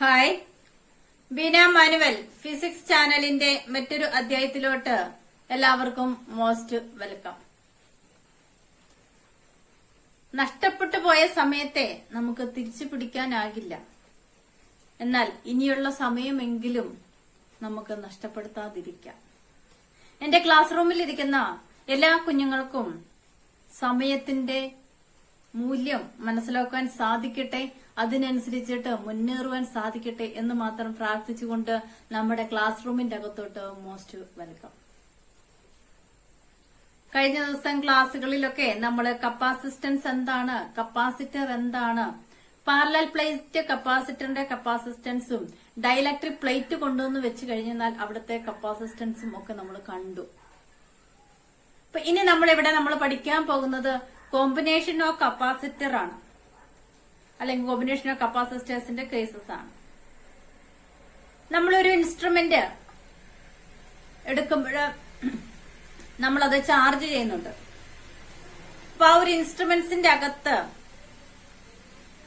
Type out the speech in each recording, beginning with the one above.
Hi, Beena manual physics ചാനലിന്റെ മറ്റൊരു അധ്യായത്തിലോട്ട് എല്ലാവർക്കും മോസ്റ്റ് വെൽക്കം. നഷ്ടപ്പെട്ടു പോയ സമയത്തെ നമുക്ക് തിരിച്ചു പിടിക്കാനാകില്ല. എന്നാൽ ഇനിയുള്ള സമയമെങ്കിലും നമുക്ക് നഷ്ടപ്പെടുത്താതിരിക്കാം. എന്റെ ക്ലാസ് റൂമിൽ ഇരിക്കുന്ന എല്ലാ കുഞ്ഞുങ്ങൾക്കും സമയത്തിന്റെ മൂല്യം മനസ്സിലാക്കാൻ സാധിക്കട്ടെ, അതിനനുസരിച്ചിട്ട് മുന്നേറുവാൻ സാധിക്കട്ടെ എന്ന് മാത്രം പ്രാർത്ഥിച്ചുകൊണ്ട് നമ്മുടെ ക്ലാസ് റൂമിന്റെ അകത്തോട്ട് മോസ്റ്റ് വെൽക്കം. കഴിഞ്ഞ ദിവസം ക്ലാസ്സുകളിലൊക്കെ നമ്മൾ കപ്പാസിറ്റൻസ് എന്താണ്, കപ്പാസിറ്റർ എന്താണ്, പാരലൽ പ്ലേറ്റ് കപ്പാസിറ്ററിന്റെ കപ്പാസിറ്റൻസും ഡൈലക്ട്രിക് പ്ലേറ്റ് കൊണ്ടുവന്ന് വെച്ച് കഴിഞ്ഞാൽ അവിടുത്തെ കപ്പാസിറ്റൻസും ഒക്കെ നമ്മൾ കണ്ടു. അപ്പൊ ഇനി നമ്മൾ പഠിക്കാൻ പോകുന്നത് കോമ്പിനേഷൻ ഓഫ് കപ്പാസിറ്റർ ആണ്, അല്ലെങ്കിൽ കോമ്പിനേഷൻ ഓഫ് കപ്പാസിറ്റേഴ്സിന്റെ കേസസ് ആണ്. നമ്മളൊരു ഇൻസ്ട്രുമെന്റ് എടുക്കുമ്പോൾ നമ്മളത് ചാർജ് ചെയ്യുന്നുണ്ട്. അപ്പൊ ആ ഒരു ഇൻസ്ട്രുമെന്റ്സിന്റെ അകത്ത്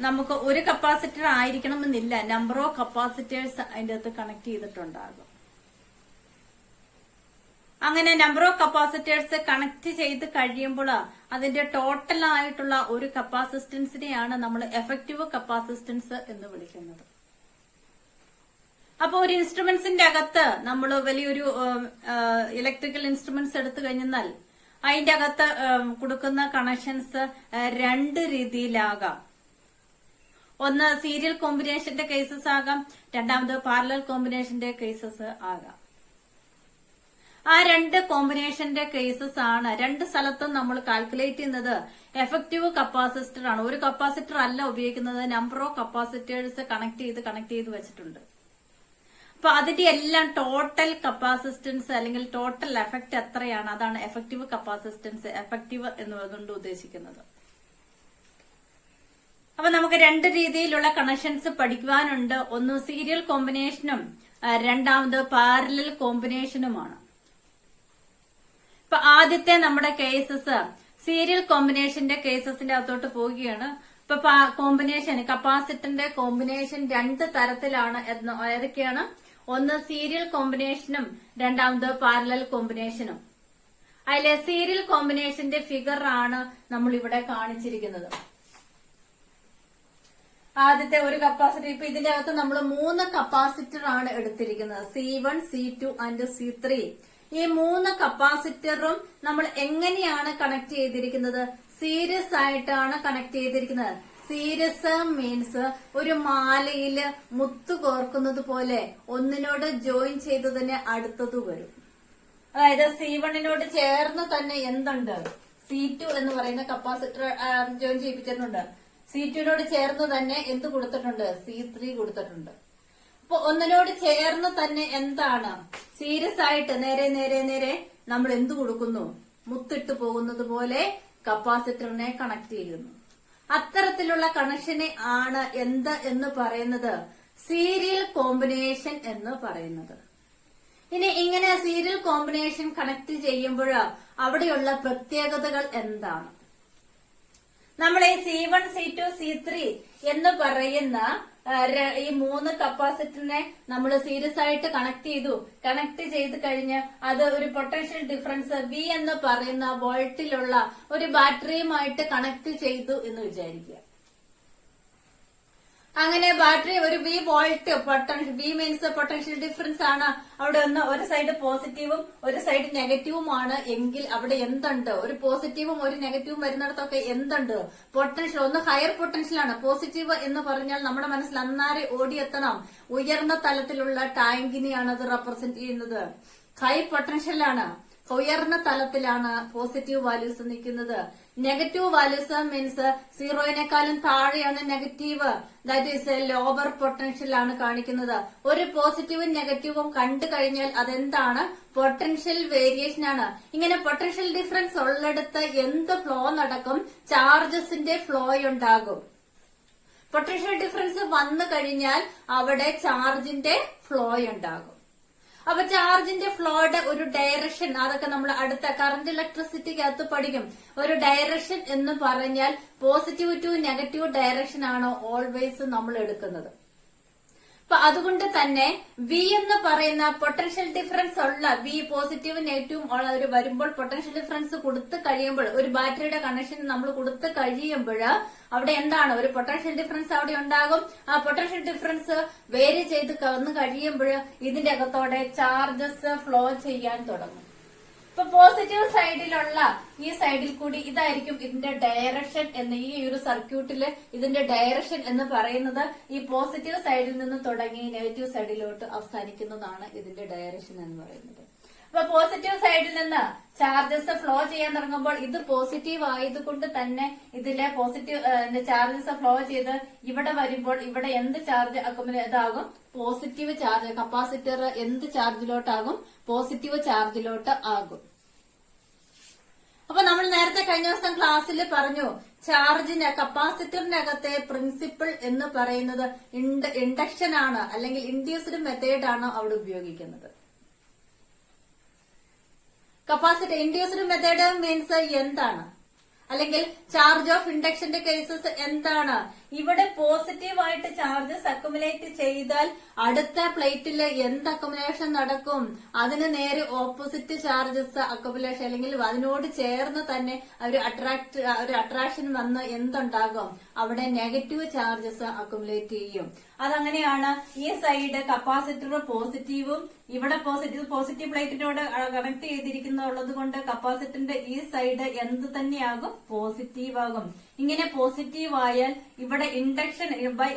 നമുക്ക് ഒരു കപ്പാസിറ്റർ ആയിരിക്കണമെന്നില്ല, നമ്പർ ഓഫ് കപ്പാസിറ്റേഴ്സ് അതിന്റെ അകത്ത് കണക്ട് ചെയ്തിട്ടുണ്ടാകും. അങ്ങനെ നമ്പർ ഓഫ് കപ്പാസിറ്റേഴ്സ് കണക്ട് ചെയ്ത് കഴിയുമ്പോൾ അതിന്റെ ടോട്ടൽ ആയിട്ടുള്ള ഒരു കപ്പാസിറ്റൻസിനെയാണ് നമ്മൾ എഫക്റ്റീവ് കപ്പാസിറ്റൻസ് എന്ന് വിളിക്കുന്നത്. അപ്പൊ ഒരു ഇൻസ്ട്രുമെന്റ്സിന്റെ അകത്ത് നമ്മൾ വലിയൊരു ഇലക്ട്രിക്കൽ ഇൻസ്ട്രുമെന്റ്സ് എടുത്തു കഴിഞ്ഞാൽ അതിന്റെ അകത്ത് കൊടുക്കുന്ന കണക്ഷൻസ് രണ്ട് രീതിയിലാകാം. ഒന്ന് സീരിയൽ കോമ്പിനേഷന്റെ കേസസ് ആകാം, രണ്ടാമത് പാരലൽ കോമ്പിനേഷന്റെ കേസസ് ആകാം. ആ രണ്ട് കോമ്പിനേഷന്റെ കേസസ് ആണ് രണ്ട് സ്ഥലത്തും നമ്മൾ കാൽക്കുലേറ്റ് ചെയ്യുന്നത് എഫക്റ്റീവ് കപ്പാസിറ്റർ ആണ്. ഒരു കപ്പാസിറ്റർ അല്ല ഉപയോഗിക്കുന്നത്, നമ്പർ ഓഫ് കപ്പാസിറ്റേഴ്സ് കണക്ട് ചെയ്ത് വെച്ചിട്ടുണ്ട്. അപ്പൊ അതിന്റെ എല്ലാം ടോട്ടൽ കപ്പാസിറ്റൻസ് അല്ലെങ്കിൽ ടോട്ടൽ എഫക്ട് എത്രയാണ്, അതാണ് എഫക്റ്റീവ് കപ്പാസിറ്റൻസ്, എഫക്റ്റീവ് എന്നതുകൊണ്ട് ഉദ്ദേശിക്കുന്നത്. അപ്പൊ നമുക്ക് രണ്ട് രീതിയിലുള്ള കണക്ഷൻസ് പഠിക്കുവാനുണ്ട്. ഒന്ന് സീരിയൽ കോമ്പിനേഷനും രണ്ടാമത് പാരലൽ കോമ്പിനേഷനുമാണ്. ഇപ്പൊ ആദ്യത്തെ നമ്മുടെ കേസസ് സീരിയൽ കോമ്പിനേഷന്റെ കേസസിന്റെ അകത്തോട്ട് പോവുകയാണ്. ഇപ്പൊ കോമ്പിനേഷൻ കപ്പാസിറ്ററിന്റെ കോമ്പിനേഷൻ രണ്ട് തരത്തിലാണ്. ഏതൊക്കെയാണ്? ഒന്ന് സീരിയൽ കോമ്പിനേഷനും രണ്ടാമത് പാരലൽ കോമ്പിനേഷനും. അതിലെ സീരിയൽ കോമ്പിനേഷന്റെ ഫിഗർ ആണ് നമ്മൾ ഇവിടെ കാണിച്ചിരിക്കുന്നത്. ആദ്യത്തെ ഒരു കപ്പാസിറ്റർ, ഇപ്പൊ ഇതിന്റെ അകത്ത് നമ്മൾ 3 കപ്പാസിറ്റർ ആണ് എടുത്തിരിക്കുന്നത്, C1, C2 ആൻഡ് C3. ഈ 3 കപ്പാസിറ്ററും നമ്മൾ എങ്ങനെയാണ് കണക്ട് ചെയ്തിരിക്കുന്നത്? സീരീസ് ആയിട്ടാണ് കണക്ട് ചെയ്തിരിക്കുന്നത്. സീരീസ് മീൻസ് ഒരു മാലയില് മുത്തു കോർക്കുന്നത് പോലെ ഒന്നിനോട് ജോയിൻ ചെയ്ത് തന്നെ അടുത്തത് വരും. അതായത് C1നോട് ചേർന്ന് തന്നെ എന്തുണ്ട്, C2 എന്ന് പറയുന്ന കപ്പാസിറ്റർ ജോയിൻ ചെയ്യിപ്പിച്ചിട്ടുണ്ട്. C2നോട് ചേർന്ന് തന്നെ എന്ത് കൊടുത്തിട്ടുണ്ട്, C3 കൊടുത്തിട്ടുണ്ട്. അപ്പൊ ഒന്നിനോട് ചേർന്ന് തന്നെ എന്താണ്, സീരിയസ് ആയിട്ട് നേരെ നേരെ നേരെ നമ്മൾ എന്ത് കൊടുക്കുന്നു, മുത്തിട്ട് പോകുന്നത് പോലെ കപ്പാസിറ്ററിനെ കണക്ട് ചെയ്യുന്നു. അത്തരത്തിലുള്ള കണക്ഷനെ ആണ് എന്ത് എന്ന് പറയുന്നത്, സീരിയൽ കോമ്പിനേഷൻ എന്ന് പറയുന്നത്. ഇനി ഇങ്ങനെ സീരിയൽ കോമ്പിനേഷൻ കണക്ട് ചെയ്യുമ്പോൾ അവിടെയുള്ള പ്രത്യേകതകൾ എന്താണ്? നമ്മൾ ഈ C1, C2, C3 എന്ന് പറയുന്ന ഈ 3 കപ്പാസിറ്ററിനെ നമ്മൾ സീരീസ് ആയിട്ട് കണക്ട് ചെയ്ത് കഴിഞ്ഞ് അത് ഒരു പൊട്ടൻഷ്യൽ ഡിഫറൻസ് V എന്ന് പറയുന്ന വോൾട്ടിലുള്ള ഒരു ബാറ്ററിയുമായിട്ട് കണക്ട് ചെയ്തു എന്ന് വിചാരിക്കുക. അങ്ങനെ ബാറ്ററി ഒരു V volt V means potential difference ആണ്. അവിടെ ഒന്ന് ഒരു സൈഡ് പോസിറ്റീവും ഒരു സൈഡ് നെഗറ്റീവുമാണ് എങ്കിൽ അവിടെ എന്തുണ്ട്, ഒരു പോസിറ്റീവും ഒരു നെഗറ്റീവും വരുന്നിടത്തൊക്കെ എന്തുണ്ട്, പൊട്ടൻഷ്യൽ. ഒന്ന് ഹയർ പൊട്ടൻഷ്യൽ ആണ്. പോസിറ്റീവ് എന്ന് പറഞ്ഞാൽ നമ്മുടെ മനസ്സിൽ അന്നാരെ ഓടിയെത്തണം, ഉയർന്ന തലത്തിലുള്ള ടാങ്കിനെയാണ് അത് റെപ്രസെന്റ് ചെയ്യുന്നത്. ഹൈ പൊട്ടൻഷ്യലാണ്, ഉയർന്ന തലത്തിലാണ് പോസിറ്റീവ് വാല്യൂസ് നിൽക്കുന്നത്. നെഗറ്റീവ് വാല്യൂസ് മീൻസ് 0-നേക്കാളും താഴെയാണ് negative, that is lower potential ആണ് കാണിക്കുന്നത്. ഒരു പോസിറ്റീവും നെഗറ്റീവും കണ്ടു കഴിഞ്ഞാൽ അതെന്താണ്, പൊട്ടൻഷ്യൽ വേരിയേഷൻ ആണ്. ഇങ്ങനെ പൊട്ടൻഷ്യൽ ഡിഫറൻസ് ഉള്ളിടത്ത് എന്ത് ഫ്ലോ നടക്കും, ചാർജസിന്റെ ഫ്ലോ ഉണ്ടാകും. പൊട്ടൻഷ്യൽ ഡിഫറൻസ് വന്നു കഴിഞ്ഞാൽ അവിടെ ചാർജിന്റെ ഫ്ലോ ഉണ്ടാകും. അപ്പൊ ചാർജിന്റെ ഫ്ലോയുടെ ഒരു ഡയറക്ഷൻ, അതൊക്കെ നമ്മൾ അടുത്ത കറന്റ് ഇലക്ട്രിസിറ്റിക്കകത്ത് പഠിക്കും. ഒരു ഡയറക്ഷൻ എന്ന് പറഞ്ഞാൽ പോസിറ്റീവ് ടു നെഗറ്റീവ് ഡയറക്ഷൻ ആണ് ഓൾവേസ് നമ്മൾ എടുക്കുന്നത്. അപ്പൊ അതുകൊണ്ട് തന്നെ വി എന്ന് പറയുന്ന പൊട്ടൻഷ്യൽ ഡിഫറൻസ് ഉള്ള വി പോസിറ്റീവും നെഗറ്റീവും ഉള്ള ഒരു വരുമ്പോൾ പൊട്ടൻഷ്യൽ ഡിഫറൻസ് കൊടുത്തു കഴിയുമ്പോൾ ഒരു ബാറ്ററിയുടെ കണക്ഷൻ നമ്മൾ കൊടുത്തു കഴിയുമ്പോൾ അവിടെ എന്താണ് ഒരു പൊട്ടൻഷ്യൽ ഡിഫറൻസ് അവിടെ ഉണ്ടാകും. ആ പൊട്ടൻഷ്യൽ ഡിഫറൻസ് വേരി ചെയ്ത് വന്നു കഴിയുമ്പോൾ ഇതിന്റെ അകത്തോടെ ചാർജസ് ഫ്ലോ ചെയ്യാൻ തുടങ്ങും. ഇപ്പൊ പോസിറ്റീവ് സൈഡിലുള്ള ഈ സൈഡിൽ കൂടി ഇതായിരിക്കും ഇതിന്റെ ഡയറക്ഷൻ എന്ന്, ഈ ഒരു സർക്യൂട്ടില് ഇതിന്റെ ഡയറക്ഷൻ എന്ന് പറയുന്നത് ഈ പോസിറ്റീവ് സൈഡിൽ നിന്ന് തുടങ്ങി നെഗറ്റീവ് സൈഡിലോട്ട് അവസാനിക്കുന്നതാണ് ഇതിന്റെ ഡയറക്ഷൻ എന്ന് പറയുന്നത്. അപ്പൊ പോസിറ്റീവ് സൈഡിൽ നിന്ന് ചാർജസ് ഫ്ലോ ചെയ്യാൻ തുടങ്ങുമ്പോൾ ഇത് പോസിറ്റീവ് ആയതുകൊണ്ട് തന്നെ ഇതിലെ പോസിറ്റീവ് ചാർജസ് ഫ്ലോ ചെയ്ത് ഇവിടെ വരുമ്പോൾ ഇവിടെ എന്ത് ചാർജ് ഇതാകും? Positive charge. കപ്പാസിറ്റർ എന്ത് ചാർജിലോട്ടാകും? പോസിറ്റീവ് ചാർജിലോട്ട് ആകും. അപ്പൊ നമ്മൾ നേരത്തെ കഴിഞ്ഞ ദിവസം ക്ലാസ്സിൽ പറഞ്ഞു ചാർജിന് കപ്പാസിറ്ററിനകത്തെ പ്രിൻസിപ്പിൾ എന്ന് പറയുന്നത് ഇൻഡക്ഷൻ ആണ്, അല്ലെങ്കിൽ ഇൻഡ്യൂസ്ഡ് മെത്തേഡ് ആണ് അവിടെ ഉപയോഗിക്കുന്നത്. കപ്പാസിറ്റർ ഇൻഡ്യൂസ്ഡ് മെത്തേഡ് മീൻസ് എന്താണ്? അല്ലെങ്കിൽ ചാർജ് ഓഫ് ഇൻഡക്ഷന്റെ കേസസ് എന്താണ്? ഇവിടെ പോസിറ്റീവായിട്ട് ചാർജസ് അക്കുമുലേറ്റ് ചെയ്താൽ അടുത്ത പ്ലേറ്റിൽ എന്ത് അക്കുമുലേഷൻ നടക്കും? അതിന് നേരെ ഓപ്പോസിറ്റ് ചാർജസ് അക്കുമുലേഷൻ, അല്ലെങ്കിൽ അതിനോട് ചേർന്ന് തന്നെ ഒരു അട്രാക്ഷൻ വന്ന് എന്തുണ്ടാകും? അവിടെ നെഗറ്റീവ് ചാർജസ് അക്കുമുലേറ്റ് ചെയ്യും. അതങ്ങനെയാണ്. ഈ സൈഡ് കപ്പാസിറ്റർ പോസിറ്റീവും ഇവിടെ പോസിറ്റീവ് പ്ലേറ്റിനോട് കണക്ട് ചെയ്തിരിക്കുന്നുള്ളത് കൊണ്ട് കപ്പാസിറ്ററിന്റെ ഈ സൈഡ് എന്ത് തന്നെയാകും? പോസിറ്റീവ് ആകും. ഇങ്ങനെ പോസിറ്റീവ് ആയാൽ ഇവിടെ ഇൻഡക്ഷൻ ബൈ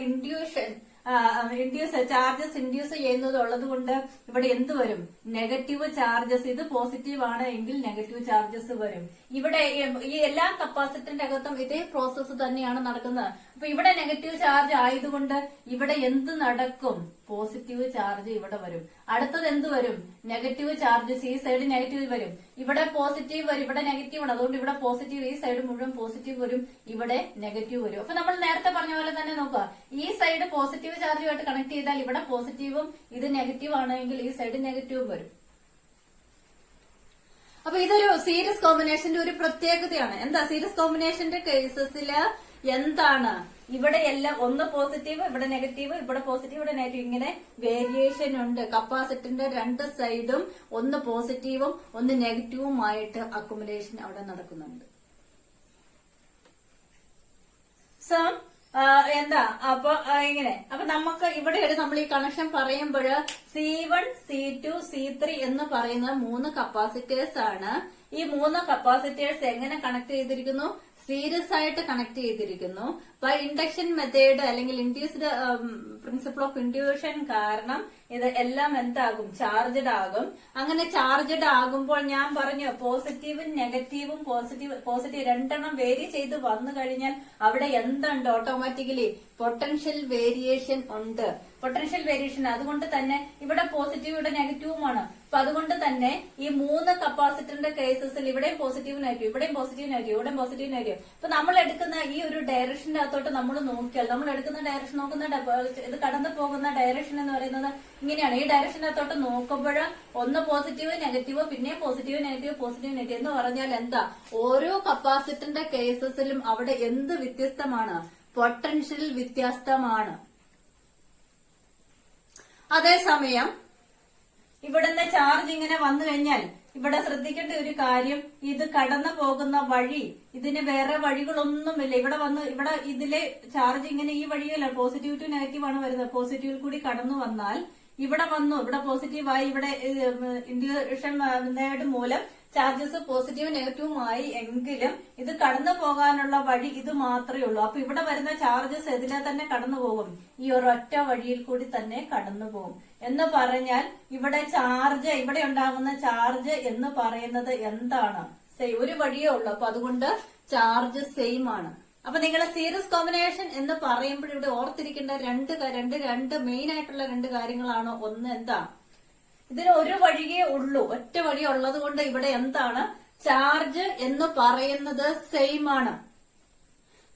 ചാർജസ് ഇൻഡ്യൂസ് ചെയ്യുന്നത് ഉള്ളത് കൊണ്ട് ഇവിടെ എന്ത് വരും? Negative charges. ഇത് പോസിറ്റീവ് ആണ് എങ്കിൽ നെഗറ്റീവ് ചാർജസ് വരും. ഇവിടെ ഈ എല്ലാ കപ്പാസിറ്ററിന്റെ അകത്തും ഇതേ പ്രോസസ്സ് തന്നെയാണ് നടക്കുന്നത്. അപ്പൊ ഇവിടെ നെഗറ്റീവ് ചാർജ് ആയതുകൊണ്ട് ഇവിടെ എന്ത് നടക്കും? പോസിറ്റീവ് ചാർജ് ഇവിടെ വരും. അടുത്തത് എന്ത് വരും? Negative charges. ഈ സൈഡ് നെഗറ്റീവ് വരും, ഇവിടെ പോസിറ്റീവ് വരും, ഇവിടെ നെഗറ്റീവ് ആണ്. അതുകൊണ്ട് ഇവിടെ പോസിറ്റീവ്, ഈ സൈഡ് മുഴുവൻ പോസിറ്റീവ് വരും, ഇവിടെ നെഗറ്റീവ് വരും. അപ്പൊ നമ്മൾ നേരത്തെ പറഞ്ഞ പോലെ തന്നെ നോക്കുക, ഈ സൈഡ് പോസിറ്റീവ് ചാർജുമായിട്ട് കണക്ട് ചെയ്താൽ ഇവിടെ പോസിറ്റീവും ഇത് നെഗറ്റീവ് ആണെങ്കിൽ ഈ സൈഡ് നെഗറ്റീവും വരും. അപ്പൊ ഇതൊരു സീരീസ് കോമ്പിനേഷന്റെ ഒരു പ്രത്യേകതയാണ്. എന്താ സീരീസ് കോമ്പിനേഷന്റെ കേസസില് എന്താണ്? ഇവിടെ എല്ലാം ഒന്ന് പോസിറ്റീവ്, ഇവിടെ നെഗറ്റീവ്, ഇവിടെ പോസിറ്റീവ്, ഇവിടെ നെഗറ്റീവ്, ഇങ്ങനെ വേരിയേഷൻ ഉണ്ട്. കപ്പാസിറ്ററിന്റെ രണ്ട് സൈഡും ഒന്ന് പോസിറ്റീവും ഒന്ന് നെഗറ്റീവുമായിട്ട് അക്കുമുലേഷൻ അവിടെ നടക്കുന്നുണ്ട്. സോ എന്താ അപ്പൊ ഇങ്ങനെ. അപ്പൊ നമുക്ക് ഇവിടെ നമ്മൾ ഈ കണക്ഷൻ പറയുമ്പോൾ C1, C2, C3 എന്ന് പറയുന്ന 3 കപ്പാസിറ്റേഴ്സ് ആണ്. ഈ 3 കപ്പാസിറ്റേഴ്സ് എങ്ങനെ കണക്ട് ചെയ്തിരിക്കുന്നു? സീരീസ് ആയിട്ട് കണക്ട് ചെയ്തിരിക്കുന്നു. ബൈ ഇൻഡക്ഷൻ മെത്തേഡ് അല്ലെങ്കിൽ ഇൻഡ്യൂസ്ഡ് പ്രിൻസിപ്പിൾ ഓഫ് ഇൻഡ്യൂഷൻ കാരണം ഇത് എല്ലാം എന്താകും? ചാർജഡ് ആകും. അങ്ങനെ ചാർജഡ് ആകുമ്പോൾ ഞാൻ പറഞ്ഞു പോസിറ്റീവും നെഗറ്റീവും പോസിറ്റീവ് രണ്ടെണ്ണം വേരി ചെയ്ത് വന്നു കഴിഞ്ഞാൽ അവിടെ എന്തുണ്ട്? ഓട്ടോമാറ്റിക്കലി പൊട്ടൻഷ്യൽ വേരിയേഷൻ ഉണ്ട്. പൊട്ടൻഷ്യൽ വേരിയേഷൻ അതുകൊണ്ട് തന്നെ ഇവിടെ പോസിറ്റീവ് ഇവിടെ നെഗറ്റീവുമാണ്. അപ്പൊ അതുകൊണ്ട് തന്നെ ഈ 3 കപ്പാസിറ്ററിന്റെ കേസസിൽ ഇവിടെയും പോസിറ്റീവ് നെഗറ്റീവ്, ഇവിടെയും പോസിറ്റീവ് നെഗറ്റീവ്, ഇവിടെയും പോസിറ്റീവ് നെഗറ്റീവ്. ഇപ്പൊ നമ്മൾ എടുക്കുന്ന ഈ ഒരു ഡയറക്ഷന്റെ അകത്തോട്ട് നമ്മൾ നോക്കിയാൽ നമ്മൾ എടുക്കുന്ന ഡയറക്ഷൻ ഇത് കടന്നു പോകുന്ന ഡയറക്ഷൻ എന്ന് പറയുന്നത് ഇങ്ങനെയാണ്. ഈ ഡയറക്ഷനകത്തോട്ട് നോക്കുമ്പോൾ ഒന്ന് പോസിറ്റീവ് നെഗറ്റീവ്, പിന്നെ പോസിറ്റീവ് നെഗറ്റീവ് പോസിറ്റീവ് നെഗറ്റീവ് എന്ന് പറഞ്ഞാൽ എന്താ? ഓരോ കപ്പാസിറ്ററിന്റെ കേസസിലും അവിടെ എന്ത് വ്യത്യസ്തമാണ്? പൊട്ടൻഷ്യൽ വ്യത്യസ്തമാണ്. അതേസമയം ഇവിടുന്ന് ചാർജ് ഇങ്ങനെ വന്നു കഴിഞ്ഞാൽ ഇവിടെ ശ്രദ്ധിക്കേണ്ട ഒരു കാര്യം, ഇത് കടന്നു പോകുന്ന വഴി, ഇതിന് വേറെ വഴികളൊന്നുമില്ല. ഇവിടെ ഇതിലെ ചാർജ് ഇങ്ങനെ ഈ വഴിയല്ല, പോസിറ്റീവ് ടു നെഗറ്റീവ് ആണ് വരുന്നത്. പോസിറ്റീവിൽ കൂടി കടന്നു വന്നാൽ ഇവിടെ പോസിറ്റീവായി, ഇവിടെ ഇൻഡ്യൂഷൻ മൂലം ചാർജസ് പോസിറ്റീവ് നെഗറ്റീവുമായി എങ്കിലും ഇത് കടന്നു പോകാനുള്ള വഴി ഇത് മാത്രമേ ഉള്ളൂ. അപ്പൊ ഇവിടെ വരുന്ന ചാർജസ് ഇതിലെ തന്നെ കടന്നു പോകും, ഈ ഒരൊറ്റ വഴിയിൽ കൂടി തന്നെ കടന്നു പോകും. എന്ന് പറഞ്ഞാൽ ഇവിടെ ഇവിടെ ഉണ്ടാകുന്ന ചാർജ് എന്ന് പറയുന്നത് എന്താണ്? ഒരു വഴിയേ ഉള്ളൂ. അപ്പൊ അതുകൊണ്ട് ചാർജ് സെയിം ആണ്. അപ്പൊ നിങ്ങൾ സീരീസ് കോമ്പിനേഷൻ എന്ന് പറയുമ്പോൾ ഇവിടെ ഓർത്തിരിക്കേണ്ട രണ്ട് മെയിൻ ആയിട്ടുള്ള 2 കാര്യങ്ങളാണ്. ഒന്ന് എന്താ? ഇതിന് ഒരു വഴിയേ ഉള്ളൂ, ഒറ്റ വഴി ഉള്ളത് കൊണ്ട് ഇവിടെ എന്താണ്? ചാർജ് എന്ന് പറയുന്നത് സെയിം ആണ്.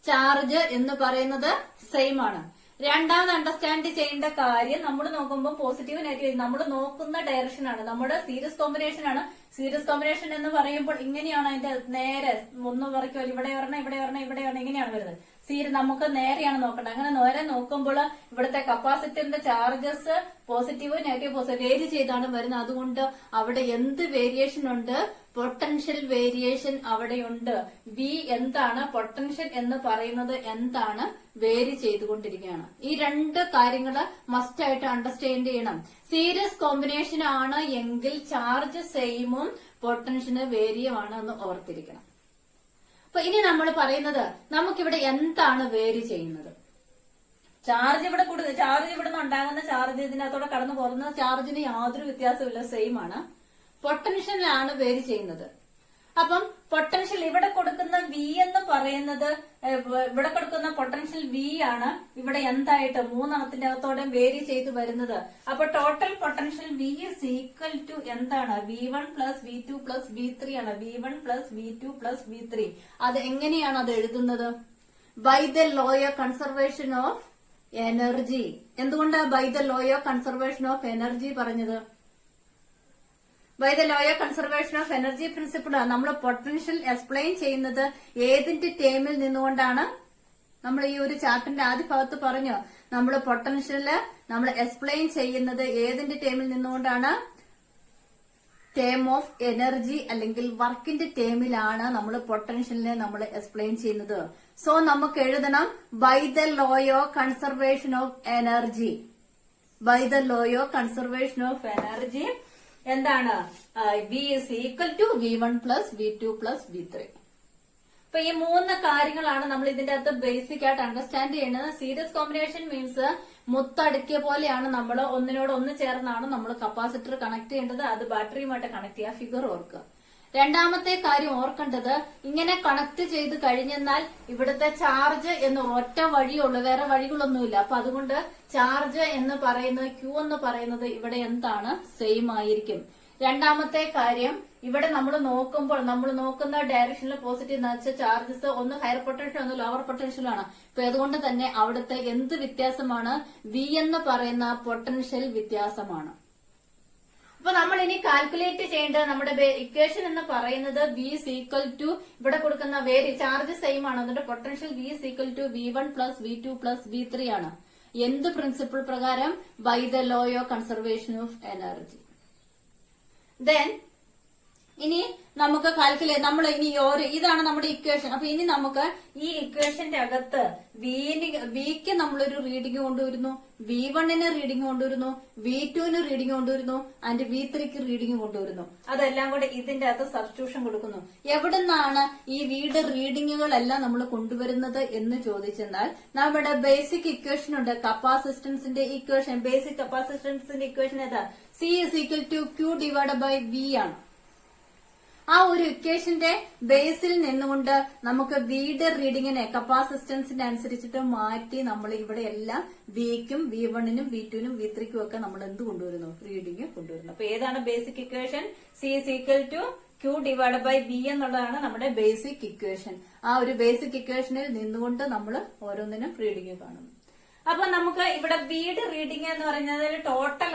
ചാർജ് എന്ന് പറയുന്നത് സെയിം ആണ്. രണ്ടാമത് അണ്ടർസ്റ്റാൻഡ് ചെയ്യേണ്ട കാര്യം, നമ്മൾ നോക്കുമ്പോൾ പോസിറ്റീവ് നെഗറ്റീവ് നമ്മൾ നോക്കുന്ന ഡയറക്ഷൻ ആണ്. നമ്മുടെ സീരീസ് കോമ്പിനേഷൻ ആണ്. സീരീസ് കോമ്പിനേഷൻ എന്ന് പറയുമ്പോൾ ഇങ്ങനെയാണ് അതിന്റെ നേരെ ഒന്ന് പറയ്ക്കുമല്ലോ, ഇവിടെ വരണം, ഇവിടെ വരണം, ഇവിടെ വരണം, ഇങ്ങനെയാണ് വരുന്നത്. നമുക്ക് നേരെയാണ് നോക്കേണ്ടത്. അങ്ങനെ നേരെ നോക്കുമ്പോൾ ഇവിടുത്തെ കപ്പാസിറ്ററിന്റെ ചാർജസ് പോസിറ്റീവ് നെഗറ്റീവ് വേരി ചെയ്താണ് വരുന്നത്. അതുകൊണ്ട് അവിടെ എന്ത് വേരിയേഷൻ ഉണ്ട്? പൊട്ടൻഷ്യൽ വേരിയേഷൻ അവിടെയുണ്ട്. വി എന്താണ്? പൊട്ടൻഷ്യൽ എന്ന് പറയുന്നത് എന്താണ്? വേരി ചെയ്തുകൊണ്ടിരിക്കുകയാണ്. ഈ രണ്ട് കാര്യങ്ങൾ മസ്റ്റ് ആയിട്ട് അണ്ടർസ്റ്റാൻഡ് ചെയ്യണം. സീരീസ് കോമ്പിനേഷൻ ആണ് എങ്കിൽ ചാർജ് സെയിമും പൊട്ടൻഷ്യന് വേരിയുമാണ് എന്ന് ഓർത്തിരിക്കണം. അപ്പൊ ഇനി നമ്മൾ പറയുന്നത് നമുക്കിവിടെ എന്താണ് വേരി ചെയ്യുന്നത്? ചാർജ് ഇവിടെ കൂടുന്നത്, ചാർജ് ഇവിടുന്ന് ഉണ്ടാകുന്ന ചാർജ് ഇതിനകത്തോടെ കടന്നു പോകുന്ന ചാർജിന് യാതൊരു വ്യത്യാസമില്ല, സെയിം ആണ്. പൊട്ടൻഷ്യലാണ് വേരി ചെയ്യുന്നത്. അപ്പം പൊട്ടൻഷ്യൽ ഇവിടെ കൊടുക്കുന്ന വി എന്ന് പറയുന്നത്, ഇവിടെ കൊടുക്കുന്ന പൊട്ടൻഷ്യൽ വി ആണ് ഇവിടെ എന്തായിട്ട് മൂന്നെണ്ണത്തിന്റെ അകത്തോടെ വേരി ചെയ്ത് വരുന്നത്. അപ്പൊ total potential V is equal to എന്താണ്? V1 plus V2 plus V3 ആണ്. V1 plus V2 plus V3. അത് എങ്ങനെയാണ് അത് എഴുതുന്നത്? By the law of conservation of energy. എന്തുകൊണ്ടാണ് by the law of conservation of energy പറഞ്ഞത്? By the law of conservation of energy principle നമ്മൾ potential explain ചെയ്യുന്നത് ഏതിന്റെ ടേമിൽ നിന്നുകൊണ്ടാണ്? നമ്മൾ ഈ ഒരു ചാപ്റ്ററിന്റെ ആദ്യ ഭാഗത്ത് പറഞ്ഞു, നമ്മൾ പൊട്ടൻഷ്യല് നമ്മൾ എക്സ്പ്ലെയിൻ ചെയ്യുന്നത് ഏതിന്റെ ടേമിൽ നിന്നുകൊണ്ടാണ്? ടേം ഓഫ് എനർജി അല്ലെങ്കിൽ വർക്കിന്റെ ടേമിലാണ് നമ്മൾ പൊട്ടൻഷ്യലിനെ നമ്മൾ എക്സ്പ്ലെയിൻ ചെയ്യുന്നത്. സോ നമുക്ക് എഴുതണം by the law of conservation of energy. By the law of conservation of energy എന്താണ്? V is equal to V1 plus V2 plus V3. അപ്പൊ ഈ മൂന്ന് കാര്യങ്ങളാണ് നമ്മൾ ഇതിന്റെ അകത്ത് ബേസിക് ആയിട്ട് അണ്ടർസ്റ്റാൻഡ് ചെയ്യുന്നത്. സീരീസ് കോമ്പിനേഷൻ മീൻസ് മുത്തടുക്കിയ പോലെയാണ്, നമ്മൾ ഒന്നിനോട് ഒന്ന് ചേർന്നാണ് നമ്മൾ കപ്പാസിറ്റർ കണക്ട് ചെയ്യേണ്ടത്. അത് ബാറ്ററിയുമായിട്ട് കണക്ട് ചെയ്യുക. ഫിഗർ ഓർക്കുക. രണ്ടാമത്തെ കാര്യം ഓർക്കേണ്ടത്, ഇങ്ങനെ കണക്ട് ചെയ്ത് കഴിഞ്ഞെന്നാൽ ഇവിടുത്തെ ചാർജ് എന്ന് ഒറ്റ വഴിയുള്ളൂ, വേറെ വഴികളൊന്നുമില്ല. അപ്പൊ അതുകൊണ്ട് ചാർജ് എന്ന് പറയുന്നത് Q എന്ന് പറയുന്നത് ഇവിടെ എന്താണ്? സെയിം ആയിരിക്കും. രണ്ടാമത്തെ കാര്യം, ഇവിടെ നമ്മൾ നോക്കുമ്പോൾ നമ്മൾ നോക്കുന്ന ഡയറക്ഷനിൽ പോസിറ്റീവ് എന്ന് വെച്ചാൽ ചാർജസ് ഒന്ന് ഹയർ പൊട്ടൻഷ്യൽ ഒന്ന് ലോവർ പൊട്ടൻഷ്യലാണ്. അപ്പൊ അതുകൊണ്ട് തന്നെ അവിടുത്തെ എന്ത് വ്യത്യാസമാണ്? V എന്ന് പറയുന്ന പൊട്ടൻഷ്യൽ വ്യത്യാസമാണ്. അപ്പൊ നമ്മൾ ഇനി കാൽക്കുലേറ്റ് ചെയ്യേണ്ടത് നമ്മുടെ ഇക്വേഷൻ എന്ന് പറയുന്നത് V is equal to ഇവിടെ കൊടുക്കുന്ന വേരി ചാർജ് സെയിം ആണ്. അതുകൊണ്ട് potential V is equal to V1 plus V2 plus V3 ആണ്. എന്ത് പ്രിൻസിപ്പിൾ പ്രകാരം? By the law of conservation of energy. Then ഇനി നമുക്ക് കാൽക്കുലേറ്റ്, നമ്മൾ ഇനി ഇതാണ് നമ്മുടെ ഇക്വേഷൻ. അപ്പൊ ഇനി നമുക്ക് ഈ ഇക്വേഷന്റെ അകത്ത് വിക്ക് നമ്മളൊരു റീഡിംഗ് കൊണ്ടുവരുന്നു, V1 റീഡിംഗ് കൊണ്ടുവരുന്നു, V2 റീഡിംഗ് കൊണ്ടുവരുന്നു, ആൻഡ് V3 റീഡിംഗ് കൊണ്ടുവരുന്നു. അതെല്ലാം കൂടെ ഇതിന്റെ അകത്ത് സബ്സ്റ്റിറ്റ്യൂഷൻ കൊടുക്കുന്നു. എവിടുന്നാണ് ഈ വീട് റീഡിങ്ങുകളെല്ലാം നമ്മൾ കൊണ്ടുവരുന്നത് എന്ന് ചോദിച്ചെന്നാൽ നമ്മുടെ ബേസിക് ഇക്വേഷൻ ഉണ്ട്, കപ്പാസിറ്റൻസിന്റെ ഇക്വേഷൻ. ബേസിക് കപ്പാസിറ്റൻസിന്റെ ഇക്വേഷൻ ഏതാ? C is equal to Q divided by V ആണ്. ആ ഒരു ഇക്വേഷന്റെ ബേസിൽ നിന്നുകൊണ്ട് നമുക്ക് വീട് റീഡിങ്ങിനെ കപ്പാസിറ്റൻസിന്റെ അനുസരിച്ചിട്ട് മാറ്റി നമ്മൾ ഇവിടെ എല്ലാം വിക്കും V1 V2 V3 ഒക്കെ നമ്മൾ എന്ത് കൊണ്ടുവരുന്നു? റീഡിംഗ് കൊണ്ടുവരുന്നു. അപ്പൊ ഏതാണ് basic equation? C is equal to Q divided by V എന്നുള്ളതാണ് നമ്മുടെ ബേസിക് ഇക്വേഷൻ. ആ ഒരു ബേസിക് ഇക്വേഷനിൽ നിന്നുകൊണ്ട് നമ്മൾ ഓരോന്നിനും റീഡിംഗ് കാണുന്നു. അപ്പൊ നമുക്ക് ഇവിടെ വീട് റീഡിംഗ് എന്ന് പറയുന്നത് ടോട്ടൽ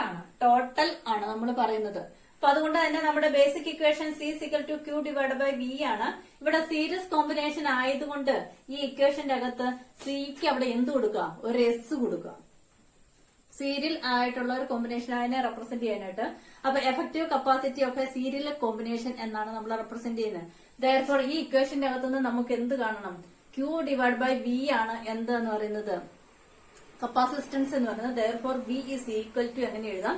ആണ് നമ്മൾ പറയുന്നത്. അപ്പൊ അതുകൊണ്ട് തന്നെ നമ്മുടെ basic equation C is equal to Q divided by V ആണ്. ഇവിടെ സീരീസ് കോമ്പിനേഷൻ ആയതുകൊണ്ട് ഈ ഇക്വേഷന്റെ അകത്ത് സിക്ക് അവിടെ എന്ത് കൊടുക്കുക? ഒരു S കൊടുക്കുക. സീരിയൽ ആയിട്ടുള്ള ഒരു കോമ്പിനേഷൻ അതിനെ റെപ്രസെന്റ് ചെയ്യാനായിട്ട്. അപ്പൊ effective capacity of A serial combination എന്നാണ് നമ്മൾ റെപ്രസെന്റ് ചെയ്യുന്നത്. ദയർഫോർ ഈ ഇക്വേഷന്റെ അകത്തുനിന്ന് നമുക്ക് എന്ത് കാണണം? Q divided by V ആണ് എന്തെന്ന് പറയുന്നത്? കപ്പാസിറ്റൻസ് എന്ന് പറയുന്നത്. Therefore V is equal to എങ്ങനെ എഴുതാം?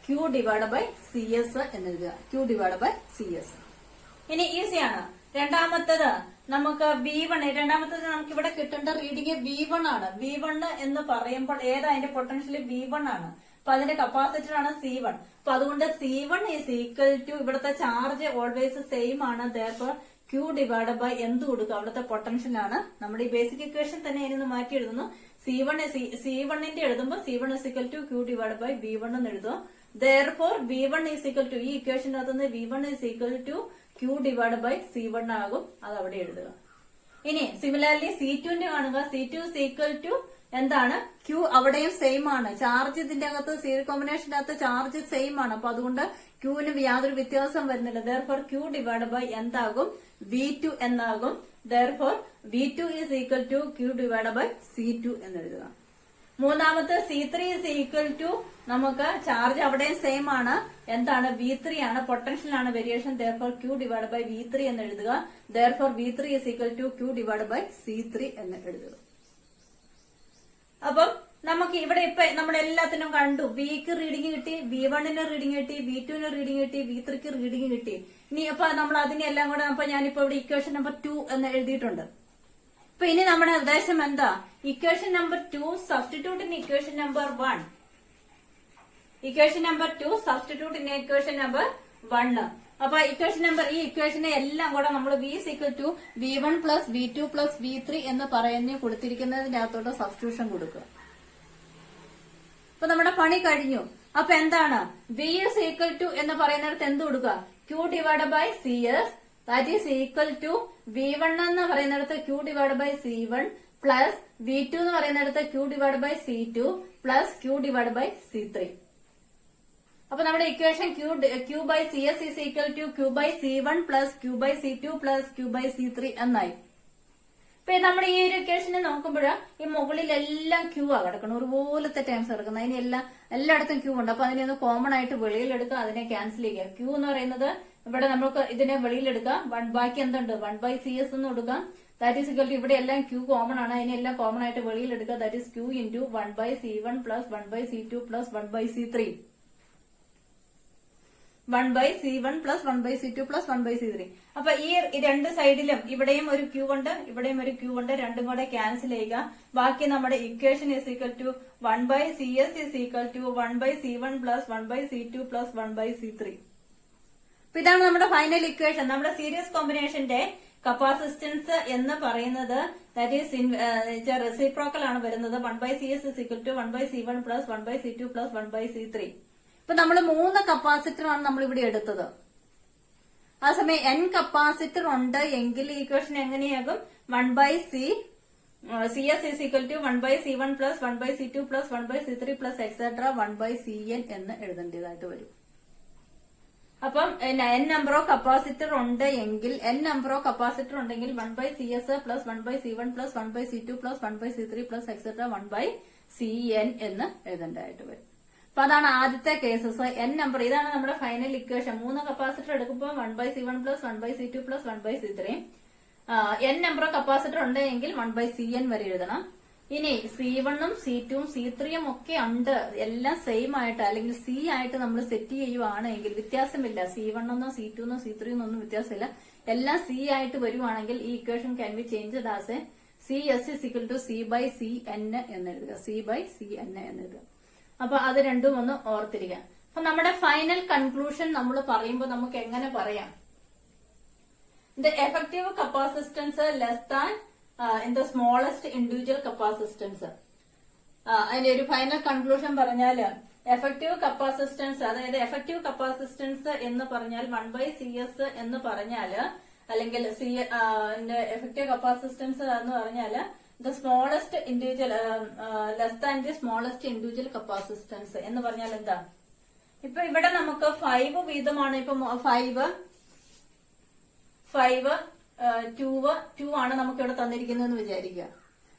Q divided by CS എന്ന് എഴുതുക. Q divided by CS. ഇനി ഈസിയാണ്. രണ്ടാമത്തത് നമുക്ക് V1. രണ്ടാമത്തത് നമുക്ക് ഇവിടെ കിട്ടേണ്ട റീഡിംഗ് V1 ആണ്. V1 എന്ന് പറയുമ്പോൾ ഏതാ? അതിന്റെ പൊട്ടൻഷ്യൽ V1 ആണ്. അപ്പൊ അതിന്റെ കപ്പാസിറ്റർ ആണ് C1. അപ്പൊ അതുകൊണ്ട് C1 is equal to ഇവിടുത്തെ ചാർജ് ഓൾവേസ് സെയിം ആണ്. ദയർഫോർ Q divided by എന്ത് കൊടുക്കുക? അവിടുത്തെ പൊട്ടൻഷ്യൽ ആണ്. നമ്മുടെ ഈ ബേസിക് ഇക്വേഷൻ തന്നെ അതിനൊന്ന് മാറ്റി എഴുതുന്നു. C1ന്റെ എഴുതുമ്പോൾ C1 is equal to Q divided by V1 എന്ന് എഴുതുക. Therefore V1 is equal to ഈ ഇക്വേഷന്റെ അകത്തുനിന്ന് V1 is equal to Q divided by C1 ആകും. അത് അവിടെ എഴുതുക. ഇനി സിമിലർലി C2ന്റെ കാണുക. C2 is equal to എന്താണ്? Q അവിടെയും സെയിം ആണ്. ചാർജ് ഇതിന്റെ അകത്ത് സീരീസ് കോമ്പിനേഷന്റെ അകത്ത് ചാർജ് സെയിം ആണ്. അപ്പൊ അതുകൊണ്ട് Qന് യാതൊരു വ്യത്യാസം വരുന്നില്ല. Therefore Q divided by എന്താകും? V2 എന്നാകും. therefore V2 is equal to Q divided by C2 എന്ന് എഴുതുക. മൂന്നാമത്തെ C3 is equal to നമുക്ക് ചാർജ് അവിടെ സെയിം ആണ്, എന്താണ് V3 ആണ്, പൊട്ടൻഷ്യൽ ആണ് variation, therefore Q divided by V3 എന്ന് എഴുതുക. therefore V3 is equal to Q divided by C3 എന്ന് എഴുതുക. അപ്പം നമുക്ക് ഇവിടെ ഇപ്പൊ നമ്മൾ എല്ലാത്തിനും കണ്ടു, വിക്ക് റീഡിംഗ് കിട്ടി, V1 റീഡിംഗ് കിട്ടി, V2 റീഡിംഗ് കിട്ടി, V3 റീഡിംഗ് കിട്ടി. ഇനി അപ്പൊ നമ്മൾ അതിനെല്ലാം കൂടെ അപ്പൊ ഞാനിപ്പോ ഇവിടെ ഇക്വേഷൻ നമ്പർ 2 എന്ന് എഴുതിയിട്ടുണ്ട്. അപ്പൊ ഇനി നമ്മുടെ ഉദ്ദേശം എന്താ, equation number 2 substitute in equation number 1, equation number 2 substitute in equation number 1. അപ്പൊ ഇക്വേഷൻ നമ്പർ ഈ ഇക്വേഷനെ എല്ലാം കൂടെ നമ്മൾ V is equal to V1 plus V2 plus V3 എന്ന് പറയുന്ന കൊടുത്തിരിക്കുന്നതിനകത്തോട്ട് സബ്സ്റ്റിറ്റ്യൂഷൻ കൊടുക്കുക. അപ്പൊ നമ്മുടെ പണി കഴിഞ്ഞു. അപ്പൊ എന്താണ് V is equal to എന്ന് പറയുന്നിടത്ത് എന്ത് കൊടുക്കുക, Q divided by CS, that is equal to V1 എന്ന് പറയുന്നിടത്ത് Q divided by C1 plus V2 എന്ന് പറയുന്നിടത്ത് Q divided by C2 plus Q divided by C3. അപ്പൊ നമ്മുടെ equation Q by CS is equal to Q by C1 plus Q by C2 plus Q by C3 എന്നായി. ഇപ്പൊ നമ്മുടെ ഈ ഒരു ഇക്വേഷനെ നോക്കുമ്പോൾ ഈ മുകളിലെല്ലാം Q ആ കിടക്കണം, ഒരുപോലത്തെ ടേംസ് കിടക്കുന്നത്, അതിന് എല്ലായിടത്തും Q ഉണ്ട്. അപ്പൊ അതിനെ കോമൺ ആയിട്ട് വെളിയിലെടുക്കുക, അതിനെ ക്യാൻസൽ ചെയ്യുക. Q എന്ന് പറയുന്നത് ഇവിടെ നമുക്ക് ഇതിനെ വെളിയിലെടുക്കാം, ബാക്കി എന്തുണ്ട് 1 by CS എന്ന് കൊടുക്കാം. ദാറ്റ് ഈസ് ഇക്വൽ ടു ഇവിടെ എല്ലാം Q കോമൺ ആണ്, അതിനെല്ലാം കോമൺ ആയിട്ട് വെളിയിലെടുക്കുക. That is Q into 1 by C1 plus 1 by C2 plus 1 by C3. 1 by C1 plus 1 by C2 plus 1 by C3. അപ്പൊ ഈ രണ്ട് സൈഡിലും ഇവിടെയും ഒരു Q ഉണ്ട്, ഇവിടെയും ഒരു Q ഉണ്ട്, രണ്ടും കൂടെ ക്യാൻസൽ ചെയ്യുക. ബാക്കി നമ്മുടെ equation is equal to 1 by CS is equal to 1 by C1 plus 1 by C2 plus 1 by C3. അപ്പൊ ഇതാണ് നമ്മുടെ ഫൈനൽ ഇക്വേഷൻ. നമ്മുടെ സീരീസ് കോമ്പിനേഷന്റെ കപ്പാസിറ്റൻസ് എന്ന് പറയുന്നത് ദാറ്റ് ഈസ് റെസിപ്രോക്കൽ ആണ് വരുന്നത്. 1 by CS is equal to 1 by C1 plus 1 by C2 plus 1 by C3. ഇപ്പൊ നമ്മൾ 3 കപ്പാസിറ്റർ ആണ് നമ്മൾ ഇവിടെ എടുത്തത്. ആ സമയം N കപ്പാസിറ്റർ ഉണ്ട് എങ്കിൽ equation എങ്ങനെയാകും, 1 by CS is equal to 1 by C1 plus 1 by C2 plus 1 by C3 plus etc 1 by CN എന്ന് എഴുതേണ്ടതായിട്ട് വരും. അപ്പം n നമ്പർ ഓഫ് കപ്പാസിറ്റർ ഉണ്ട് എങ്കിൽ ഉണ്ടെങ്കിൽ 1 by CS plus 1 by C1 plus 1 by C2 plus 1 by C3 plus etc 1 by CN എന്ന് എഴുതേണ്ടതായിട്ട് വരും. അപ്പൊ അതാണ് ആദ്യത്തെ കേസസ്. n നമ്പർ, ഇതാണ് നമ്മുടെ ഫൈനൽ ഇക്വേഷൻ. 3 കപ്പാസിറ്റർ എടുക്കുമ്പോൾ 1 by C1 plus 1 by C2 plus 1 by C3. n number capacitor ഉണ്ടെങ്കിൽ 1 by CN വരെ എഴുതണം. ഇനി C1 ഉം C2 ഉം C3 ഉം ഒക്കെ ഉണ്ട്, എല്ലാം സെയിം ആയിട്ട് അല്ലെങ്കിൽ C ആയിട്ട് നമ്മൾ സെറ്റ് ചെയ്യുവാണെങ്കിൽ വ്യത്യാസമില്ല. C1 എന്നോ C2 എന്നോ C3 എന്നൊന്നും വ്യത്യാസമില്ല, എല്ലാം C ആയിട്ട് വരുവാണെങ്കിൽ ഈ equation can be changed as A CS is equal to C by CN എന്ന് എഴുതുക. C by CN എന്ന് എഴുതുക. അപ്പൊ അത് രണ്ടും ഒന്ന് ഓർത്തിരിക്കുക. അപ്പൊ നമ്മുടെ ഫൈനൽ കൺക്ലൂഷൻ നമ്മൾ പറയുമ്പോൾ നമുക്ക് എങ്ങനെ പറയാം, the effective capacitance less than in the smallest individual capacitance. അതിന്റെ ഒരു ഫൈനൽ കൺക്ലൂഷൻ പറഞ്ഞാല് എഫക്റ്റീവ് കപ്പാസിറ്റൻസ്, അതായത് എഫക്റ്റീവ് കപ്പാസിറ്റൻസ് എന്ന് പറഞ്ഞാൽ 1 by CS എന്ന് പറഞ്ഞാല്, അല്ലെങ്കിൽ എഫക്റ്റീവ് കപ്പാസിറ്റൻസ് എന്ന് പറഞ്ഞാല് the smallest individual less than the smallest individual capacitance എന്ന് പറഞ്ഞാൽ എന്താ, ഇപ്പൊ ഇവിടെ നമുക്ക് 5 വീതമാണ്. ഇപ്പൊ 2 ആണ് നമുക്ക് ഇവിടെ തന്നിരിക്കുന്നതെന്ന് വിചാരിക്കുക.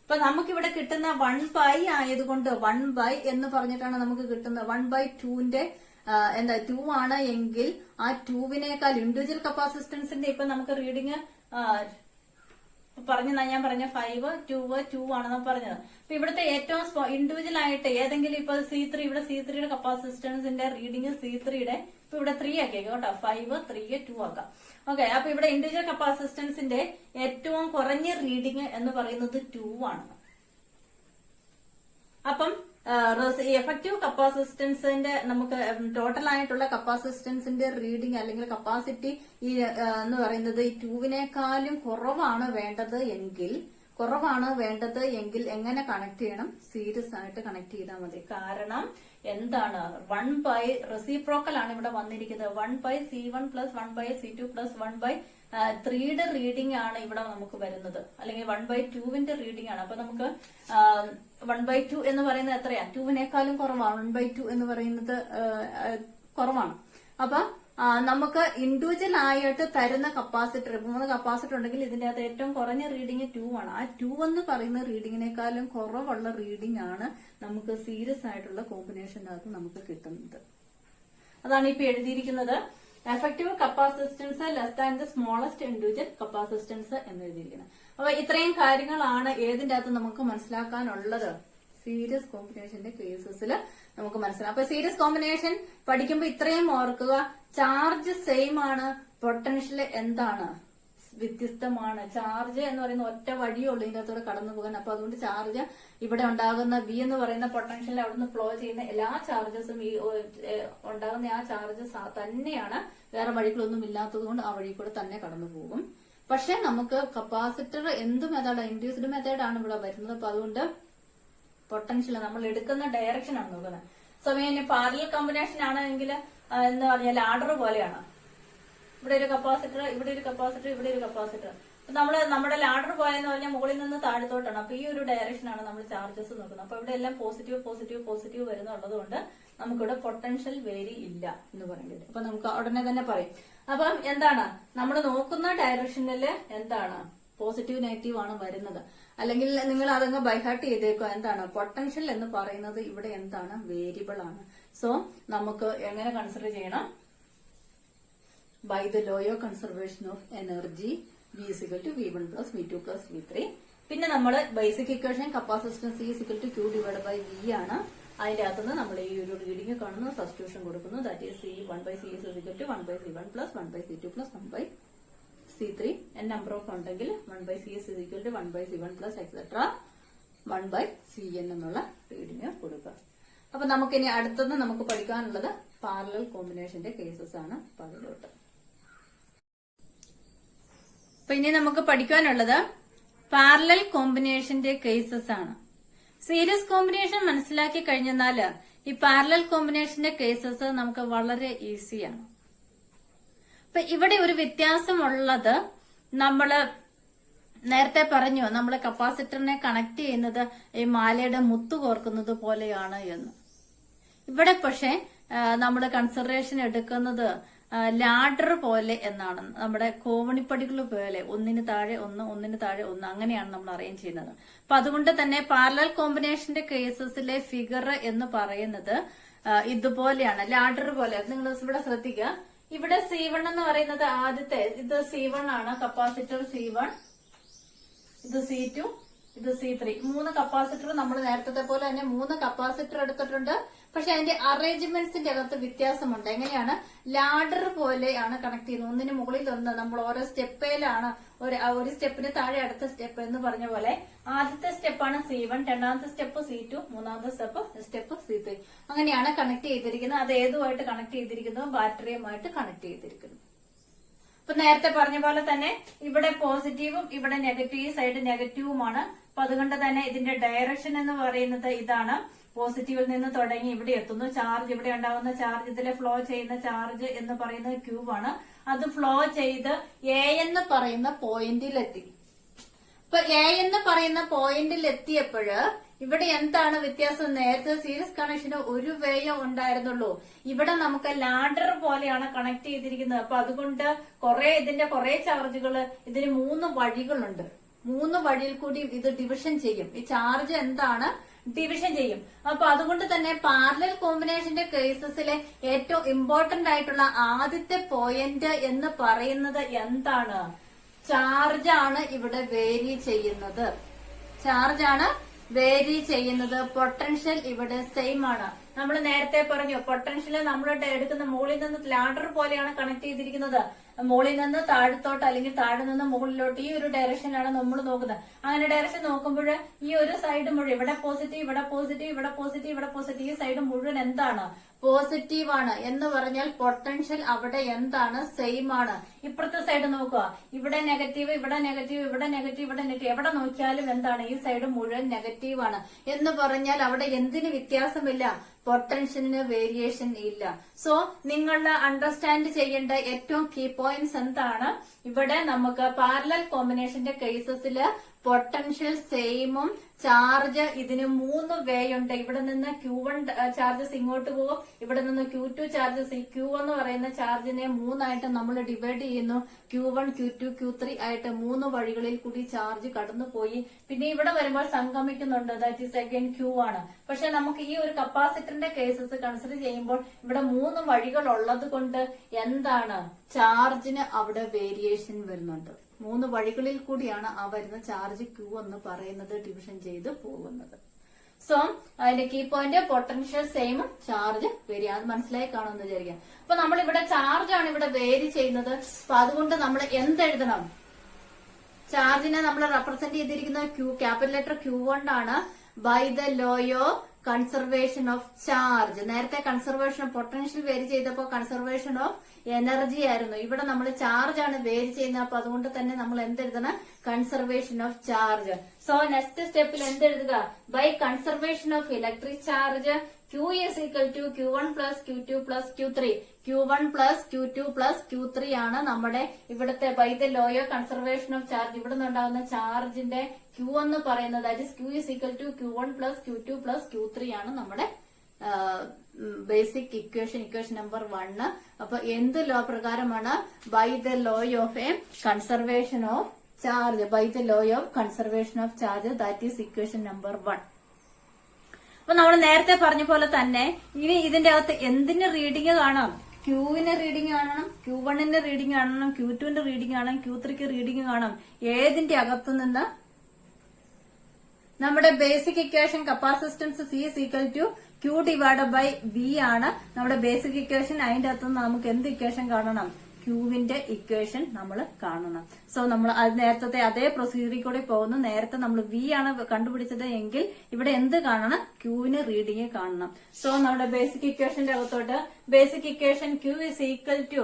അപ്പൊ നമുക്കിവിടെ കിട്ടുന്ന 1 by ആയതുകൊണ്ട് 1 by എന്ന് പറഞ്ഞിട്ടാണ് നമുക്ക് കിട്ടുന്നത്. 1 by 2ന്റെ എന്താ 2 ആണ് എങ്കിൽ ആ 2വിനേക്കാൾ ഇൻഡിവിജ്വൽ കപ്പാസിറ്റൻസിന്റെ ഇപ്പൊ നമുക്ക് റീഡിങ് ഞാൻ പറഞ്ഞ 5 2 ആണെന്ന് പറഞ്ഞത്. അപ്പൊ ഇവിടുത്തെ ഏറ്റവും ഇൻഡിവിജ്വൽ ആയിട്ട് ഏതെങ്കിലും ഇപ്പൊ C3, ഇവിടെ C3യുടെ കപ്പാസിറ്റൻസിന്റെ റീഡിങ് C3യുടെ ഇപ്പൊ ഇവിടെ 3 ആക്കിയേക്കും കേട്ടോ, 5 3 2 ആക്കാം. ഓക്കെ, അപ്പൊ ഇവിടെ ഇൻഡിവിജ്വൽ കപ്പാസിറ്റൻസിന്റെ ഏറ്റവും കുറഞ്ഞ റീഡിങ് എന്ന് പറയുന്നത് 2 ആണ്. അപ്പം എഫക്റ്റീവ് കപ്പാസിറ്റൻസിന്റെ നമുക്ക് ടോട്ടൽ ആയിട്ടുള്ള കപ്പാസിറ്റൻസിന്റെ റീഡിംഗ് അല്ലെങ്കിൽ കപ്പാസിറ്റി ഈ എന്ന് പറയുന്നത് ഈ 2വിനേക്കാളും കുറവാണ് വേണ്ടത് എങ്കിൽ എങ്ങനെ കണക്ട് ചെയ്യണം, സീരീസ് ആയിട്ട് കണക്ട് ചെയ്താൽ മതി. കാരണം എന്താണ്, 1 by റെസിപ്രോക്കൽ ആണ് ഇവിടെ വന്നിരിക്കുന്നത്. 1 by C1 plus 1 by C2 plus 1 by 3യുടെ reading ആണ് ഇവിടെ നമുക്ക് വരുന്നത്, അല്ലെങ്കിൽ 1 by 2വിന്റെ റീഡിംഗ് ആണ്. അപ്പൊ നമുക്ക് 1 by 2 എന്ന് പറയുന്നത് എത്രയാ, 2വിനേക്കാളും കുറവാണ്. 1 by 2 എന്ന് പറയുന്നത് കുറവാണ്. അപ്പൊ നമുക്ക് ഇൻഡിവിജ്വൽ ആയിട്ട് തരുന്ന കപ്പാസിറ്റർ 3 കപ്പാസിറ്റർ ഉണ്ടെങ്കിൽ ഇതിന്റെ അകത്ത് ഏറ്റവും കുറഞ്ഞ റീഡിംഗ് 2 ആണ്. ആ 2 എന്ന് പറയുന്ന റീഡിങ്ങിനേക്കാളും കുറവുള്ള റീഡിംഗ് ആണ് നമുക്ക് സീരീസ് ആയിട്ടുള്ള കോമ്പിനേഷനകത്ത് നമുക്ക് കിട്ടുന്നത്. അതാണ് ഇപ്പൊ എഴുതിയിരിക്കുന്നത്. Effective capacitance less than the smallest individual capacitance എന്ന് എഴുതിയിരിക്കുന്നത്. അപ്പൊ ഇത്രയും കാര്യങ്ങളാണ് ഏതിന്റെ അകത്ത് നമുക്ക് മനസ്സിലാക്കാനുള്ളത്. സീരീസ് കോമ്പിനേഷന്റെ കേസസിൽ നമുക്ക് മനസ്സിലാക്കാം. അപ്പൊ സീരീസ് കോമ്പിനേഷൻ പഠിക്കുമ്പോൾ ഇത്രയും ഓർക്കുക. ചാർജ് സെയിം ആണ്, പൊട്ടൻഷ്യൽ എന്താണ് വ്യത്യസ്തമാണ്. ചാർജ് എന്ന് പറയുന്ന ഒറ്റ വഴിയേ ഉള്ളൂ ഇതിന്റെ അകത്തൂടെ കടന്നു പോകാൻ. അപ്പൊ അതുകൊണ്ട് ചാർജ് ഇവിടെ ഉണ്ടാകുന്ന ബി എന്ന് പറയുന്ന പൊട്ടൻഷ്യൽ അവിടുന്ന് ഫ്ലോ ചെയ്യുന്ന എല്ലാ ചാർജസും ഈ ഉണ്ടാകുന്ന ആ ചാർജസ് തന്നെയാണ്. വേറെ വഴികളൊന്നും ഇല്ലാത്തത് കൊണ്ട് ആ വഴി കൂടെ തന്നെ കടന്നു പോകും. പക്ഷെ നമുക്ക് കപ്പാസിറ്റർ എന്ത് മെത്തേഡാണ്, ഇൻഡ്യൂസ്ഡ് മെത്തേഡാണ് ഇവിടെ വരുന്നത്. അപ്പൊ അതുകൊണ്ട് പൊട്ടൻഷ്യൽ നമ്മൾ എടുക്കുന്ന ഡയറക്ഷൻ ആണ് നോക്കുന്നത്. സമയം പാരലൽ കോമ്പിനേഷൻ ആണെങ്കിൽ എന്ന് പറഞ്ഞാൽ ലാഡർ പോലെയാണ്. ഇവിടെ ഒരു കപ്പാസിറ്റർ, ഇവിടെ ഒരു കപ്പാസിറ്റർ, ഇവിടെ ഒരു കപ്പാസിറ്റർ. നമ്മുടെ ലാഡർ പോയെന്ന് പറഞ്ഞാൽ മുകളിൽ നിന്ന് താഴത്തോട്ടാണ്. അപ്പൊ ഈ ഒരു ഡയറക്ഷനാണ് നമ്മൾ ചാർജസ് നോക്കുന്നത്. അപ്പൊ ഇവിടെ എല്ലാം പോസിറ്റീവ് പോസിറ്റീവ് പോസിറ്റീവ് വരുന്നുള്ളത് കൊണ്ട് നമുക്കിവിടെ പൊട്ടൻഷ്യൽ വേരി ഇല്ല എന്ന് പറയുന്നത്. അപ്പൊ നമുക്ക് ഉടനെ തന്നെ പറയും. അപ്പം എന്താണ് നമ്മൾ നോക്കുന്ന ഡയറക്ഷനിൽ എന്താണ് പോസിറ്റീവ് നെഗറ്റീവ് ആണ് വരുന്നത്. അല്ലെങ്കിൽ നിങ്ങൾ അതങ്ങ് ബൈഹാർട്ട് ചെയ്തേക്കോ. എന്താണ് പൊട്ടൻഷ്യൽ എന്ന് പറയുന്നത് ഇവിടെ എന്താണ് വേരിയബിൾ ആണ്. സോ നമുക്ക് എങ്ങനെ കൺസിഡർ ചെയ്യണം? By the law of conservation of energy V is equal to V1 plus V2 plus V3. പിന്നെ നമ്മൾ basic equation capacitance C is equal to Q divided by V ആണ്. അതിന്റെ അകത്തുനിന്ന് നമ്മൾ ഈ ഒരു റീഡിംഗ് കാണുന്നു, സബ്സ്റ്റിറ്റ്യൂഷൻ കൊടുക്കുന്നു. That is C1 by C is equal to 1 by C1 plus 1 by C2 plus 1 by C3. n number of ഉണ്ടെങ്കിൽ 1 by C is equal to 1 by C1 plus etc. 1 by Cn എന്നുള്ള reading കൊടുക്കുക. അപ്പൊ നമുക്കിനി അടുത്തത് നമുക്ക് പഠിക്കാനുള്ളത് parallel കോമ്പിനേഷന്റെ cases ആണ്. അപ്പൊ അതിലോട്ട് അപ്പൊ ഇനി നമുക്ക് പഠിക്കാനുള്ളത് പാരലൽ കോമ്പിനേഷന്റെ കേസസ് ആണ്. സീരീസ് കോമ്പിനേഷൻ മനസ്സിലാക്കി കഴിഞ്ഞാൽ ഈ പാരലൽ കോമ്പിനേഷന്റെ കേസസ് നമുക്ക് വളരെ ഈസിയാണ്. അപ്പൊ ഇവിടെ ഒരു വ്യത്യാസമുള്ളത്, നമ്മള് നേരത്തെ പറഞ്ഞു നമ്മള് കപ്പാസിറ്ററിനെ കണക്ട് ചെയ്യുന്നത് ഈ മാലയുടെ മുത്തു കോർക്കുന്നത് പോലെയാണ് എന്ന്. ഇവിടെ പക്ഷെ നമ്മള് കൺസിഡറേഷൻ എടുക്കുന്നത് ലാഡർ പോലെ എന്നാണ്. നമ്മുടെ കോവണിപ്പടികൾ പോലെ ഒന്നിന് താഴെ ഒന്ന്, ഒന്നിന് താഴെ ഒന്ന്, അങ്ങനെയാണ് നമ്മൾ അറേഞ്ച് ചെയ്യുന്നത്. അപ്പൊ അതുകൊണ്ട് തന്നെ പാരലൽ കോമ്പിനേഷന്റെ കേസസിലെ ഫിഗർ എന്ന് പറയുന്നത് ഇതുപോലെയാണ്, ലാഡർ പോലെ. നിങ്ങൾ ഇവിടെ ശ്രദ്ധിക്കുക. ഇവിടെ C1 എന്ന് പറയുന്നത് ആദ്യത്തെ, ഇത് C1 ആണ്, കപ്പാസിറ്റർ C1, ഇത് C2, ഇത് C3. 3 കപ്പാസിറ്റർ നമ്മൾ നേരത്തെ പോലെ തന്നെ 3 കപ്പാസിറ്റർ എടുത്തിട്ടുണ്ട്. പക്ഷെ അതിന്റെ അറേഞ്ച്മെന്റ്സിന്റെ അകത്ത് വ്യത്യാസമുണ്ട്. എങ്ങനെയാണ്? ലാഡർ പോലെയാണ് കണക്ട് ചെയ്യുന്നത്. ഒന്നിന് മുകളിൽ ഒന്ന്, നമ്മൾ ഓരോ സ്റ്റെപ്പിലാണ്, ഒരു സ്റ്റെപ്പിന് താഴെ അടുത്ത സ്റ്റെപ്പ് എന്ന് പറഞ്ഞ പോലെ ആദ്യത്തെ സ്റ്റെപ്പാണ് C1, രണ്ടാമത്തെ സ്റ്റെപ്പ് C2, മൂന്നാമത്തെ സ്റ്റെപ്പ് C3. അങ്ങനെയാണ് കണക്ട് ചെയ്തിരിക്കുന്നത്. അത് ഏതുമായിട്ട് കണക്ട് ചെയ്തിരിക്കുന്നത്? ബാറ്ററിയുമായിട്ട് കണക്ട് ചെയ്തിരിക്കുന്നു. ഇപ്പൊ നേരത്തെ പറഞ്ഞ പോലെ തന്നെ ഇവിടെ പോസിറ്റീവും ഇവിടെ നെഗറ്റീവ്, സൈഡ് നെഗറ്റീവുമാണ്. അപ്പൊ അതുകൊണ്ട് തന്നെ ഇതിന്റെ ഡയറക്ഷൻ എന്ന് പറയുന്നത് ഇതാണ്. പോസിറ്റീവിൽ നിന്ന് തുടങ്ങി ഇവിടെ എത്തുന്നു. ചാർജ്, ഇവിടെ ഉണ്ടാകുന്ന ചാർജ്, ഇതിലെ ഫ്ലോ ചെയ്യുന്ന ചാർജ് എന്ന് പറയുന്നത് ക്യൂബ് ആണ്. അത് ഫ്ലോ ചെയ്ത് എ എന്ന് പറയുന്ന പോയിന്റിലെത്തി. ഇപ്പൊ എ എന്ന് പറയുന്ന പോയിന്റിൽ എത്തിയപ്പോഴ് ഇവിടെ എന്താണ് വ്യത്യാസം? നേരത്തെ സീരീസ് കണക്ഷന് ഒരു വേയം ഉണ്ടായിരുന്നുള്ളൂ. ഇവിടെ നമുക്ക് ലാഡർ പോലെയാണ് കണക്ട് ചെയ്തിരിക്കുന്നത്. അപ്പൊ അതുകൊണ്ട് ഇതിന്റെ കുറെ ചാർജുകൾ, ഇതിന് 3 വഴികളുണ്ട്. 3 വഴിയിൽ കൂടി ഇത് ഡിവിഷൻ ചെയ്യും. ഈ ചാർജ് എന്താണ്? ഡിവിഷൻ ചെയ്യും. അപ്പൊ അതുകൊണ്ട് തന്നെ പാരലൽ കോമ്പിനേഷന്റെ കേസസിലെ ഏറ്റവും ഇമ്പോർട്ടന്റ് ആയിട്ടുള്ള ആദ്യത്തെ പോയിന്റ് എന്ന് പറയുന്നത് എന്താണ്? ചാർജാണ് ഇവിടെ വേരി ചെയ്യുന്നത്. ചാർജാണ് വേരി ചെയ്യുന്നത്. പൊട്ടൻഷ്യൽ ഇവിടെ സെയിം ആണ്. നമ്മൾ നേരത്തെ പറഞ്ഞു പൊട്ടൻഷ്യൽ നമ്മൾ എടുക്കുന്ന മുകളിൽ നിന്ന് ലാഡർ പോലെയാണ് കണക്ട് ചെയ്തിരിക്കുന്നത്. മുകളിൽ നിന്ന് താഴത്തോട്ട് അല്ലെങ്കിൽ താഴെ നിന്ന് മുകളിലോട്ട് ഈ ഒരു ഡയറക്ഷനിലാണ് നമ്മൾ നോക്കുന്നത്. അങ്ങനെ ഡയറക്ഷൻ നോക്കുമ്പോൾ ഈ ഒരു സൈഡ് മുഴുവൻ ഇവിടെ പോസിറ്റീവ്, ഇവിടെ പോസിറ്റീവ്, ഇവിടെ പോസിറ്റീവ്, ഇവിടെ പോസിറ്റീവ്, ഈ സൈഡ് മുഴുവൻ എന്താണ്? പോസിറ്റീവ് ആണ്. എന്ന് പറഞ്ഞാൽ പൊട്ടൻഷ്യൽ അവിടെ എന്താണ്? സെയിം ആണ്. ഇപ്പുറത്തെ സൈഡ് നോക്കുക. ഇവിടെ നെഗറ്റീവ്, ഇവിടെ നെഗറ്റീവ്, ഇവിടെ നെഗറ്റീവ്, ഇവിടെ നെഗറ്റീവ്. എവിടെ നോക്കിയാലും എന്താണ്? ഈ സൈഡ് മുഴുവൻ നെഗറ്റീവ് ആണ്. എന്ന് പറഞ്ഞാൽ അവിടെ എന്തിന് വ്യത്യാസമില്ല? പൊട്ടൻഷ്യലിന് വേരിയേഷൻ ഇല്ല. സോ നിങ്ങൾ അണ്ടർസ്റ്റാൻഡ് ചെയ്യേണ്ട ഏറ്റവും കീ പോയിന്റ്സ് എന്താണ്? ഇവിടെ നമുക്ക് പാരലൽ കോമ്പിനേഷന്റെ കേസസിൽ പൊട്ടൻഷ്യൽ സെയിമും ചാർജ് ഇതിന് 3 വേ ഉണ്ട്. ഇവിടെ നിന്ന് Q1 ചാർജസ് ഇങ്ങോട്ട് പോകും, ഇവിടെ നിന്ന് Q2 ചാർജസ്, Q എന്ന് പറയുന്ന ചാർജിനെ 3ആയിട്ട് നമ്മൾ ഡിവൈഡ് ചെയ്യുന്നു. Q1, Q2, Q3 ആയിട്ട് 3 വഴികളിൽ കൂടി ചാർജ് കടന്നുപോയി. പിന്നെ ഇവിടെ വരുമ്പോൾ സംഗമിക്കുന്നുണ്ട്, ദാറ്റ് ഈസ് അഗൈൻ Q ആണ്. പക്ഷെ നമുക്ക് ഈ ഒരു കപ്പാസിറ്ററിന്റെ കേസസ് കൺസിഡർ ചെയ്യുമ്പോൾ ഇവിടെ 3 വഴികൾ ഉള്ളത് കൊണ്ട് എന്താണ്, ചാർജിന് അവിടെ വേരിയേഷൻ വരുന്നുണ്ട്. 3 വഴികളിൽ കൂടിയാണ് ആ വരുന്ന ചാർജ് Q എന്ന് പറയുന്നത് ഡിവിഷൻ ചെയ്ത് പോകുന്നത്. സോ അതിന്റെ key point potential same, charge vary. അത് മനസ്സിലായി കാണുമെന്ന് വിചാരിക്കാം. അപ്പൊ നമ്മൾ ഇവിടെ ചാർജ് ആണ് ഇവിടെ വേരി ചെയ്യുന്നത്. അപ്പൊ അതുകൊണ്ട് നമ്മൾ എന്തെഴുതണം, ചാർജിനെ നമ്മൾ റെപ്രസെന്റ് ചെയ്തിരിക്കുന്നത് ക്യാപിറ്റൽ ലെറ്റർ Q1 ആണ്. By the law of conservation of charge. നേരത്തെ കൺസർവേഷൻ ഓഫ് പൊട്ടൻഷ്യൽ വേരി ചെയ്തപ്പോ കൺസർവേഷൻ ഓഫ് എനർജി ആയിരുന്നു. ഇവിടെ നമ്മൾ ചാർജ് ആണ് വേരി ചെയ്യുന്നത്. അപ്പൊ അതുകൊണ്ട് തന്നെ നമ്മൾ എന്തെഴുതണം, conservation of charge. So next സ്റ്റെപ്പിൽ എന്തെഴുതുക, by conservation of electric charge Q is equal to Q1 plus Q2 plus Q3. Q1 plus Q2 plus Q3 ആണ് നമ്മുടെ ഇവിടുത്തെ by the law of conservation of charge. ഇവിടെ നിന്നുണ്ടാകുന്ന ചാർജിന്റെ Q എന്ന് പറയുന്നത് that is Q is equal to Q1 plus Q2 plus Q3 ആണ് നമ്മുടെ ബേസിക് ഇക്വേഷൻ നമ്പർ 1. അപ്പൊ എന്ത് ലോ പ്രകാരമാണ്, by the law of a conservation of charge, by the law of conservation of charge, that is equation number 1. അപ്പൊ നമ്മൾ നേരത്തെ പറഞ്ഞ പോലെ തന്നെ ഇനി ഇതിന്റെ അകത്ത് എന്തിന് റീഡിംഗ് കാണാം, Qന് റീഡിംഗ് കാണണം, Q1ന്റെ റീഡിംഗ് കാണണം, Q2ന്റെ റീഡിംഗ് കാണണം, Q3ക്ക് റീഡിംഗ് കാണണം. ഏതിന്റെ അകത്തു നിന്ന്, നമ്മുടെ basic equation capacitance C is equal to Q divided by V ആണ് നമ്മുടെ ബേസിക് ഇക്വേഷൻ. അതിന്റെ അകത്തുനിന്ന് നമുക്ക് എന്ത് ഇക്വേഷൻ കാണണം, Qവിന്റെ ഇക്വേഷൻ നമ്മൾ കാണണം. സോ നമ്മൾ നേരത്തെ അതേ പ്രൊസീജിയറിൽ കൂടെ പോകുന്നു. നേരത്തെ നമ്മൾ V ആണ് കണ്ടുപിടിച്ചത് എങ്കിൽ ഇവിടെ എന്ത് കാണണം, Qന് റീഡിംഗ് കാണണം. സോ നമ്മുടെ ബേസിക് ഇക്വേഷന്റെ അകത്തോട്ട് basic equation Q is equal to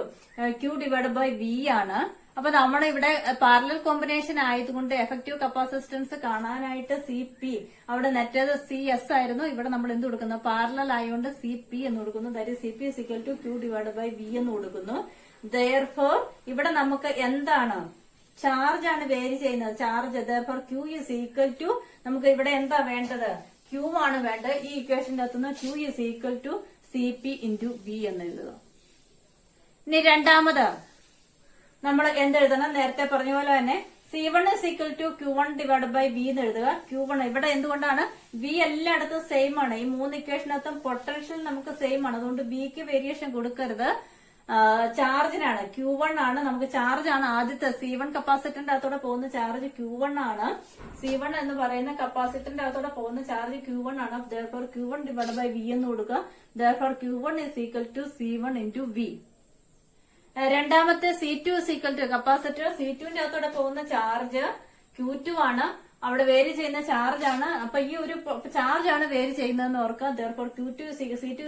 Q divided by V ആണ്. അപ്പൊ നമ്മുടെ ഇവിടെ പാരലൽ കോമ്പിനേഷൻ ആയതുകൊണ്ട് എഫക്റ്റീവ് കപ്പാസിറ്റൻസ് കാണാനായിട്ട് CP, അവിടെ നെറ്റത് CS ആയിരുന്നു. ഇവിടെ നമ്മൾ എന്ത് കൊടുക്കുന്നു, പാരലൽ ആയതുകൊണ്ട് CP എന്ന് കൊടുക്കുന്നു. That is CP is equal to Q divided by V എന്ന് കൊടുക്കുന്നു. Therefore ഇവിടെ നമുക്ക് എന്താണ്, ചാർജ് ആണ് വേരി ചെയ്യുന്നത്, charge. Therefore Q is equal to, നമുക്ക് ഇവിടെ എന്താ വേണ്ടത്, Q ആണ് വേണ്ടത്. ഈ ഇക്വേഷന്റെ അകത്തുനിന്ന് Q is equal to CP into V എന്ന് എഴുതുക. ഇനി രണ്ടാമത് നമ്മൾ എന്തെഴുതണം, നേരത്തെ പറഞ്ഞ പോലെ തന്നെ C1 is equal to Q1 divided by V എന്ന് എഴുതുക. Q1 ഇവിടെ എന്തുകൊണ്ടാണ്, V എല്ലായിടത്തും സെയിം ആണ്. ഈ 3 ഇക്വേഷനകത്തും പൊട്ടൻഷ്യൽ നമുക്ക് സെയിം ആണ്. അതുകൊണ്ട് Vക്ക് വേരിയേഷൻ കൊടുക്കരുത്, ചാർജിനാണ്. Q1 ആണ് നമുക്ക് ചാർജ് ആണ് ആദ്യത്തെ C1 കപ്പാസിറ്ററിന്റെ അകത്തോടെ പോകുന്ന ചാർജ് Q1 ആണ്. C1 എന്ന് പറയുന്ന കപ്പാസിറ്ററിന്റെ അകത്തോടെ പോകുന്ന ചാർജ് Q1 ആണ്. Therefore Q1 divided by V എന്ന് കൊടുക്കുക. Therefore Q1 is equal to C1 into V. രണ്ടാമത്തെ C2 is equal to capacitor C2ന്റെ അകത്തോടെ പോകുന്ന ചാർജ് Q2 ആണ്. അവിടെ വേരി ചെയ്യുന്ന ചാർജ് ആണ്. അപ്പൊ ഈ ഒരു ചാർജ് ആണ് വേരി ചെയ്യുന്നതെന്ന് ഓർക്കുക. Therefore C2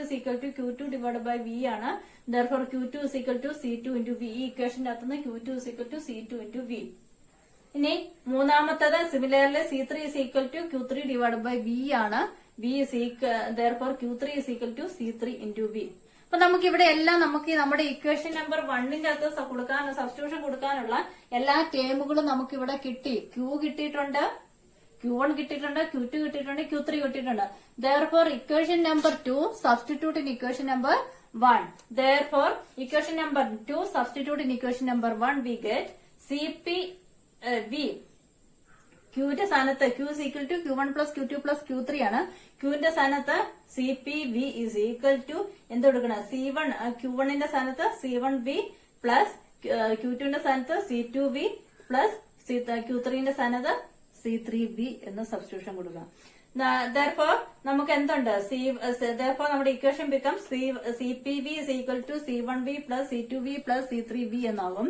is equal to Q2 divided by V ആണ്. Therefore Q2 is equal to C2 into V. ഈ ഇക്വേഷന്റെ അകത്തുനിന്ന് Q2 is equal to C2 into V. ഇനി മൂന്നാമത്തത് similarly C3 is equal to Q3 divided by V ആണ്. Therefore Q3 is equal to C3 into V. അപ്പൊ നമുക്ക് ഇവിടെ എല്ലാം നമുക്ക് നമ്മുടെ ഇക്വേഷൻ നമ്പർ 1ന്റെ അകത്ത് സബ്സ്റ്റിറ്റ്യൂഷൻ കൊടുക്കാനുള്ള എല്ലാ ടേമുകളും നമുക്ക് ഇവിടെ കിട്ടി. Q കിട്ടിയിട്ടുണ്ട്, Q1 കിട്ടിയിട്ടുണ്ട്, Q2 കിട്ടിയിട്ടുണ്ട്, Q3 കിട്ടിയിട്ടുണ്ട്. Therefore equation number 2 substitute in equation number 1. Therefore equation number 2 substitute in equation number 1 we get CP V. Qന്റെ സ്ഥാനത്ത് Q is equal to Q1 plus Q2 plus Q3 ആണ്. Qന്റെ സ്ഥാനത്ത് CP V is equal to എന്ത് കൊടുക്കണം, C1 Q1ന്റെ സ്ഥാനത്ത് C1V plus Q2ന്റെ സ്ഥാനത്ത് C2V plus Q3ന്റെ സ്ഥാനത്ത് C3V എന്ന് substitution കൊടുക്കുക. Therefore നമുക്ക് എന്തുണ്ട്, therefore നമ്മുടെ equation become CPV is equal to C1V plus C2V plus C3V എന്നാകും.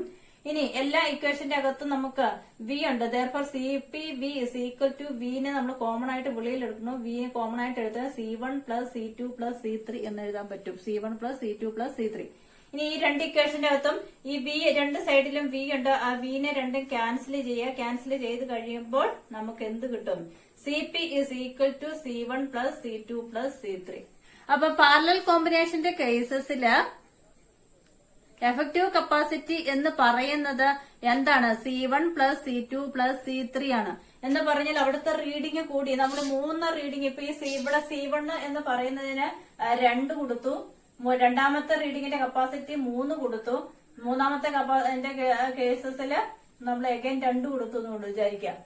ഇനി എല്ലാ ഇക്വേഷന്റെ അകത്തും നമുക്ക് V ഉണ്ട്. Therefore CPV is equal to V നെ നമ്മൾ കോമൺ ആയിട്ട് വെളിയിൽ എടുക്കുന്നു. V നെ കോമൺ ആയിട്ട് എടുത്താൽ C1 plus C2 plus C3 എന്ന് എഴുതാൻ പറ്റും. C1 plus C2 plus C3. ഇനി ഈ രണ്ട് ഇക്വേഷന്റെ അകത്തും ഈ V രണ്ട് സൈഡിലും V ഉണ്ട്. ആ V നെ രണ്ടും ക്യാൻസൽ ചെയ്യുക. ക്യാൻസൽ ചെയ്ത് കഴിയുമ്പോൾ നമുക്ക് എന്ത് കിട്ടും, CP is equal to C1 plus C2 plus C3. അപ്പൊ പാരലൽ കോമ്പിനേഷന്റെ കേസസില് എഫക്റ്റീവ് കപ്പാസിറ്റി എന്ന് പറയുന്നത് എന്താണ്, C1 plus C2 plus C3 ആണ്. എന്ന് പറഞ്ഞാൽ അവിടുത്തെ റീഡിങ് കൂടി. നമ്മൾ 3 റീഡിങ്, ഇപ്പൊ ഈ ഇവിടെ C1 എന്ന് പറയുന്നതിന് 2 കൊടുത്തു, രണ്ടാമത്തെ റീഡിങ്ങിന്റെ കപ്പാസിറ്റി 3 കൊടുത്തു, മൂന്നാമത്തെ കേസസില് നമ്മൾ അഗൈൻ 2 കൊടുത്തു എന്ന് വിചാരിക്കാം,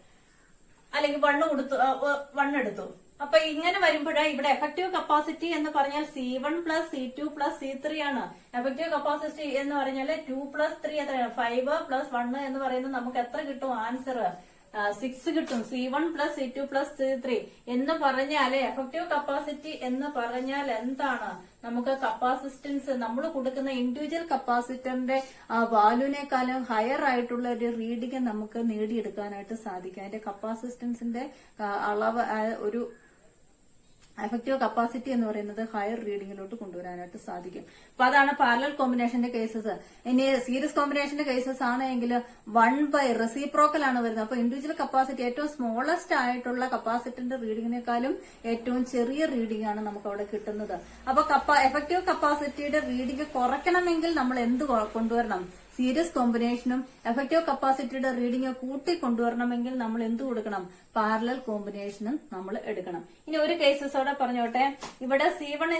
അല്ലെങ്കിൽ 1 എടുത്തു. അപ്പൊ ഇങ്ങനെ വരുമ്പോഴാണ് ഇവിടെ എഫക്റ്റീവ് കപ്പാസിറ്റി എന്ന് പറഞ്ഞാൽ C1 plus C2 plus C3 ആണ്. എഫക്റ്റീവ് കപ്പാസിറ്റി എന്ന് പറഞ്ഞാൽ 2 പ്ലസ് 3 എത്രയാണ്? 5 പ്ലസ് 1 എന്ന് പറയുന്നത് നമുക്ക് എത്ര കിട്ടും? ആൻസർ 6 കിട്ടും. C1 plus C2 plus C3 എന്ന് പറഞ്ഞാല് എഫക്റ്റീവ് കപ്പാസിറ്റി എന്ന് പറഞ്ഞാൽ എന്താണ്? നമുക്ക് കപ്പാസിറ്റൻസ്, നമ്മൾ കൊടുക്കുന്ന ഇൻഡിവിജ്വൽ കപ്പാസിറ്ററിന്റെ വാല്യൂവിനേക്കാളും ഹയർ ആയിട്ടുള്ള ഒരു റീഡിംഗ് നമുക്ക് നേടിയെടുക്കാനായിട്ട് സാധിക്കും. അതിന്റെ കപ്പാസിറ്റൻസിന്റെ അളവ്, ഒരു എഫക്റ്റീവ് കപ്പാസിറ്റി എന്ന് പറയുന്നത് ഹയർ റീഡിംഗിലോട്ട് കൊണ്ടുവരാനായിട്ട് സാധിക്കും. അപ്പൊ അതാണ് പാരലൽ കോമ്പിനേഷന്റെ കേസസ്. ഇനി സീരീസ് കോമ്പിനേഷന്റെ കേസസ് ആണെങ്കിൽ 1/, റെസിപ്രോക്കൽ ആണ് വരുന്നത്. അപ്പൊ ഇൻഡിവിജ്വൽ കപ്പാസിറ്റി ഏറ്റവും സ്മോളസ്റ്റ് ആയിട്ടുള്ള കപ്പാസിറ്ററിന്റെ റീഡിങ്ങിനേക്കാളും ഏറ്റവും ചെറിയ റീഡിംഗ് ആണ് നമുക്ക് അവിടെ കിട്ടുന്നത്. അപ്പൊ എഫക്റ്റീവ് കപ്പാസിറ്റിയുടെ റീഡിംഗ് കുറയ്ക്കണമെങ്കിൽ നമ്മൾ എന്ത് കൊണ്ടുവരണം? സീരീസ് കോമ്പിനേഷനും എഫക്റ്റീവ് കപ്പാസിറ്റിയുടെ റീഡിംഗ് കൂട്ടി കൊണ്ടുവരണമെങ്കിൽ നമ്മൾ എന്ത് കൊടുക്കണം? പാരലൽ കോമ്പിനേഷനും നമ്മൾ എടുക്കണം. ഇനി ഒരു കേസസോടെ പറഞ്ഞോട്ടെ. ഇവിടെ C1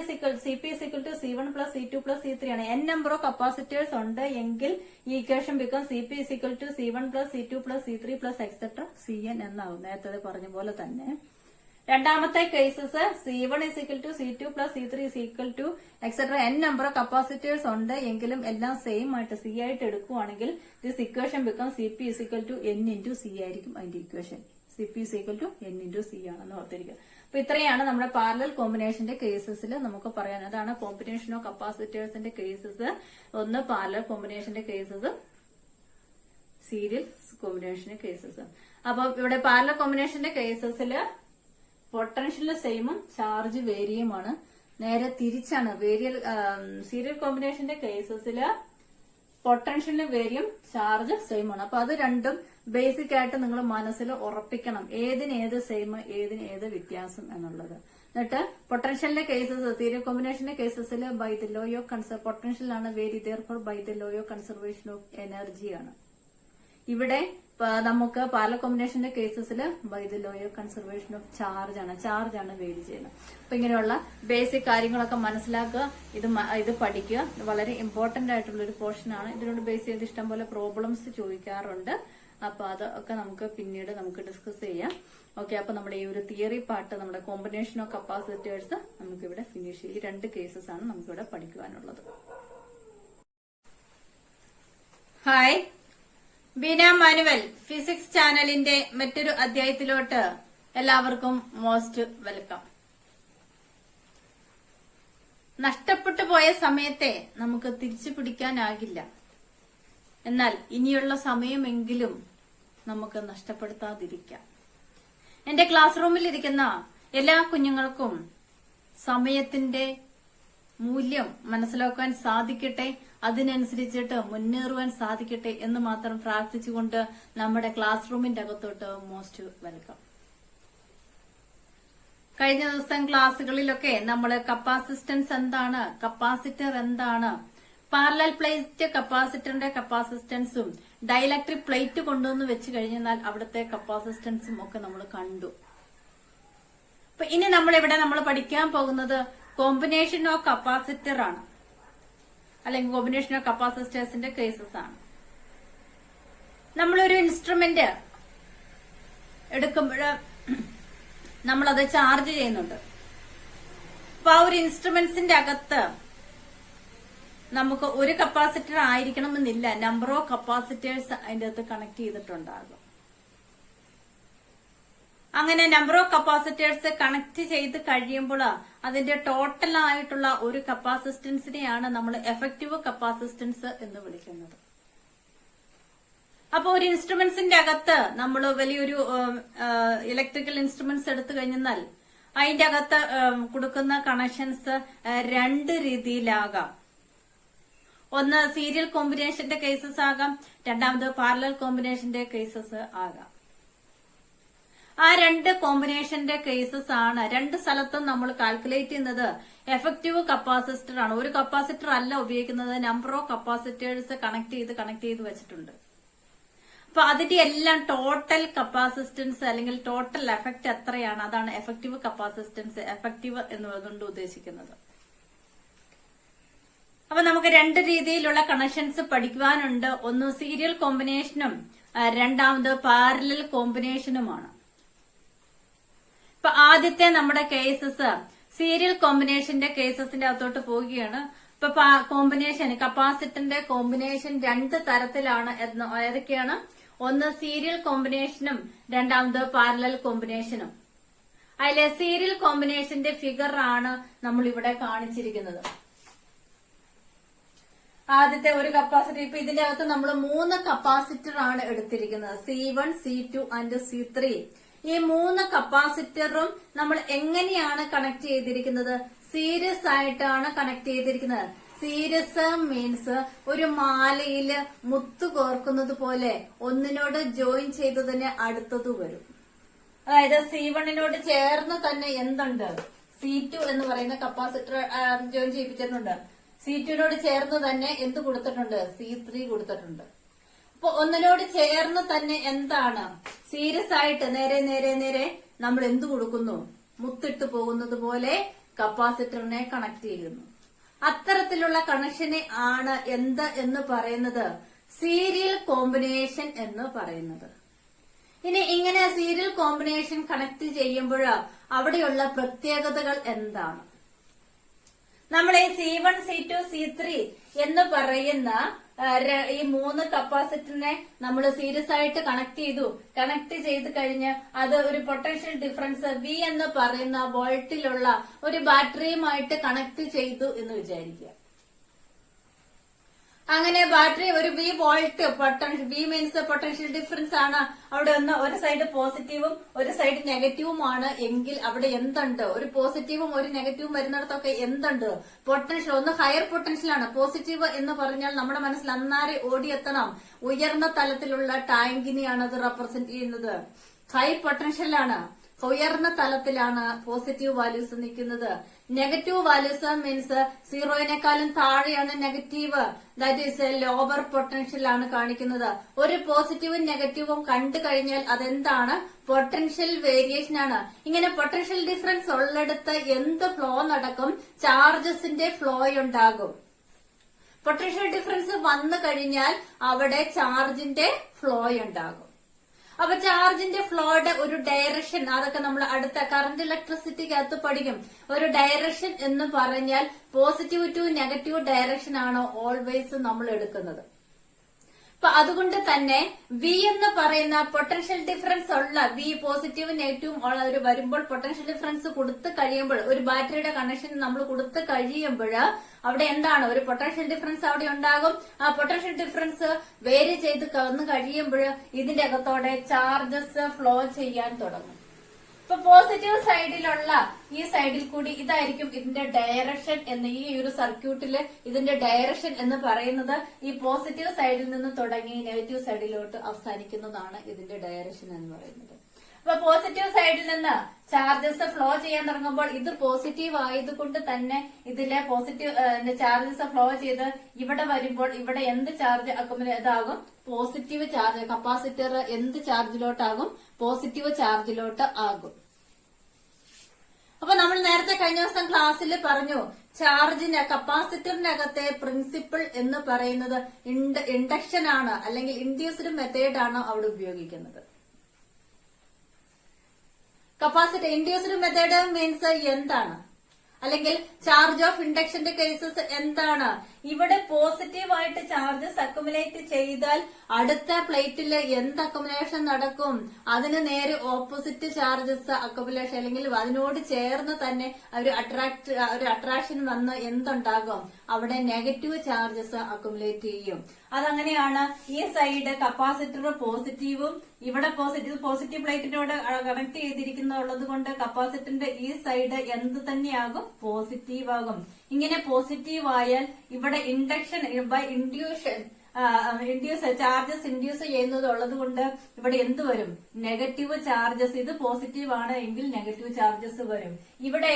CP C1 plus C2 plus C3 ആണ്. n നമ്പർ ഓഫ് കപ്പാസിറ്റേഴ്സ് ഉണ്ട് എങ്കിൽ ഈ equation become CP C1 plus C2 plus C3 plus etcetera Cn എന്നാകും. നേരത്തെ പറഞ്ഞ പോലെ തന്നെ രണ്ടാമത്തെ cases C1 C2 plus C3 etcetera n number of capacitors ഉണ്ട് എങ്കിലും എല്ലാം സെയിം ആയിട്ട് C ആയിട്ട് എടുക്കുവാണെങ്കിൽ this equation become CP n into C ആയിരിക്കും അതിന്റെ equation. CP n into C ആണെന്ന് ഓർത്തിരിക്കുക. അപ്പൊ ഇത്രയാണ് നമ്മുടെ പാരലൽ കോമ്പിനേഷന്റെ കേസസിൽ നമുക്ക് പറയാൻ. അതാണ് കോമ്പിനേഷൻ ഓഫ് കപ്പാസിറ്റേഴ്സിന്റെ കേസസ്. ഒന്ന് പാരലൽ കോമ്പിനേഷന്റെ കേസസ്, സീരിയൽ കോമ്പിനേഷന്റെ കേസസ്. അപ്പൊ ഇവിടെ പാരലൽ കോമ്പിനേഷന്റെ കേസസില് പൊട്ടൻഷ്യൽ സെയിമും ചാർജ് വേരിയുമാണ്. നേരെ തിരിച്ചാണ് സീരിയൽ കോമ്പിനേഷന്റെ കേസസില് പൊട്ടൻഷ്യൽ വേരിയും ചാർജ് സെയിം ആണ്. അപ്പൊ അത് രണ്ടും ബേസിക് ആയിട്ട് നിങ്ങൾ മനസ്സിൽ ഉറപ്പിക്കണം, ഏതിന് ഏത് സെയിം, ഏതിന് ഏത് വ്യത്യാസം എന്നുള്ളത്. എന്നിട്ട് പൊട്ടൻഷ്യലിന്റെ കേസസ്, സീരിയൽ കോമ്പിനേഷന്റെ കേസസിൽ by the law of potential ആണ് vary, therefore by the law of conservation of energy ആണ്. ഇവിടെ നമുക്ക് പാരലൽ കോമ്പിനേഷന്റെ കേസസിൽ by the law of conservation of charge ആണ് വേരി ചെയ്യുന്നത്. അപ്പൊ ഇങ്ങനെയുള്ള ബേസിക് കാര്യങ്ങളൊക്കെ മനസ്സിലാക്കുക, ഇത് പഠിക്കുക. വളരെ ഇമ്പോർട്ടന്റ് ആയിട്ടുള്ള ഒരു പോർഷൻ ആണ്. ഇതിനോട് ബേസ് ചെയ്ത് ഇഷ്ടംപോലെ പ്രോബ്ലംസ് ചോദിക്കാറുണ്ട്. അപ്പൊ അതൊക്കെ നമുക്ക് പിന്നീട് ഡിസ്കസ് ചെയ്യാം. ഓക്കെ, അപ്പൊ നമ്മുടെ ഈ ഒരു തിയറി പാർട്ട്, നമ്മുടെ കോമ്പിനേഷൻ ഓഫ് കപ്പാസിറ്റേഴ്സ് നമുക്കിവിടെ ഫിനിഷ് ചെയ്യും. ഈ 2 കേസസ് ആണ് നമുക്കിവിടെ പഠിക്കുവാനുള്ളത്. ഹായ്, ബീന മാനുവൽ ഫിസിക്സ് ചാനലിന്റെ മറ്റൊരു അധ്യായത്തിലോട്ട് എല്ലാവർക്കും മോസ്റ്റ് വെൽക്കം. നഷ്ടപ്പെട്ടു പോയ സമയത്തെ നമുക്ക് തിരിച്ചു പിടിക്കാനാകില്ല. എന്നാൽ ഇനിയുള്ള സമയമെങ്കിലും നമുക്ക് നഷ്ടപ്പെടുത്താതിരിക്കാം. എന്റെ ക്ലാസ് റൂമിൽ ഇരിക്കുന്ന എല്ലാ കുഞ്ഞുങ്ങൾക്കും സമയത്തിന്റെ മൂല്യം മനസ്സിലാക്കാൻ സാധിക്കട്ടെ, അതിനനുസരിച്ചിട്ട് മുന്നേറുവാൻ സാധിക്കട്ടെ എന്ന് മാത്രം പ്രാർത്ഥിച്ചുകൊണ്ട് നമ്മുടെ ക്ലാസ് റൂമിന്റെ അകത്തോട്ട് മോസ്റ്റ് വെൽക്കം. കഴിഞ്ഞ ദിവസം ക്ലാസ്സുകളിലൊക്കെ നമ്മൾ കപ്പാസിറ്റൻസ് എന്താണ്, കപ്പാസിറ്റർ എന്താണ്, പാരലൽ പ്ലേറ്റ് കപ്പാസിറ്ററിന്റെ കപ്പാസിറ്റൻസും ഡൈലക്ട്രിക് പ്ലേറ്റ് കൊണ്ടുവന്ന് വെച്ച് കഴിഞ്ഞാൽ അവിടുത്തെ കപ്പാസിറ്റൻസും ഒക്കെ നമ്മൾ കണ്ടു. അപ്പൊ ഇനി നമ്മൾ പഠിക്കാൻ പോകുന്നത് കോമ്പിനേഷൻ ഓഫ് കപ്പാസിറ്റർ ആണ്, അല്ലെങ്കിൽ കോമ്പിനേഷൻ ഓഫ് കപ്പാസിറ്റേഴ്സിന്റെ കേസസ് ആണ്. നമ്മളൊരു ഇൻസ്ട്രുമെന്റ് എടുക്കുമ്പോൾ നമ്മളത് ചാർജ് ചെയ്യുന്നുണ്ട്. അപ്പൊ ആ ഒരു ഇൻസ്ട്രുമെന്റ്സിന്റെ അകത്ത് നമുക്ക് ഒരു കപ്പാസിറ്റർ ആയിരിക്കണമെന്നില്ല, നമ്പർ ഓഫ് കപ്പാസിറ്റേഴ്സ് അതിന്റെ അകത്ത് കണക്ട് ചെയ്തിട്ടുണ്ടാകും. അങ്ങനെ നമ്പർ ഓഫ് കപ്പാസിറ്റേഴ്സ് കണക്ട് ചെയ്ത് കഴിയുമ്പോൾ അതിന്റെ ടോട്ടൽ ആയിട്ടുള്ള ഒരു കപ്പാസിറ്റൻസിനെയാണ് നമ്മൾ എഫക്റ്റീവ് കപ്പാസിറ്റൻസ് എന്ന് വിളിക്കുന്നത്. അപ്പൊ ഒരു ഇൻസ്ട്രുമെന്റ്സിന്റെ അകത്ത് നമ്മൾ വലിയൊരു ഇലക്ട്രിക്കൽ ഇൻസ്ട്രുമെന്റ്സ് എടുത്തു കഴിഞ്ഞാൽ അതിന്റെ അകത്ത് കൊടുക്കുന്ന കണക്ഷൻസ് 2 രീതിയിലാകാം. ഒന്ന് സീരിയൽ കോമ്പിനേഷന്റെ കേസസ് ആകാം, രണ്ടാമത് പാരലൽ കോമ്പിനേഷന്റെ കേസസ് ആകാം. ആ 2 കോമ്പിനേഷന്റെ കേസസ് ആണ് 2 സ്ഥലത്തും നമ്മൾ കാൽക്കുലേറ്റ് ചെയ്യുന്നത് എഫക്റ്റീവ് കപ്പാസിറ്റർ ആണ്. ഒരു കപ്പാസിറ്റർ അല്ല ഉപയോഗിക്കുന്നത്, നമ്പർ ഓഫ് കപ്പാസിറ്റേഴ്സ് കണക്ട് ചെയ്ത് വെച്ചിട്ടുണ്ട്. അപ്പൊ അതിന്റെ എല്ലാം ടോട്ടൽ കപ്പാസിറ്റൻസ് അല്ലെങ്കിൽ ടോട്ടൽ എഫക്ട് എത്രയാണ്, അതാണ് എഫക്റ്റീവ് കപ്പാസിറ്റൻസ്, എഫക്റ്റീവ് എന്നതുകൊണ്ട് ഉദ്ദേശിക്കുന്നത്. അപ്പൊ നമുക്ക് രണ്ട് രീതിയിലുള്ള കണക്ഷൻസ് പഠിക്കുവാനുണ്ട്. ഒന്ന് സീരിയൽ കോമ്പിനേഷനും രണ്ടാമത് പാരലൽ കോമ്പിനേഷനുമാണ്. ഇപ്പൊ ആദ്യത്തെ നമ്മുടെ കേസസ് സീരിയൽ കോമ്പിനേഷന്റെ കേസസിന്റെ അകത്തോട്ട് പോവുകയാണ്. ഇപ്പൊ കോമ്പിനേഷൻ കപ്പാസിറ്ററിന്റെ കോമ്പിനേഷൻ രണ്ട് തരത്തിലാണ്. ഏതൊക്കെയാണ്? ഒന്ന് സീരിയൽ കോമ്പിനേഷനും രണ്ടാമത് പാരലൽ കോമ്പിനേഷനും. അതിലെ സീരിയൽ കോമ്പിനേഷന്റെ ഫിഗർ ആണ് നമ്മൾ ഇവിടെ കാണിച്ചിരിക്കുന്നത്. ആദ്യത്തെ ഒരു കപ്പാസിറ്റർ, ഇപ്പൊ ഇതിന്റെ അകത്ത് നമ്മൾ 3 കപ്പാസിറ്റർ ആണ് എടുത്തിരിക്കുന്നത്. C1, C2 and C3. ഈ 3 കപ്പാസിറ്ററും നമ്മൾ എങ്ങനെയാണ് കണക്ട് ചെയ്തിരിക്കുന്നത്? സീരീസ് ആയിട്ടാണ് കണക്ട് ചെയ്തിരിക്കുന്നത്. സീരീസ് മീൻസ് ഒരു മാലയില് മുത്തു കോർക്കുന്നത് പോലെ ഒന്നിനോട് ജോയിൻ ചെയ്ത് തന്നെ അടുത്തത് വരും. അതായത് C1നോട് ചേർന്ന് തന്നെ എന്തുണ്ട്? C2 എന്ന് പറയുന്ന കപ്പാസിറ്റർ ജോയിൻ ചെയ്യിപ്പിച്ചിട്ടുണ്ട്. C2നോട് ചേർന്ന് തന്നെ എന്ത് കൊടുത്തിട്ടുണ്ട്? C3 കൊടുത്തിട്ടുണ്ട്. അപ്പൊ ഒന്നിനോട് ചേർന്ന് തന്നെ എന്താണ്? സീരിയസ് ആയിട്ട് നേരെ നേരെ നേരെ നമ്മൾ എന്ത് കൊടുക്കുന്നു? മുത്തിട്ട് പോകുന്നത് പോലെ കപ്പാസിറ്ററിനെ കണക്ട് ചെയ്യുന്നു. അത്തരത്തിലുള്ള കണക്ഷനെ ആണ് എന്ത് എന്ന് പറയുന്നത്? സീരിയൽ കോമ്പിനേഷൻ എന്ന് പറയുന്നത്. ഇനി ഇങ്ങനെ സീരിയൽ കോമ്പിനേഷൻ കണക്ട് ചെയ്യുമ്പോൾ അവിടെയുള്ള പ്രത്യേകതകൾ എന്താണ്? നമ്മൾ ഈ C1, C2, C3 എന്ന് പറയുന്ന ഈ 3 കപ്പാസിറ്ററിനെ നമ്മൾ സീരീസ് ആയിട്ട് കണക്ട് ചെയ്ത് കഴിഞ്ഞ് അത് ഒരു പൊട്ടൻഷ്യൽ ഡിഫറൻസ് V എന്ന് പറയുന്ന വോൾട്ടിലുള്ള ഒരു ബാറ്ററിയുമായിട്ട് കണക്ട് ചെയ്തു എന്ന് വിചാരിക്കുക. അങ്ങനെ ബാറ്ററി ഒരു V volt potential, V means potential difference ആണ്. അവിടെ ഒരു സൈഡ് പോസിറ്റീവും ഒരു സൈഡ് നെഗറ്റീവുമാണ് എങ്കിൽ അവിടെ എന്തുണ്ട്? ഒരു പോസിറ്റീവും ഒരു നെഗറ്റീവും വരുന്നിടത്തൊക്കെ എന്തുണ്ട്? പൊട്ടൻഷ്യൽ. ഒന്ന് ഹയർ പൊട്ടൻഷ്യൽ ആണ്. പോസിറ്റീവ് എന്ന് പറഞ്ഞാൽ നമ്മുടെ മനസ്സിൽ അന്നാരെ ഓടിയെത്തണം, ഉയർന്ന തലത്തിലുള്ള ടാങ്കിനെയാണ് അത് റെപ്രസെന്റ് ചെയ്യുന്നത്. ഹൈ പൊട്ടൻഷ്യലാണ്, ഉയർന്ന തലത്തിലാണ് പോസിറ്റീവ് വാല്യൂസ് നിൽക്കുന്നത്. നെഗറ്റീവ് വാല്യൂസ് മീൻസ് 0-നേക്കാളും താഴെയാണ് negative. That is lower potential ആണ് കാണിക്കുന്നത്. ഒരു പോസിറ്റീവും നെഗറ്റീവും കണ്ടു കഴിഞ്ഞാൽ അതെന്താണ്? പൊട്ടൻഷ്യൽ വേരിയേഷൻ ആണ്. ഇങ്ങനെ പൊട്ടൻഷ്യൽ ഡിഫറൻസ് ഉള്ളിടത്ത് എന്ത് ഫ്ലോ നടക്കും? ചാർജസിന്റെ ഫ്ലോ ഉണ്ടാകും. പൊട്ടൻഷ്യൽ ഡിഫറൻസ് വന്നു കഴിഞ്ഞാൽ അവിടെ ചാർജിന്റെ ഫ്ലോ ഉണ്ടാകും. അപ്പൊ ചാർജിന്റെ ഫ്ലോയുടെ ഒരു ഡയറക്ഷൻ, അതൊക്കെ നമ്മൾ അടുത്ത കറന്റ് ഇലക്ട്രിസിറ്റിക്കകത്ത് പഠിക്കും. ഒരു ഡയറക്ഷൻ എന്ന് പറഞ്ഞാൽ പോസിറ്റീവ് ടു നെഗറ്റീവ് ഡയറക്ഷൻ ആണ് ഓൾവേസ് നമ്മൾ എടുക്കുന്നത്. അപ്പൊ അതുകൊണ്ട് തന്നെ V എന്ന് പറയുന്ന പൊട്ടൻഷ്യൽ ഡിഫറൻസ് ഉള്ള V പോസിറ്റീവും നെഗറ്റീവും ഉള്ള വരുമ്പോൾ പൊട്ടൻഷ്യൽ ഡിഫറൻസ് കൊടുത്തു കഴിയുമ്പോൾ ഒരു ബാറ്ററിയുടെ കണക്ഷൻ നമ്മൾ കൊടുത്തു കഴിയുമ്പോൾ അവിടെ എന്താണ്? ഒരു പൊട്ടൻഷ്യൽ ഡിഫറൻസ് അവിടെ ഉണ്ടാകും. ആ പൊട്ടൻഷ്യൽ ഡിഫറൻസ് വേരി ചെയ്ത് വന്നു കഴിയുമ്പോൾ ഇതിന്റെ അകത്തോടെ ചാർജസ് ഫ്ലോ ചെയ്യാൻ തുടങ്ങും. ഇപ്പൊ പോസിറ്റീവ് സൈഡിലുള്ള ഈ സൈഡിൽ കൂടി ഇതായിരിക്കും ഇതിന്റെ ഡയറക്ഷൻ എന്ന്, ഈ ഒരു സർക്യൂട്ടില് ഇതിന്റെ ഡയറക്ഷൻ എന്ന് പറയുന്നത് ഈ പോസിറ്റീവ് സൈഡിൽ നിന്ന് തുടങ്ങി നെഗറ്റീവ് സൈഡിലോട്ട് അവസാനിക്കുന്നതാണ് ഇതിന്റെ ഡയറക്ഷൻ എന്ന് പറയുന്നത്. അപ്പൊ പോസിറ്റീവ് സൈഡിൽ നിന്ന് ചാർജസ് ഫ്ലോ ചെയ്യാൻ തുടങ്ങുമ്പോൾ ഇത് പോസിറ്റീവ് ആയതുകൊണ്ട് തന്നെ ഇതിലെ പോസിറ്റീവ് ചാർജസ് ഫ്ലോ ചെയ്ത് ഇവിടെ വരുമ്പോൾ ഇവിടെ എന്ത് ചാർജ് ഇതാകും? Positive charge. കപ്പാസിറ്റർ എന്ത് ചാർജിലോട്ടാകും? പോസിറ്റീവ് ചാർജിലോട്ട് ആകും. അപ്പൊ നമ്മൾ നേരത്തെ കഴിഞ്ഞ ദിവസം ക്ലാസ്സിൽ പറഞ്ഞു, കപ്പാസിറ്ററിനകത്തെ പ്രിൻസിപ്പിൾ എന്ന് പറയുന്നത് ഇൻഡക്ഷൻ ആണ്, അല്ലെങ്കിൽ ഇൻഡ്യൂസ്ഡ് മെത്തേഡ് ആണ് അവിടെ ഉപയോഗിക്കുന്നത്. കപ്പാസിറ്റർ ഇൻഡ്യൂസ്ഡ് മെത്തേഡ് മീൻസ് എന്താണ്? അല്ലെങ്കിൽ ചാർജ് ഓഫ് ഇൻഡക്ഷന്റെ കേസസ് എന്താണ്? ഇവിടെ പോസിറ്റീവായിട്ട് ചാർജസ് അക്യുമുലേറ്റ് ചെയ്താൽ അടുത്ത പ്ലേറ്റിൽ എന്ത് അക്യുമുലേഷൻ നടക്കും? അതിന് നേരെ ഓപ്പോസിറ്റ് ചാർജസ് അക്യുമുലേഷൻ, അല്ലെങ്കിൽ അതിനോട് ചേർന്ന് തന്നെ ഒരു അട്രാക്ഷൻ വന്ന് എന്തുണ്ടാകും? അവിടെ നെഗറ്റീവ് ചാർജസ് അക്യുമുലേറ്റ് ചെയ്യും. അതങ്ങനെയാണ്. ഈ സൈഡ് കപ്പാസിറ്റർ പോസിറ്റീവും ഇവിടെ പോസിറ്റീവ് പ്ലേറ്റിനോട് കണക്ട് ചെയ്തിരിക്കുന്നുള്ളത് കൊണ്ട് കപ്പാസിറ്ററിന്റെ ഈ സൈഡ് എന്ത് തന്നെയാകും? പോസിറ്റീവ് ആകും. ഇങ്ങനെ പോസിറ്റീവ് ആയാൽ ഇവിടെ induction by induction charges induce ചെയ്യുന്നത് ഉള്ളത് കൊണ്ട് ഇവിടെ എന്ത് വരും? Negative charges. ഇത് പോസിറ്റീവ് ആണ് എങ്കിൽ നെഗറ്റീവ് ചാർജസ് വരും. ഇവിടെ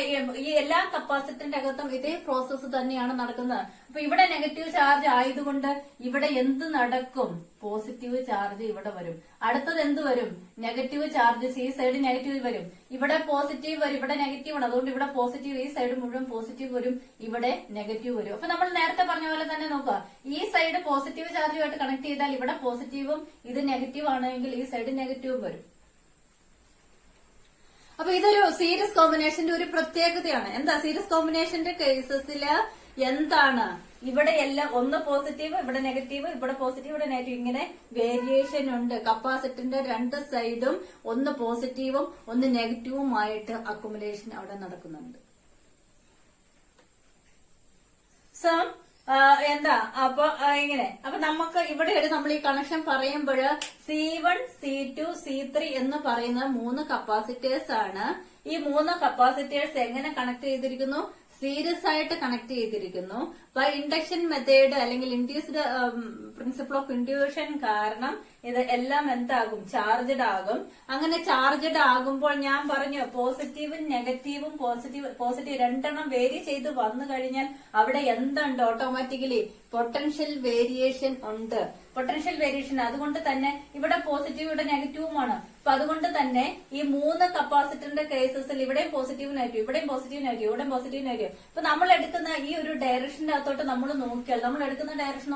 ഈ എല്ലാ കപ്പാസിറ്ററിന്റെ അകത്തും ഇതേ പ്രോസസ്സ് തന്നെയാണ് നടക്കുന്നത്. അപ്പൊ ഇവിടെ നെഗറ്റീവ് ചാർജ് ആയതുകൊണ്ട് ഇവിടെ എന്ത് നടക്കും? പോസിറ്റീവ് ചാർജ് ഇവിടെ വരും. അടുത്തത് എന്ത് വരും? Negative charges. ഈ സൈഡ് നെഗറ്റീവ് വരും, ഇവിടെ പോസിറ്റീവ് വരും, ഇവിടെ നെഗറ്റീവ് ആണ്, അതുകൊണ്ട് ഇവിടെ പോസിറ്റീവ്. ഈ സൈഡ് മുഴുവൻ പോസിറ്റീവ് വരും, ഇവിടെ നെഗറ്റീവ് വരും. അപ്പൊ നമ്മൾ നേരത്തെ പറഞ്ഞ പോലെ തന്നെ നോക്കുക, ഈ സൈഡ് പോസിറ്റീവ് ചാർജുമായിട്ട് കണക്ട് ചെയ്താൽ ഇവിടെ പോസിറ്റീവും ഇത് നെഗറ്റീവ് ആണെങ്കിൽ ഈ സൈഡ് നെഗറ്റീവും വരും. അപ്പൊ ഇതൊരു സീരീസ് കോമ്പിനേഷന്റെ ഒരു പ്രത്യേകതയാണ്. എന്താ സീരീസ് കോമ്പിനേഷന്റെ കേസസില് എന്താണ്? ഇവിടെ എല്ലാം ഒന്ന് പോസിറ്റീവ്, ഇവിടെ നെഗറ്റീവ്, ഇവിടെ പോസിറ്റീവ്, ഇവിടെ നെഗറ്റീവ്, ഇങ്ങനെ വേരിയേഷൻ ഉണ്ട്. കപ്പാസിറ്ററിന്റെ രണ്ട് സൈഡും ഒന്ന് പോസിറ്റീവും ഒന്ന് നെഗറ്റീവുമായിട്ട് അക്കുമുലേഷൻ അവിടെ നടക്കുന്നുണ്ട്. സോ എന്താ അപ്പൊ ഇങ്ങനെ. അപ്പൊ നമുക്ക് ഇവിടെ നമ്മൾ ഈ കണക്ഷൻ പറയുമ്പോൾ C1, C2, C3 എന്ന് പറയുന്ന 3 കപ്പാസിറ്റേഴ്സ് ആണ്. ഈ 3 കപ്പാസിറ്റേഴ്സ് എങ്ങനെ കണക്ട് ചെയ്തിരിക്കുന്നു? സീരീസ് ആയിട്ട് കണക്ട് ചെയ്തിരിക്കുന്നു. ബൈ ഇൻഡക്ഷൻ മെത്തേഡ് അല്ലെങ്കിൽ ഇൻഡ്യൂസ്ഡ് പ്രിൻസിപ്പിൾ ഓഫ് ഇൻഡ്യൂഷൻ കാരണം ഇത് എല്ലാം എന്താകും? ചാർജഡ് ആകും. അങ്ങനെ ചാർജഡ് ആകുമ്പോൾ ഞാൻ പറഞ്ഞു പോസിറ്റീവും നെഗറ്റീവും പോസിറ്റീവ് രണ്ടെണ്ണം വേരി ചെയ്ത് വന്നു കഴിഞ്ഞാൽ അവിടെ എന്തുണ്ട്? ഓട്ടോമാറ്റിക്കലി പൊട്ടൻഷ്യൽ വേരിയേഷൻ ഉണ്ട്. പൊട്ടൻഷ്യൽ വേരിയേഷൻ അതുകൊണ്ട് തന്നെ ഇവിടെ പോസിറ്റീവ് ഇവിടെ നെഗറ്റീവുമാണ്. അപ്പൊ അതുകൊണ്ട് തന്നെ ഈ 3 കപ്പാസിറ്ററിന്റെ കേസസിൽ ഇവിടെയും പോസിറ്റീവ് നെഗറ്റീവ്, ഇവിടെയും പോസിറ്റീവ് നെഗറ്റീവ്, ഇവിടെയും പോസിറ്റീവ് നെഗറ്റീവ്. അപ്പൊ നമ്മൾ എടുക്കുന്ന ഈ ഒരു ഡയറക്ഷന്റെ അകത്തോട്ട് നമ്മൾ നോക്കിയാൽ നമ്മൾ എടുക്കുന്ന ഡയറക്ഷൻ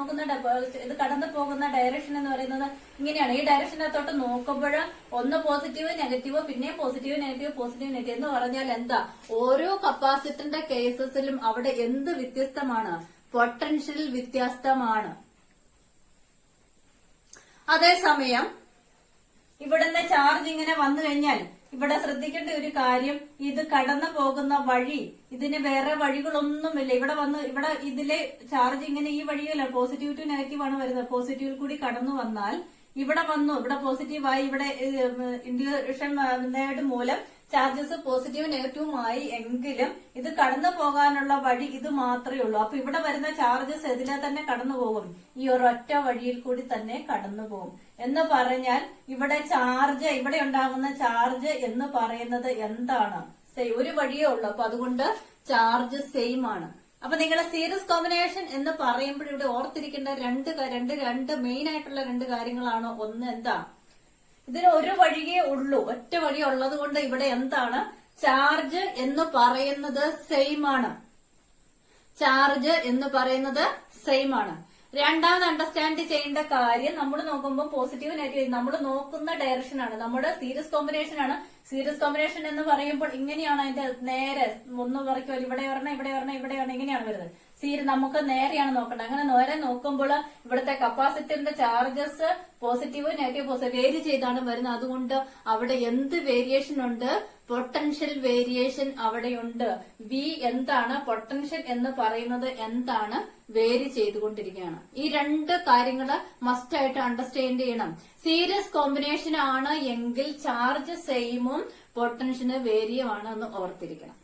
ഇത് കടന്നു പോകുന്ന ഡയറക്ഷൻ എന്ന് പറയുന്നത് ഇങ്ങനെയാണ്. ഈ ഡയറക്ഷന്റെ അകത്തോട്ട് നോക്കുമ്പോൾ ഒന്ന് പോസിറ്റീവ് നെഗറ്റീവ്, പിന്നെ പോസിറ്റീവ് നെഗറ്റീവ് പോസിറ്റീവ് നെഗറ്റീവ് എന്ന് പറഞ്ഞാൽ എന്താ? ഓരോ കപ്പാസിറ്ററിന്റെ കേസസിലും അവിടെ എന്ത് വ്യത്യസ്തമാണ്? പൊട്ടൻഷ്യൽ വ്യത്യസ്തമാണ്. അതേസമയം ഇവിടുന്ന് ചാർജ് ഇങ്ങനെ വന്നു കഴിഞ്ഞാൽ ഇവിടെ ശ്രദ്ധിക്കേണ്ട ഒരു കാര്യം, ഇത് കടന്നു പോകുന്ന വഴി, ഇതിന് വേറെ വഴികളൊന്നുമില്ല. ഇവിടെ ഇതിലെ ചാർജ് ഇങ്ങനെ ഈ വഴിയല്ല, പോസിറ്റീവ് ടു നെഗറ്റീവ് ആണ് വരുന്നത്. പോസിറ്റീവിൽ കൂടി കടന്നു വന്നാൽ ഇവിടെ പോസിറ്റീവായി, ഇവിടെ ഇൻഡ്യൂഷൻ മൂലം ചാർജസ് പോസിറ്റീവ് നെഗറ്റീവുമായി എങ്കിലും ഇത് കടന്നു പോകാനുള്ള വഴി ഇത് മാത്രമേ ഉള്ളൂ. അപ്പൊ ഇവിടെ വരുന്ന ചാർജസ് ഇതിലെ തന്നെ കടന്നു പോകും, ഈ ഒരൊറ്റ വഴിയിൽ കൂടി തന്നെ കടന്നു പോകും. എന്ന് പറഞ്ഞാൽ ഇവിടെ ഇവിടെ ഉണ്ടാകുന്ന ചാർജ് എന്ന് പറയുന്നത് എന്താണ്? ഒരു വഴിയേ ഉള്ളൂ. അപ്പൊ അതുകൊണ്ട് ചാർജ് സെയിം ആണ്. അപ്പൊ നിങ്ങൾ സീരീസ് കോമ്പിനേഷൻ എന്ന് പറയുമ്പോൾ ഇവിടെ ഓർത്തിരിക്കേണ്ട രണ്ട് മെയിൻ ആയിട്ടുള്ള 2 കാര്യങ്ങളാണ്. ഒന്ന് എന്താ? ഇതിന് ഒരു വഴിയേ ഉള്ളൂ, ഒറ്റ വഴി ഉള്ളത് കൊണ്ട് ഇവിടെ എന്താണ്? ചാർജ് എന്ന് പറയുന്നത് സെയിം ആണ്. ചാർജ് എന്ന് പറയുന്നത് സെയിം ആണ്. രണ്ടാമത് അണ്ടർസ്റ്റാൻഡ് ചെയ്യേണ്ട കാര്യം, നമ്മൾ നോക്കുമ്പോൾ പോസിറ്റീവ് നെഗറ്റീവ് നമ്മൾ നോക്കുന്ന ഡയറക്ഷൻ ആണ്. നമ്മുടെ സീരീസ് കോമ്പിനേഷൻ ആണ്. സീരീസ് കോമ്പിനേഷൻ എന്ന് പറയുമ്പോൾ ഇങ്ങനെയാണ് അതിന്റെ നേരെ ഒന്ന് പറയുമ്പോൾ ഇവിടെ വരണം, ഇവിടെ വരണം, ഇവിടെ വരണം, ഇങ്ങനെയാണ് വരുന്നത്. നമുക്ക് നേരെയാണ് നോക്കേണ്ടത്. അങ്ങനെ നേരെ നോക്കുമ്പോൾ ഇവിടുത്തെ കപ്പാസിറ്ററിന്റെ ചാർജസ് പോസിറ്റീവ് നെഗറ്റീവ് വേരി ചെയ്താണ് വരുന്നത്. അതുകൊണ്ട് അവിടെ എന്ത് വേരിയേഷൻ ഉണ്ട്? പൊട്ടൻഷ്യൽ വേരിയേഷൻ അവിടെയുണ്ട്. വി എന്താണ്? പൊട്ടൻഷ്യൽ എന്ന് പറയുന്നത് എന്താണ്? വേരി ചെയ്തുകൊണ്ടിരിക്കുകയാണ്. ഈ 2 കാര്യങ്ങള് മസ്റ്റ് ആയിട്ട് അണ്ടർസ്റ്റാൻഡ് ചെയ്യണം. സീരീസ് കോമ്പിനേഷൻ ആണ് എങ്കിൽ ചാർജ് സെയിമും പൊട്ടൻഷ്യന് വേരിയുമാണ് എന്ന് ഓർത്തിരിക്കണം.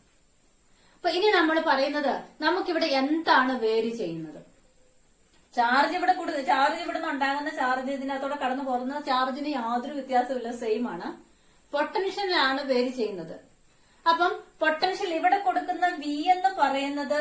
അപ്പൊ ഇനി നമ്മൾ പറയുന്നത് നമുക്കിവിടെ എന്താണ് വേരി ചെയ്യുന്നത്? ചാർജ് ഇവിടെ കൂടുതൽ, ചാർജ് ഇവിടെ നിന്ന് ഉണ്ടാകുന്ന ചാർജ് ഇതിനകത്തോടെ കടന്നു പോകുന്ന ചാർജിന് യാതൊരു വ്യത്യാസമില്ല, സെയിം ആണ്. പൊട്ടൻഷ്യലാണ് വേരി ചെയ്യുന്നത്. അപ്പം പൊട്ടൻഷ്യൽ ഇവിടെ കൊടുക്കുന്ന വി എന്ന് പറയുന്നത്,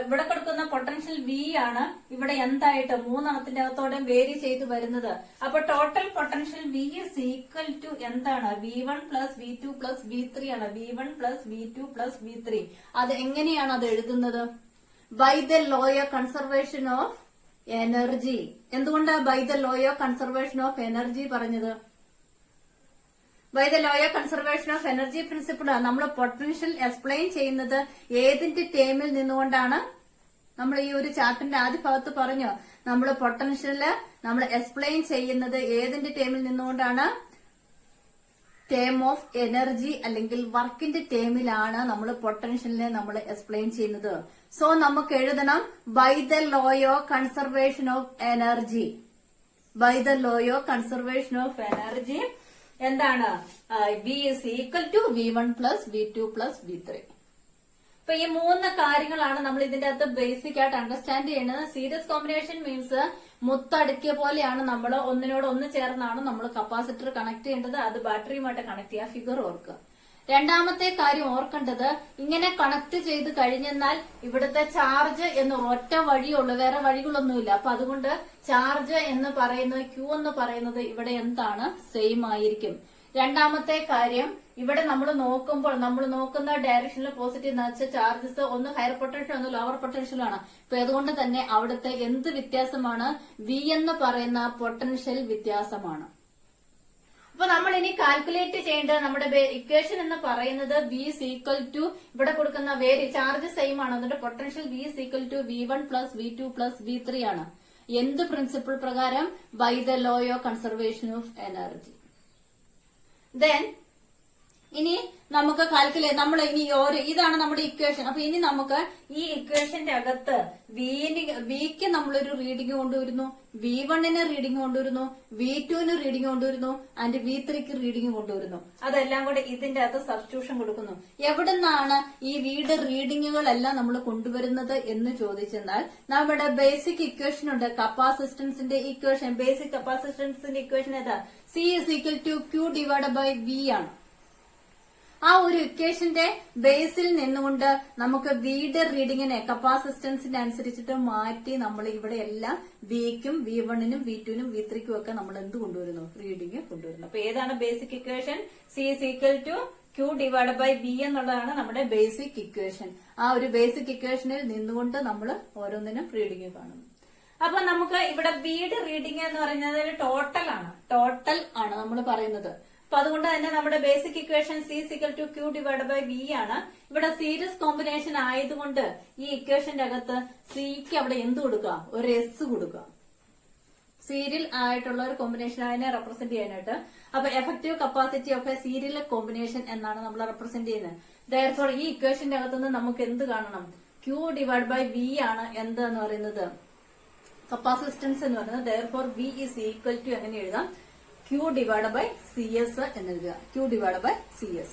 ഇവിടെ കൊടുക്കുന്ന പൊട്ടൻഷ്യൽ വി ആണ് ഇവിടെ എന്തായിട്ട് 3 എണ്ണത്തിന്റെ അകത്തോടെ വേരി ചെയ്ത് വരുന്നത്. അപ്പൊ total potential V is equal to എന്താണ്? V1 plus V2 plus V3 ആണ്. V1 plus V2 plus V3. അത് എങ്ങനെയാണ് അത് എഴുതുന്നത്? By the law of conservation of energy. എന്തുകൊണ്ടാണ് by the law of conservation of energy പറഞ്ഞത്? By the law of conservation of energy principle നമ്മൾ potential explain ചെയ്യുന്നത് ഏതിന്റെ ടേമിൽ നിന്നുകൊണ്ടാണ്? നമ്മൾ ഈ ഒരു ചാപ്റ്ററിന്റെ ആദ്യ ഭാഗത്ത് പറഞ്ഞു, നമ്മൾ പൊട്ടൻഷ്യല് നമ്മൾ എക്സ്പ്ലെയിൻ ചെയ്യുന്നത് ഏതിന്റെ ടേമിൽ നിന്നുകൊണ്ടാണ്? ടേം ഓഫ് എനർജി അല്ലെങ്കിൽ വർക്കിന്റെ ടേമിലാണ് നമ്മൾ പൊട്ടൻഷ്യലിനെ നമ്മൾ എക്സ്പ്ലെയിൻ ചെയ്യുന്നത്. സോ നമുക്ക് എഴുതണം by the law of conservation of energy. By the law of conservation of energy എന്താണ്? V is equal to V1 plus V2 plus V3. അപ്പൊ ഈ 3 കാര്യങ്ങളാണ് നമ്മൾ ഇതിന്റെ അകത്ത് ബേസിക് ആയിട്ട് അണ്ടർസ്റ്റാൻഡ് ചെയ്യുന്നത്. സീരീസ് കോമ്പിനേഷൻ മീൻസ് മുത്തടുക്കിയ പോലെയാണ് നമ്മൾ ഒന്നിനോട് ഒന്ന് ചേർന്നാണ് നമ്മൾ കപ്പാസിറ്റർ കണക്ട് ചെയ്യേണ്ടത്. അത് ബാറ്ററിയുമായിട്ട് കണക്ട് ചെയ്യുക. ഫിഗർ ഓർക്കുക. രണ്ടാമത്തെ കാര്യം ഓർക്കേണ്ടത്, ഇങ്ങനെ കണക്ട് ചെയ്ത് കഴിഞ്ഞെന്നാൽ ഇവിടുത്തെ ചാർജ് എന്ന് ഒറ്റ വഴിയുള്ളൂ, വേറെ വഴികളൊന്നുമില്ല. അപ്പൊ അതുകൊണ്ട് ചാർജ് എന്ന് പറയുന്നത് ക്യൂ എന്ന് പറയുന്നത് ഇവിടെ എന്താണ്, സെയിം ആയിരിക്കും. രണ്ടാമത്തെ കാര്യം, ഇവിടെ നമ്മൾ നോക്കുമ്പോൾ നമ്മൾ നോക്കുന്ന ഡയറക്ഷനിൽ പോസിറ്റീവ് എന്ന് വെച്ചാൽ ചാർജസ് ഒന്ന് ഹയർ പൊട്ടൻഷ്യൽ ഒന്ന് ലോവർ പൊട്ടൻഷ്യലാണ്. അപ്പൊ അതുകൊണ്ട് തന്നെ അവിടുത്തെ എന്ത് വ്യത്യാസമാണ്, വി എന്ന് പറയുന്ന പൊട്ടൻഷ്യൽ വ്യത്യാസമാണ്. അപ്പൊ നമ്മൾ ഇനി കാൽക്കുലേറ്റ് ചെയ്യേണ്ടത് നമ്മുടെ ഇക്വേഷൻ എന്ന് പറയുന്നത് വി ഈസ് ഈക്വൽ ടു ഇവിടെ കൊടുക്കുന്ന ചാർജ് സെയിം ആണ്. എന്നിട്ട് potential V is equal to V1 plus V2 plus V3 ആണ്. എന്ത് പ്രിൻസിപ്പിൾ പ്രകാരം? By the law of conservation of energy. Then ഇനി നമുക്ക് കാൽക്കുലേറ്റ്, നമ്മൾ ഇനി ഇതാണ് നമ്മുടെ ഇക്വേഷൻ. അപ്പൊ ഇനി നമുക്ക് ഈ ഇക്വേഷന്റെ അകത്ത് വിക്ക് നമ്മളൊരു റീഡിംഗ് കൊണ്ടുവരുന്നു, V1 റീഡിംഗ് കൊണ്ടുവരുന്നു, V2 റീഡിംഗ് കൊണ്ടുവരുന്നു, ആൻഡ് V3 റീഡിംഗ് കൊണ്ടുവരുന്നു. അതെല്ലാം കൂടെ ഇതിന്റെ അകത്ത് സബ്സ്റ്റിറ്റ്യൂഷൻ കൊടുക്കുന്നു. എവിടുന്നാണ് ഈ റീഡിങ്ങുകളെല്ലാം നമ്മൾ കൊണ്ടുവരുന്നത് എന്ന് ചോദിച്ചെന്നാൽ, നമ്മുടെ ബേസിക് ഇക്വേഷൻ ഉണ്ട്, കപ്പാസിറ്റൻസിന്റെ ഇക്വേഷൻ. ബേസിക് കപ്പാസിറ്റൻസിന്റെ ഇക്വേഷൻ ഏതാ? C is equal to Q divided by V ആണ്. ആ ഒരു ഇക്വേഷന്റെ ബേസിൽ നിന്നുകൊണ്ട് നമുക്ക് വിയുടെ റീഡിങ്ങിനെ കപ്പാസിറ്റൻസിന്റെ അനുസരിച്ചിട്ട് മാറ്റി നമ്മൾ ഇവിടെ എല്ലാം വിക്കും V1 V2 V3 ഒക്കെ നമ്മൾ എന്ത് കൊണ്ടുവരുന്നു? റീഡിംഗ് കൊണ്ടുവരുന്നു. അപ്പൊ ഏതാണ് basic equation? C is equal to Q divided by V എന്നുള്ളതാണ് നമ്മുടെ ബേസിക് ഇക്വേഷൻ. ആ ഒരു ബേസിക് ഇക്വേഷനിൽ നിന്നുകൊണ്ട് നമ്മൾ ഓരോന്നിനും റീഡിംഗ് കാണുന്നു. അപ്പൊ നമുക്ക് ഇവിടെ വിയുടെ റീഡിംഗ് എന്ന് പറയുന്നത് ടോട്ടൽ ആണ് നമ്മൾ പറയുന്നത്. അപ്പൊ അതുകൊണ്ട് തന്നെ നമ്മുടെ basic equation C is equal to Q divided by V ആണ്. ഇവിടെ സീരീസ് കോമ്പിനേഷൻ ആയതുകൊണ്ട് ഈ ഇക്വേഷന്റെ അകത്ത് സിക്ക് അവിടെ എന്ത് കൊടുക്കുക? ഒരു S കൊടുക്കുക. സീരിയൽ ആയിട്ടുള്ള ഒരു കോമ്പിനേഷൻ അതിനെ റെപ്രസെന്റ് ചെയ്യാനായിട്ട്. അപ്പൊ effective capacity of A serial combination എന്നാണ് നമ്മൾ റെപ്രസെന്റ് ചെയ്യുന്നത്. ദയർഫോർ ഈ ഇക്വേഷന്റെ അകത്തുനിന്ന് നമുക്ക് എന്ത് കാണണം? Q divided by V ആണ് എന്തെന്ന് പറയുന്നത്, കപ്പാസിറ്റൻസ് എന്ന് പറയുന്നത്. Therefore V is equal to എങ്ങനെ എഴുതാം? Q divided by CS എന്ന് എഴുതുക. Q divided by CS.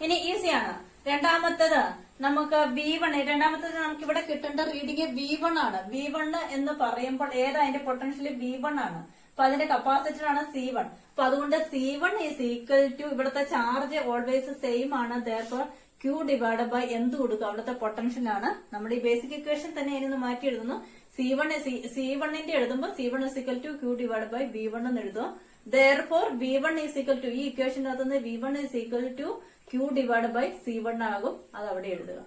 ഇനി ഈസിയാണ്. രണ്ടാമത്തത് നമുക്ക് V1. രണ്ടാമത്തത് നമുക്ക് ഇവിടെ കിട്ടേണ്ട റീഡിംഗ് V1 ആണ്. V1 എന്ന് പറയുമ്പോൾ ഏതാ? അതിന്റെ പൊട്ടൻഷ്യൽ V1 ആണ്. അപ്പൊ അതിന്റെ കപ്പാസിറ്റർ ആണ് C1. അപ്പൊ അതുകൊണ്ട് C1 is equal to ഇവിടുത്തെ ചാർജ് ഓൾവേസ് സെയിം ആണ്. ദയർഫോർ Q divided by എന്ത് കൊടുക്കുക? അവിടുത്തെ പൊട്ടൻഷ്യൽ ആണ്. നമ്മുടെ ഈ ബേസിക് ഇക്വേഷൻ തന്നെ അതിനൊന്ന് മാറ്റി എഴുതുന്നു. C1ന്റെ എഴുതുമ്പോൾ C1 is equal to Q divided by V1 എന്ന് എഴുതുക. Therefore V1 is equal to ഈ ഇക്വേഷന്റെ അകത്തുനിന്ന് V1 is equal to Q divided by C1 ആകും. അത് അവിടെ എഴുതുക.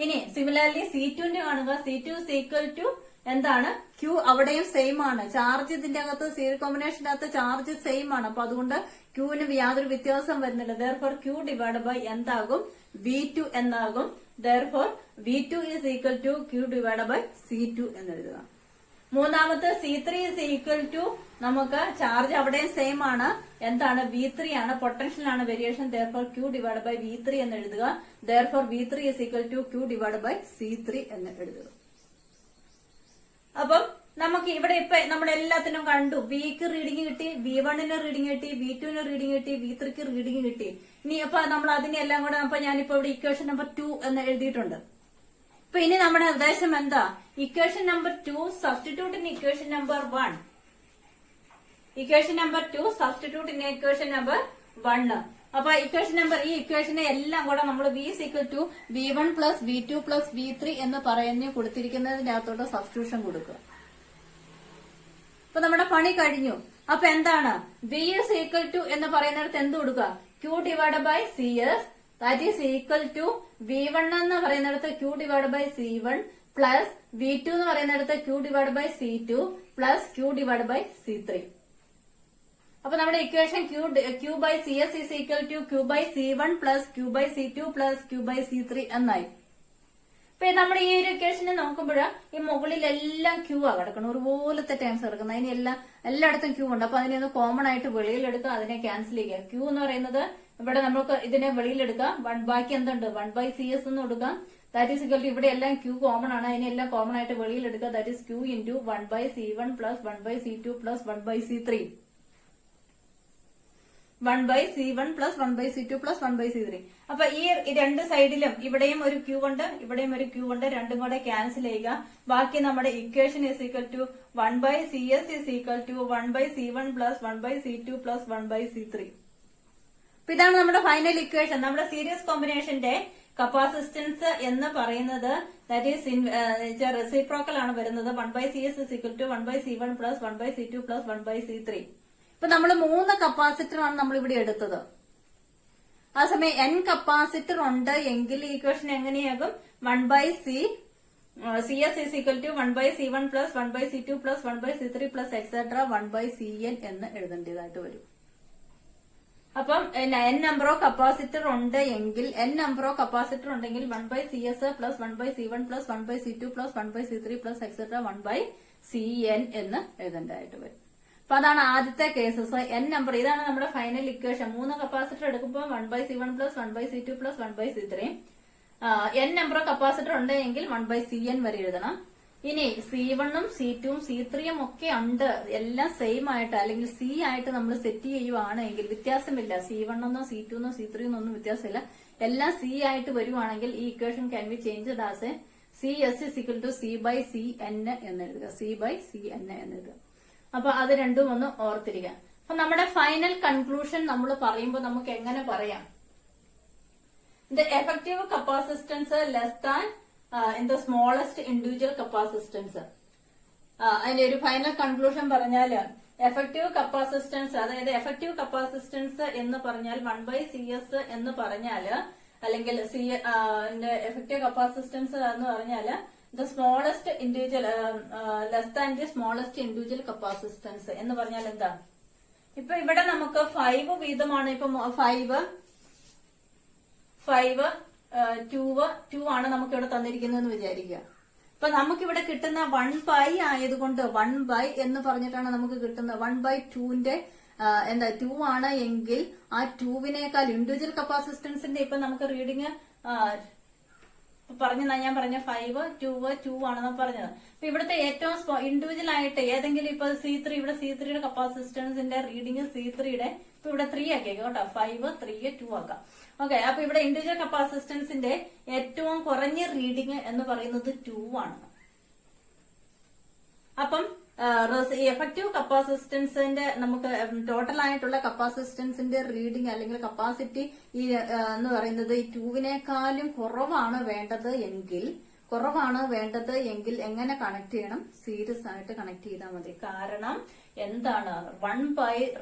ഇനി സിമിലർലി C2ന്റെ കാണുക. C2 is equal to എന്താണ്? Q അവിടെയും സെയിം ആണ്. ചാർജ് ഇതിന്റെ അകത്ത് സീരീസ് കോമ്പിനേഷന്റെ അകത്ത് ചാർജ് സെയിം ആണ്. അപ്പൊ അതുകൊണ്ട് Qന് യാതൊരു വ്യത്യാസം വരുന്നില്ല. Therefore Q divided by എന്താകും? V2 എന്നാകും. Therefore V2 is equal to Q divided by C2 എന്നെഴുതുക. മൂന്നാമത്തെ C3 is equal to നമുക്ക് ചാർജ് അവിടെയും സെയിം ആണ്. എന്താണ്? V3 ആണ്. പൊട്ടൻഷ്യൽ ആണ് variation. Therefore Q divided by V3 എന്ന് എഴുതുക. Therefore V3 is equal to Q divided by C3 എന്ന് എഴുതുക. അപ്പം നമുക്ക് ഇവിടെ ഇപ്പൊ നമ്മൾ എല്ലാത്തിനും കണ്ടു. വിക്ക് റീഡിംഗ് കിട്ടി, V1 റീഡിംഗ് കിട്ടി, V2 റീഡിംഗ് കിട്ടി, V3 റീഡിംഗ് കിട്ടി. ഇനി അപ്പൊ നമ്മൾ അതിനെല്ലാം കൂടെ അപ്പൊ ഞാനിപ്പോ ഇവിടെ ഇക്വേഷൻ നമ്പർ 2 എന്ന് എഴുതിയിട്ടുണ്ട്. ഇപ്പൊ ഇനി നമ്മുടെ ഉദ്ദേശം എന്താ? Equation number 2 substitute in equation number 1. Equation number 2 substitute in equation number 1. അപ്പൊ ഈ ഇക്വേഷനെ എല്ലാം കൂടെ നമ്മൾ V is equal to V1 plus V2 plus V3 എന്ന് പറയുന്ന കൊടുത്തിരിക്കുന്നതിന്റെ അകത്തോട്ട് സബ്സ്റ്റിറ്റ്യൂഷൻ കൊടുക്കുക. അപ്പൊ നമ്മുടെ പണി കഴിഞ്ഞു. അപ്പൊ എന്താണ്? V is equal to എന്ന് പറയുന്നിടത്ത് എന്ത് കൊടുക്കുക? Q divided by CS that is equal to V1 എന്ന് പറയുന്നിടത്ത് Q divided by C1 plus V2 എന്ന് പറയുന്നിടത്ത് Q divided by C2 plus Q divided by C3. അപ്പൊ നമ്മുടെ equation Q by CS is equal to Q by C1 plus Q by C2 plus Q by C3 എന്നായി. ഇപ്പൊ നമ്മുടെ ഈ ഒരു ഇക്വേഷനെ നോക്കുമ്പോൾ ഈ മുകളിലെല്ലാം Q ആ കിടക്കണം. ഒരുപോലത്തെ ടേംസ് കിടക്കുന്നത്. അതിനെല്ലാം എല്ലായിടത്തും Q ഉണ്ട്. അപ്പൊ അതിനെ ഒന്ന് കോമൺ ആയിട്ട് വെളിയിലെടുക്കുക, അതിനെ ക്യാൻസൽ ചെയ്യുക. Q എന്ന് പറയുന്നത് ഇവിടെ നമുക്ക് ഇതിനെ വെളിയിലെടുക്കാം. ബാക്കി എന്തുണ്ട്? 1 by CS എന്ന് കൊടുക്കാം. ദാറ്റ് ഈസ് ഇക്വൽ ടു ഇവിടെ എല്ലാം Q കോമൺ ആണ്. അതിനെല്ലാം കോമൺ ആയിട്ട് വെളിയിലെടുക്കുക. That is Q into 1 by C1 plus 1 by C2 plus 1 by C3. 1/C1 plus 1/C2 plus 1/C3. അപ്പൊ ഈ രണ്ട് സൈഡിലും ഇവിടെയും ഒരു ക്യൂ ഉണ്ട്, ഇവിടെയും ഒരു ക്യൂ ഉണ്ട്, രണ്ടും കൂടെ ക്യാൻസൽ ചെയ്യുക. ബാക്കി നമ്മുടെ equation is equal to 1/CS is equal to 1/C1 plus 1/C2 plus 1/C3. അപ്പൊ ഇതാണ് നമ്മുടെ ഫൈനൽ ഇക്വേഷൻ. നമ്മുടെ സീരീസ് കോമ്പിനേഷന്റെ കപ്പാസിറ്റൻസ് എന്ന് പറയുന്നത് ദാറ്റ് ഈസ് റെസിപ്രോക്കൽ ആണ് വരുന്നത്. 1/CS is equal to 1/C1 plus 1/C2 plus 1/C3. ഇപ്പൊ നമ്മൾ 3 കപ്പാസിറ്റർ ആണ് നമ്മൾ ഇവിടെ എടുത്തത്. ആ സമയം n കപ്പാസിറ്റർ ഉണ്ട് എങ്കിൽ ഈക്വേഷൻ എങ്ങനെയാകും? 1/CS is equal to 1/C1 plus 1/C2 plus 1/C3 plus etcetera 1/CN എന്ന് എഴുതേണ്ടതായിട്ട് വരും. അപ്പം n നമ്പർ ഓഫ് കപ്പാസിറ്റർ ഉണ്ട് എങ്കിൽ 1/CS plus 1/C1 plus 1/C2 plus 1/C3 plus etcetera 1/CN എന്ന് എഴുതേണ്ടതായിട്ട് വരും. അപ്പൊ അതാണ് ആദ്യത്തെ കേസസ്. n നമ്പർ, ഇതാണ് നമ്മുടെ ഫൈനൽ ഇക്വേഷൻ. 3 കപ്പാസിറ്റർ എടുക്കുമ്പോൾ 1/C1 plus 1/C2 plus 1/C3. n number of capacitor ഉണ്ട് എങ്കിൽ 1/CN വരെ എഴുതണം. ഇനി C1ഉം C2ഉം C3യും ഒക്കെ ഉണ്ട്, എല്ലാം സെയിം ആയിട്ട് അല്ലെങ്കിൽ C ആയിട്ട് നമ്മൾ സെറ്റ് ചെയ്യുവാണെങ്കിൽ വ്യത്യാസമില്ല. C1 എന്നോ C2 എന്നോ C3 എന്നൊന്നും വ്യത്യാസമില്ല, എല്ലാം C ആയിട്ട് വരുവാണെങ്കിൽ ഈ equation can be changed as CS is equal to C/CN എന്ന് എഴുതുക. C/CN എന്ന് എഴുതുക. അപ്പൊ അത് രണ്ടും ഒന്ന് ഓർത്തിരിക്കുക. അപ്പൊ നമ്മുടെ ഫൈനൽ കൺക്ലൂഷൻ നമ്മൾ പറയുമ്പോൾ നമുക്ക് എങ്ങനെ പറയാം? The effective capacitance less than in the smallest individual capacitance. അതിന്റെ ഒരു ഫൈനൽ കൺക്ലൂഷൻ പറഞ്ഞാല് എഫക്റ്റീവ് കപ്പാസിറ്റൻസ്, അതായത് എഫക്റ്റീവ് കപ്പാസിറ്റൻസ് എന്ന് പറഞ്ഞാൽ 1/CS എന്ന് പറഞ്ഞാല്, അല്ലെങ്കിൽ എഫക്റ്റീവ് കപ്പാസിറ്റൻസ് എന്ന് പറഞ്ഞാല് the smallest individual less than the smallest individual capacitance എന്ന് പറഞ്ഞാൽ എന്താ? ഇപ്പൊ ഇവിടെ നമുക്ക് 5 വീതമാണ്. ഇപ്പൊ 2 ആണ് നമുക്ക് ഇവിടെ തന്നിരിക്കുന്നതെന്ന് വിചാരിക്കുക. ഇപ്പൊ നമുക്കിവിടെ കിട്ടുന്ന 1/, ആയതുകൊണ്ട് 1/ എന്ന് പറഞ്ഞിട്ടാണ് നമുക്ക് കിട്ടുന്നത്. 1/2ന്റെ എന്താ 2 ആണ് എങ്കിൽ ആ 2വിനേക്കാൾ ഇൻഡിവിജ്വൽ കപ്പാസിറ്റൻസിന്റെ ഇപ്പൊ നമുക്ക് റീഡിങ് ഞാൻ പറഞ്ഞ 5, 2 ആണെന്ന് പറഞ്ഞത്. അപ്പൊ ഇവിടുത്തെ ഏറ്റവും ഇൻഡിവിജ്വൽ ആയിട്ട് ഏതെങ്കിലും ഇപ്പൊ C3, ഇവിടെ C3യുടെ കപ്പാസിറ്റൻസിന്റെ റീഡിങ് C3യുടെ ഇപ്പൊ ഇവിടെ 3 ആക്കിയേക്കാം കേട്ടോ. 5, 3, 2 ആക്കാം. ഓക്കെ, അപ്പൊ ഇവിടെ ഇൻഡിവിജ്വൽ കപ്പാസിറ്റൻസിന്റെ ഏറ്റവും കുറഞ്ഞ റീഡിങ് എന്ന് പറയുന്നത് 2 ആണ്. അപ്പം എഫക്റ്റീവ് കപ്പാസിറ്റൻസിന്റെ നമുക്ക് ടോട്ടൽ ആയിട്ടുള്ള കപ്പാസിറ്റൻസിന്റെ റീഡിംഗ് അല്ലെങ്കിൽ കപ്പാസിറ്റി എന്ന് പറയുന്നത് ഈ 2വിനേക്കാളും കുറവാണ് വേണ്ടത് എങ്കിൽ എങ്ങനെ കണക്ട് ചെയ്യണം? സീരീസ് ആയിട്ട് കണക്ട് ചെയ്താൽ മതി. കാരണം എന്താണ്? 1/,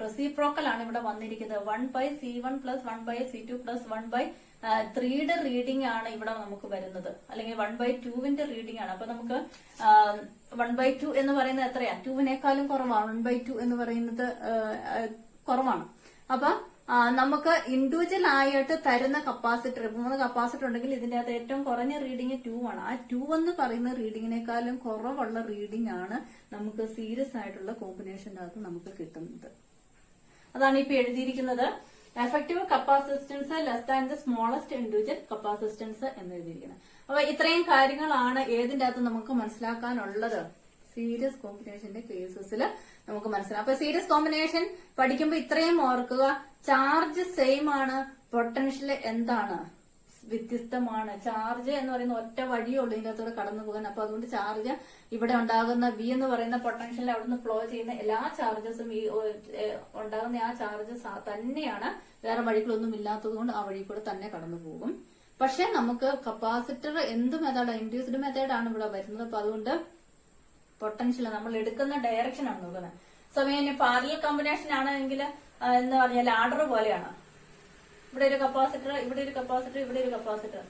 റെസിപ്രോക്കൽ ആണ് ഇവിടെ വന്നിരിക്കുന്നത്. 1/C1 plus 1/C2 plus 1/3യുടെ reading ആണ് ഇവിടെ നമുക്ക് വരുന്നത്, അല്ലെങ്കിൽ 1/2വിന്റെ റീഡിംഗ് ആണ്. അപ്പൊ നമുക്ക് 1/2 എന്ന് പറയുന്നത് എത്രയാ? 2വിനേക്കാളും കുറവാണ്. 1/2 എന്ന് പറയുന്നത് കുറവാണ്. അപ്പൊ നമുക്ക് ഇൻഡിവിജ്വൽ ആയിട്ട് തരുന്ന കപ്പാസിറ്റർ 3 കപ്പാസിറ്റർ ഉണ്ടെങ്കിൽ ഇതിന്റെ അകത്ത് ഏറ്റവും കുറഞ്ഞ റീഡിംഗ് 2 ആണ്. ആ 2 എന്ന് പറയുന്ന റീഡിങ്ങിനേക്കാളും കുറവുള്ള റീഡിംഗ് ആണ് നമുക്ക് സീരീസ് ആയിട്ടുള്ള കോമ്പിനേഷനകത്ത് നമുക്ക് കിട്ടുന്നത്. അതാണ് ഇപ്പൊ എഴുതിയിരിക്കുന്നത്. Effective capacitance less than the smallest individual capacitance എന്ന് എഴുതിയിരിക്കുന്നത്. അപ്പൊ ഇത്രയും കാര്യങ്ങളാണ് ഏതിന്റെ അകത്ത് നമുക്ക് മനസ്സിലാക്കാനുള്ളത്. സീരീസ് കോമ്പിനേഷന്റെ കേസസിൽ നമുക്ക് മനസ്സിലാക്കാം. അപ്പൊ സീരീസ് കോമ്പിനേഷൻ പഠിക്കുമ്പോൾ ഇത്രയും ഓർക്കുക. ചാർജ് സെയിം ആണ്, പൊട്ടൻഷ്യൽ എന്താണ്? വ്യത്യസ്തമാണ്. ചാർജ് എന്ന് പറയുന്ന ഒറ്റ വഴിയേ ഉള്ളൂ ഇതിന്റെ അകത്തൂടെ കടന്നു പോകാൻ. അപ്പൊ അതുകൊണ്ട് ചാർജ് ഇവിടെ ഉണ്ടാകുന്ന V എന്ന് പറയുന്ന പൊട്ടൻഷ്യൽ അവിടുന്ന് ഫ്ലോ ചെയ്യുന്ന എല്ലാ ചാർജസും ഈ ഉണ്ടാകുന്ന ആ ചാർജസ് തന്നെയാണ്, വേറെ വഴികളൊന്നും ഇല്ലാത്തത് കൊണ്ട് ആ വഴി കൂടെ തന്നെ കടന്നു പോകും. പക്ഷെ നമുക്ക് കപ്പാസിറ്റർ എന്ത് മെത്തേഡാണ്? ഇൻഡ്യൂസ്ഡ് മെത്തേഡാണ് ഇവിടെ വരുന്നത്. അപ്പൊ അതുകൊണ്ട് പൊട്ടൻഷ്യൽ നമ്മൾ എടുക്കുന്ന ഡയറക്ഷൻ ആണ് നോക്കുന്നത്. സമയം പാരലൽ കോമ്പിനേഷൻ ആണെങ്കിൽ എന്ന് പറഞ്ഞാൽ ആർഡർ പോലെയാണ്. ഇവിടെ ഒരു കപ്പാസിറ്റർ, ഇവിടെ ഒരു കപ്പാസിറ്റർ, ഇവിടെ ഒരു കപ്പാസിറ്റർ.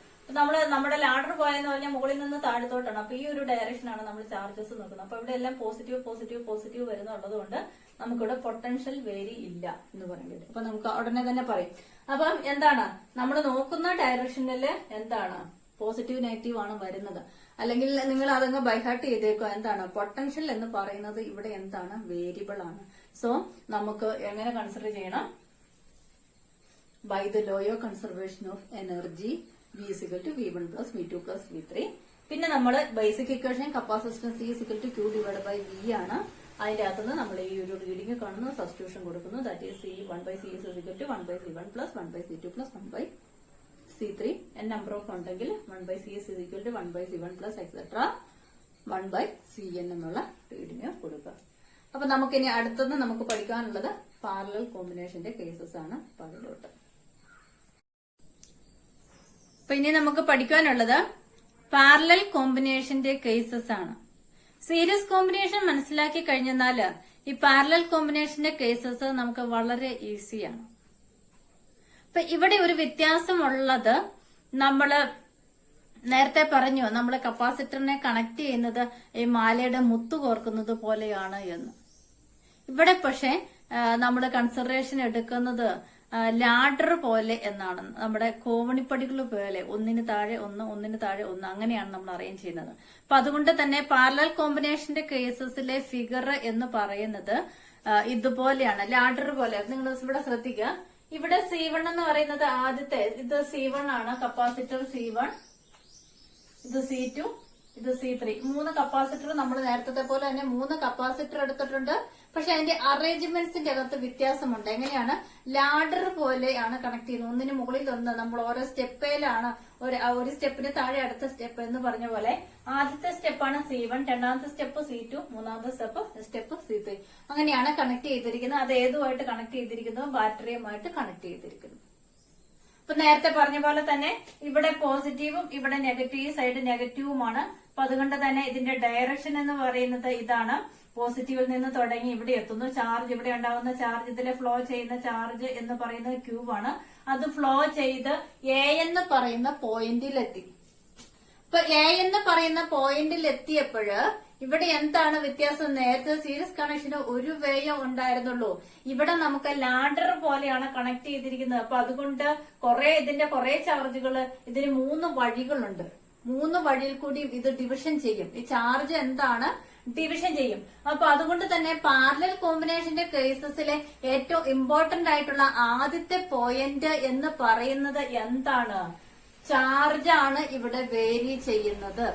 നമ്മുടെ ലാഡർ പോയെന്ന് പറഞ്ഞാൽ മുകളിൽ നിന്ന് താഴത്തോട്ടാണ്. അപ്പൊ ഈ ഒരു ഡയറക്ഷനാണ് നമ്മൾ ചാർജസ് നോക്കുന്നത്. അപ്പൊ ഇവിടെ എല്ലാം പോസിറ്റീവ് പോസിറ്റീവ് പോസിറ്റീവ് വരുന്നുള്ളത് കൊണ്ട് നമുക്കിവിടെ പൊട്ടൻഷ്യൽ വേരി ഇല്ല എന്ന് പറയുന്നത്. അപ്പൊ നമുക്ക് ഉടനെ തന്നെ പറയും. അപ്പം എന്താണ് നമ്മൾ നോക്കുന്ന ഡയറക്ഷനിൽ എന്താണ് പോസിറ്റീവ് നെഗറ്റീവ് ആണ് വരുന്നത്. അല്ലെങ്കിൽ നിങ്ങൾ അതങ്ങ് ബൈഹാർട്ട് ചെയ്തേക്കോ. എന്താണ് പൊട്ടൻഷ്യൽ എന്ന് പറയുന്നത് ഇവിടെ എന്താണ് വേരിയബിൾ ആണ്. സോ നമുക്ക് എങ്ങനെ കൺസിഡർ ചെയ്യണം? By the law of conservation of energy V is equal to V1 plus V2 plus V3. പിന്നെ നമ്മൾ basic equation capacitance C is equal to Q divided by V ആണ്. അതിന്റെ അകത്തുനിന്ന് നമ്മൾ ഈ ഒരു റീഡിംഗ് കാണുന്നു, സബ്സ്റ്റിറ്റ്യൂഷൻ കൊടുക്കുന്നു. That is C1/CS = 1/C1 + 1/C2 + 1/C3. n number of ഉണ്ടെങ്കിൽ 1/CS = 1/C1 + എക്സെട്ര 1/Cn എന്നുള്ള റീഡിംഗ് കൊടുക്കുക. അപ്പൊ നമുക്കിനി അടുത്തത് നമുക്ക് പഠിക്കാനുള്ളത് പാരലൽ കോമ്പിനേഷന്റെ കേസസ് ആണ്. അതിലോട്ട് അപ്പൊ ഇനി നമുക്ക് പഠിക്കാനുള്ളത് പാരലൽ കോമ്പിനേഷന്റെ കേസസ് ആണ്. സീരീസ് കോമ്പിനേഷൻ മനസ്സിലാക്കി കഴിഞ്ഞാല് ഈ പാരലൽ കോമ്പിനേഷന്റെ കേസസ് നമുക്ക് വളരെ ഈസിയാണ്. അപ്പൊ ഇവിടെ ഒരു വ്യത്യാസമുള്ളത്, നമ്മള് നേരത്തെ പറഞ്ഞു നമ്മള് കപ്പാസിറ്ററിനെ കണക്ട് ചെയ്യുന്നത് ഈ മാലയുടെ മുത്തു കോർക്കുന്നത് പോലെയാണ് എന്ന്. ഇവിടെ പക്ഷെ നമ്മൾ കൺസിഡറേഷൻ എടുക്കുന്നത് ലാഡർ പോലെ എന്നാണ്. നമ്മുടെ കോവണിപ്പടികൾ പോലെ ഒന്നിന് താഴെ ഒന്ന്, ഒന്നിന് താഴെ ഒന്ന്, അങ്ങനെയാണ് നമ്മൾ അറേഞ്ച് ചെയ്യുന്നത്. അപ്പൊ അതുകൊണ്ട് തന്നെ പാരലൽ കോമ്പിനേഷന്റെ കേസസിലെ ഫിഗർ എന്ന് പറയുന്നത് ഇതുപോലെയാണ്, ലാഡർ പോലെ. നിങ്ങൾ ഇവിടെ ശ്രദ്ധിക്കുക, ഇവിടെ C1 എന്ന് പറയുന്നത് ആദ്യത്തെ, ഇത് C1 ആണ്, കപ്പാസിറ്റർ C1, ഇത് C2, ഇത് C3. 3 കപ്പാസിറ്റർ നമ്മൾ നേരത്തെ പോലെ തന്നെ 3 കപ്പാസിറ്റർ എടുത്തിട്ടുണ്ട്. പക്ഷെ അതിന്റെ അറേഞ്ച്മെന്റ്സിന്റെ അകത്ത് വ്യത്യാസമുണ്ട്. എങ്ങനെയാണ്? ലാഡർ പോലെയാണ് കണക്ട് ചെയ്യുന്നത്. ഒന്നിന് മുകളിൽ ഒന്ന്, നമ്മൾ ഓരോ സ്റ്റെപ്പിലാണ്, ഒരു സ്റ്റെപ്പിന് താഴെ അടുത്ത സ്റ്റെപ്പ് എന്ന് പറഞ്ഞ പോലെ ആദ്യത്തെ സ്റ്റെപ്പാണ് C1, രണ്ടാമത്തെ സ്റ്റെപ്പ് C2, മൂന്നാമത്തെ സ്റ്റെപ്പ് C3. അങ്ങനെയാണ് കണക്ട് ചെയ്തിരിക്കുന്നത്. അത് ഏതുമായിട്ട് കണക്ട് ചെയ്തിരിക്കുന്നത്? ബാറ്ററിയുമായിട്ട് കണക്ട് ചെയ്തിരിക്കുന്നു. അപ്പൊ നേരത്തെ പറഞ്ഞ പോലെ തന്നെ ഇവിടെ പോസിറ്റീവും ഇവിടെ നെഗറ്റീവ്, സൈഡ് നെഗറ്റീവുമാണ്. അപ്പൊ അതുകൊണ്ട് തന്നെ ഇതിന്റെ ഡയറക്ഷൻ എന്ന് പറയുന്നത് ഇതാണ്. പോസിറ്റീവിൽ നിന്ന് തുടങ്ങി ഇവിടെ എത്തുന്നു. ചാർജ്, ഇവിടെ ഉണ്ടാകുന്ന ചാർജ്, ഇതിലെ ഫ്ലോ ചെയ്യുന്ന ചാർജ് എന്ന് പറയുന്നത് Q ആണ്. അത് ഫ്ലോ ചെയ്ത് A എന്ന് പറയുന്ന പോയിന്റിലെത്തി. അപ്പൊ A എന്ന് പറയുന്ന പോയിന്റിൽ എത്തിയപ്പോഴ് ഇവിടെ എന്താണ് വ്യത്യാസം? നേരത്തെ സീരീസ് കണക്ഷന് ഒരു വേയം ഉണ്ടായിരുന്നുള്ളൂ. ഇവിടെ നമുക്ക് ലാഡർ പോലെയാണ് കണക്ട് ചെയ്തിരിക്കുന്നത്. അപ്പൊ അതുകൊണ്ട് ഇതിന്റെ കുറെ ചാർജുകൾ, ഇതിന് 3 വഴികളുണ്ട്. 3 വഴിയിൽ കൂടി ഇത് ഡിവിഷൻ ചെയ്യും. ഈ ചാർജ് എന്താണ്? ഡിവിഷൻ ചെയ്യും. അപ്പൊ അതുകൊണ്ട് തന്നെ പാരലൽ കോമ്പിനേഷന്റെ കേസസിലെ ഏറ്റവും ഇമ്പോർട്ടന്റ് ആയിട്ടുള്ള ആദ്യത്തെ പോയിന്റ് എന്ന് പറയുന്നത് എന്താണ്? ചാർജ് ആണ് ഇവിടെ വേരി ചെയ്യുന്നത്.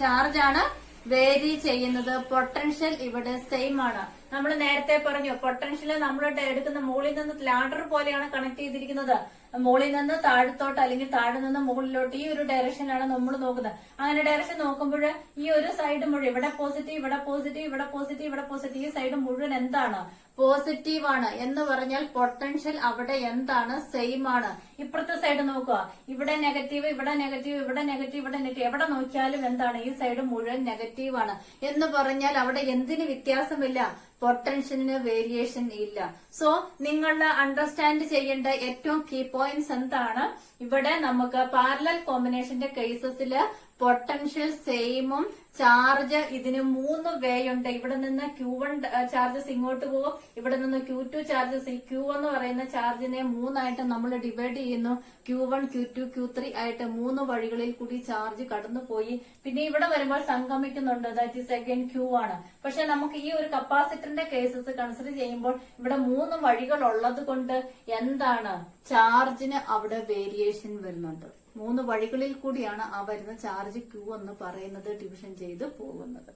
ചാർജാണ് വേരി ചെയ്യുന്നത്. പൊട്ടൻഷ്യൽ ഇവിടെ സെയിം ആണ്. നമ്മൾ നേരത്തെ പറഞ്ഞു, പൊട്ടൻഷ്യൽ നമ്മൾ എടുക്കുന്ന മുകളിൽ നിന്ന് ലാഡർ പോലെയാണ് കണക്ട് ചെയ്തിരിക്കുന്നത്. മുകളിൽ നിന്ന് താഴത്തോട്ട് അല്ലെങ്കിൽ താഴെ നിന്ന് മുകളിലോട്ട് ഈ ഒരു ഡയറക്ഷനിലാണ് നമ്മൾ നോക്കുന്നത്. അങ്ങനെ ഡയറക്ഷൻ നോക്കുമ്പോൾ ഈ ഒരു സൈഡ് മുഴുവൻ, ഇവിടെ പോസിറ്റീവ്, ഇവിടെ പോസിറ്റീവ്, ഇവിടെ പോസിറ്റീവ്, ഇവിടെ പോസിറ്റീവ്, ഈ സൈഡ് മുഴുവൻ എന്താണ്? പോസിറ്റീവ് ആണ്. എന്ന് പറഞ്ഞാൽ പൊട്ടൻഷ്യൽ അവിടെ എന്താണ്? സെയിം ആണ്. ഇപ്പുറത്തെ സൈഡ് നോക്കുക, ഇവിടെ നെഗറ്റീവ്, ഇവിടെ നെഗറ്റീവ്, ഇവിടെ നെഗറ്റീവ്, ഇവിടെ നെഗറ്റീവ്, എവിടെ നോക്കിയാലും എന്താണ്? ഈ സൈഡ് മുഴുവൻ നെഗറ്റീവ് ആണ്. എന്ന് പറഞ്ഞാൽ അവിടെ എന്തിന് വ്യത്യാസമില്ല? പൊട്ടൻഷ്യലിന് വേരിയേഷൻ ഇല്ല. സോ നിങ്ങൾ അണ്ടർസ്റ്റാൻഡ് ചെയ്യേണ്ട ഏറ്റവും കീ പോയിന്റ്സ് എന്താണ്? ഇവിടെ നമുക്ക് പാരലൽ കോമ്പിനേഷന്റെ കേസസില് പൊട്ടൻഷ്യൽ സെയിമും ചാർജ് ഇതിന് 3 വേ ഉണ്ട്. ഇവിടെ നിന്ന് Q1 ചാർജസ് ഇങ്ങോട്ട് പോകും, ഇവിടെ നിന്ന് Q2 ചാർജസ്, Q എന്ന് പറയുന്ന ചാർജിനെ 3 ആയിട്ട് നമ്മൾ ഡിവൈഡ് ചെയ്യുന്നു. Q1, Q2, Q3 ആയിട്ട് 3 വഴികളിൽ കൂടി ചാർജ് കടന്നുപോയി. പിന്നെ ഇവിടെ വരുമ്പോൾ സംഗമിക്കുന്നുണ്ട്, ദാറ്റ് ഈസ് അഗൈൻ Q ആണ്. പക്ഷെ നമുക്ക് ഈ ഒരു കപ്പാസിറ്ററിന്റെ കേസസ് കൺസിഡർ ചെയ്യുമ്പോൾ ഇവിടെ 3 വഴികൾ ഉള്ളത് കൊണ്ട് എന്താണ്? ചാർജിന് അവിടെ വേരിയേഷൻ വരുന്നുണ്ട്. 3 വഴികളിൽ കൂടിയാണ് ആ വരുന്ന ചാർജ് Q എന്ന് പറയുന്നത് ഡിവിഷൻ ചെയ്ത് പോകുന്നത്.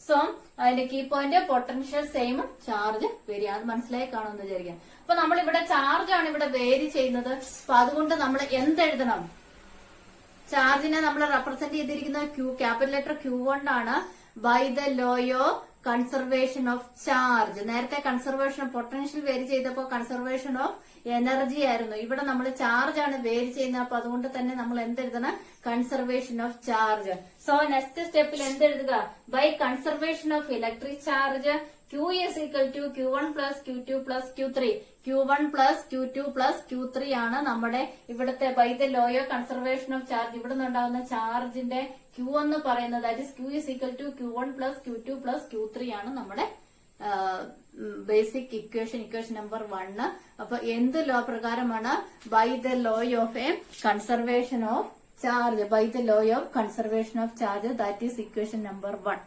സോ അതിന്റെ key point potential same, charge vary. അത് മനസ്സിലായി കാണുമെന്ന് വിചാരിക്കാം. അപ്പൊ നമ്മൾ ഇവിടെ ചാർജ് ആണ് ഇവിടെ വേരി ചെയ്യുന്നത്. അപ്പൊ അതുകൊണ്ട് നമ്മൾ എന്തെഴുതണം? ചാർജിനെ നമ്മൾ റെപ്രസെന്റ് ചെയ്തിരിക്കുന്നത് ക്യാപിറ്റൽ ലെറ്റർ Q1 ആണ്. By the law of conservation of charge. നേരത്തെ കൺസർവേഷൻ പൊട്ടൻഷ്യൽ വേരി ചെയ്തപ്പോൾ കൺസർവേഷൻ ഓഫ് എനർജി ആയിരുന്നു. ഇവിടെ നമ്മൾ ചാർജ് ആണ് വേരി ചെയ്യുന്നത്. അപ്പൊ അതുകൊണ്ട് തന്നെ നമ്മൾ എന്തെഴുതണം? Conservation of charge. So next സ്റ്റെപ്പിൽ എന്തെഴുതുക? By conservation of electric charge Q is equal to Q1 plus Q2 plus Q3. Q1 plus Q2 plus Q3 ആണ് നമ്മുടെ ഇവിടുത്തെ by the law of conservation of charge. ഇവിടെ നിന്നുണ്ടാകുന്ന ചാർജിന്റെ Q എന്ന് പറയുന്നത്, that is Q is equal to Q1 plus Q2 plus Q3 ആണ് നമ്മുടെ ബേസിക് ഇക്വേഷൻ നമ്പർ 1. അപ്പൊ എന്ത് ലോ പ്രകാരമാണ്? By the law of a conservation of charge. By the law of conservation of charge, that is equation number 1.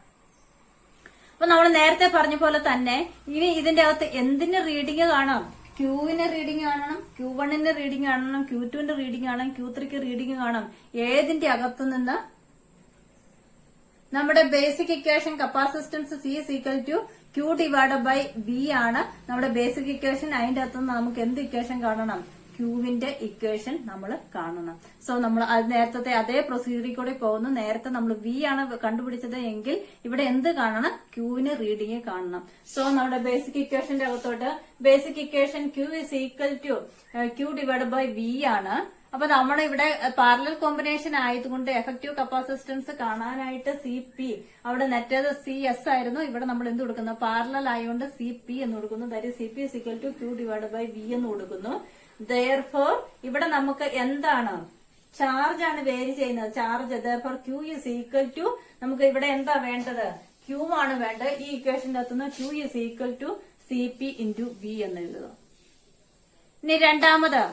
അപ്പൊ നമ്മൾ നേരത്തെ പറഞ്ഞ പോലെ തന്നെ ഇനി ഇതിന്റെ അകത്ത് എന്തിന് റീഡിംഗ് കാണാം? Qന് റീഡിംഗ് കാണണം, Q1ന്റെ റീഡിംഗ് കാണണം, Q2ന്റെ റീഡിംഗ് കാണണം, Q3ക്ക് റീഡിംഗ് കാണണം. ഏതിന്റെ അകത്തു നിന്ന്? നമ്മുടെ basic equation capacitance C is equal to Q divide by V ആണ് നമ്മുടെ ബേസിക് ഇക്വേഷൻ. അതിന്റെ അകത്ത് നമുക്ക് എന്ത് ഇക്വേഷൻ കാണണം? ക്യൂവിന്റെ ഇക്വേഷൻ നമ്മൾ കാണണം. സോ നമ്മൾ നേരത്തെ അതേ പ്രൊസീജിയറിൽ കൂടി പോകുന്നു. നേരത്തെ നമ്മൾ വി ആണ് കണ്ടുപിടിച്ചത് എങ്കിൽ ഇവിടെ എന്ത് കാണണം? ക്യൂവിന് റീഡിങ് കാണണം. സോ നമ്മുടെ ബേസിക് ഇക്വേഷന്റെ അകത്തോട്ട് basic equation Q is equal to Q divide by V ആണ്. അപ്പൊ നമ്മുടെ ഇവിടെ പാരലൽ കോമ്പിനേഷൻ ആയതുകൊണ്ട് എഫക്റ്റീവ് കപ്പാസിറ്റൻസ് കാണാനായിട്ട് സി പി അവിടെ നെറ്റത് സി എസ് ആയിരുന്നു. ഇവിടെ നമ്മൾ എന്ത് കൊടുക്കുന്നു? പാരലൽ ആയതുകൊണ്ട് സി പി എന്ന് കൊടുക്കുന്നു. That C P is equal to Q divide by V എന്ന് കൊടുക്കുന്നു. Therefore, ഇവിടെ നമുക്ക് എന്താണ്? ചാർജ് ആണ് വേരി ചെയ്യുന്നത്. Charge therefore Q is equal to നമുക്ക് ഇവിടെ എന്താ വേണ്ടത്? Q ആണ് വേണ്ടത്. ഈ ഇക്വേഷന്റെ അകത്തുനിന്ന് Q is equal to Cp into V എന്ന് എഴുതുക. ഇനി രണ്ടാമത്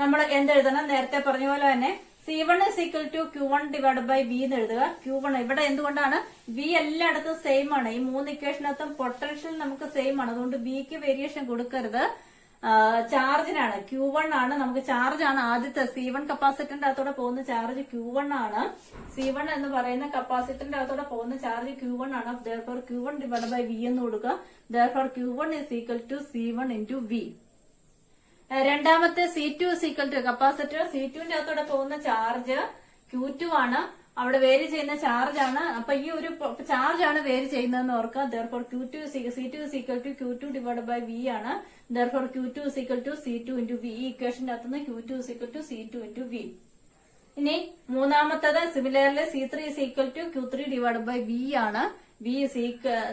നമ്മൾ എന്തെഴുതണം? നേരത്തെ പറഞ്ഞ പോലെ തന്നെ C1 is equal to Q1 divided by V എന്ന് എഴുതുക. Q1 ഇവിടെ എന്തുകൊണ്ടാണ്? V എല്ലായിടത്തും സെയിം ആണ്. ഈ മൂന്ന് ഇക്വേഷനകത്തും പൊട്ടൻഷ്യൽ നമുക്ക് സെയിം ആണ്. അതുകൊണ്ട് Vക്ക് വേരിയേഷൻ കൊടുക്കരുത്. ചാർജിനാണ് Q1 ആണ്. നമുക്ക് ചാർജ് ആണ് ആദ്യത്തെ C1 കപ്പാസിറ്ററിന്റെ അകത്തോടെ പോകുന്ന ചാർജ് Q1 ആണ്. C1 എന്ന് പറയുന്ന കപ്പാസിറ്ററിന്റെ അകത്തോടെ പോകുന്ന ചാർജ് Q1 ആണ്. therefore Q1 divided by V എന്ന് കൊടുക്കുക. therefore Q1 is equal to C1 into V. രണ്ടാമത്തെ C2 is equal to capacitor C2ന്റെ അകത്തോടെ പോകുന്ന ചാർജ് Q2 ആണ്. അവിടെ വേരി ചെയ്യുന്ന ചാർജ് ആണ്. അപ്പൊ ഈ ഒരു ചാർജ് ആണ് വേരി ചെയ്യുന്നതെന്ന് ഓർക്കുക. therefore C2 is equal to Q2 divided by V ആണ്. therefore Q2 is equal to C2 into V. ഈ ഇക്വേഷന്റെ അകത്തുനിന്ന് Q2 is equal to C2 into V. ഇനി മൂന്നാമത്തത് similarly C3 is equal to Q3 divided by V ആണ്.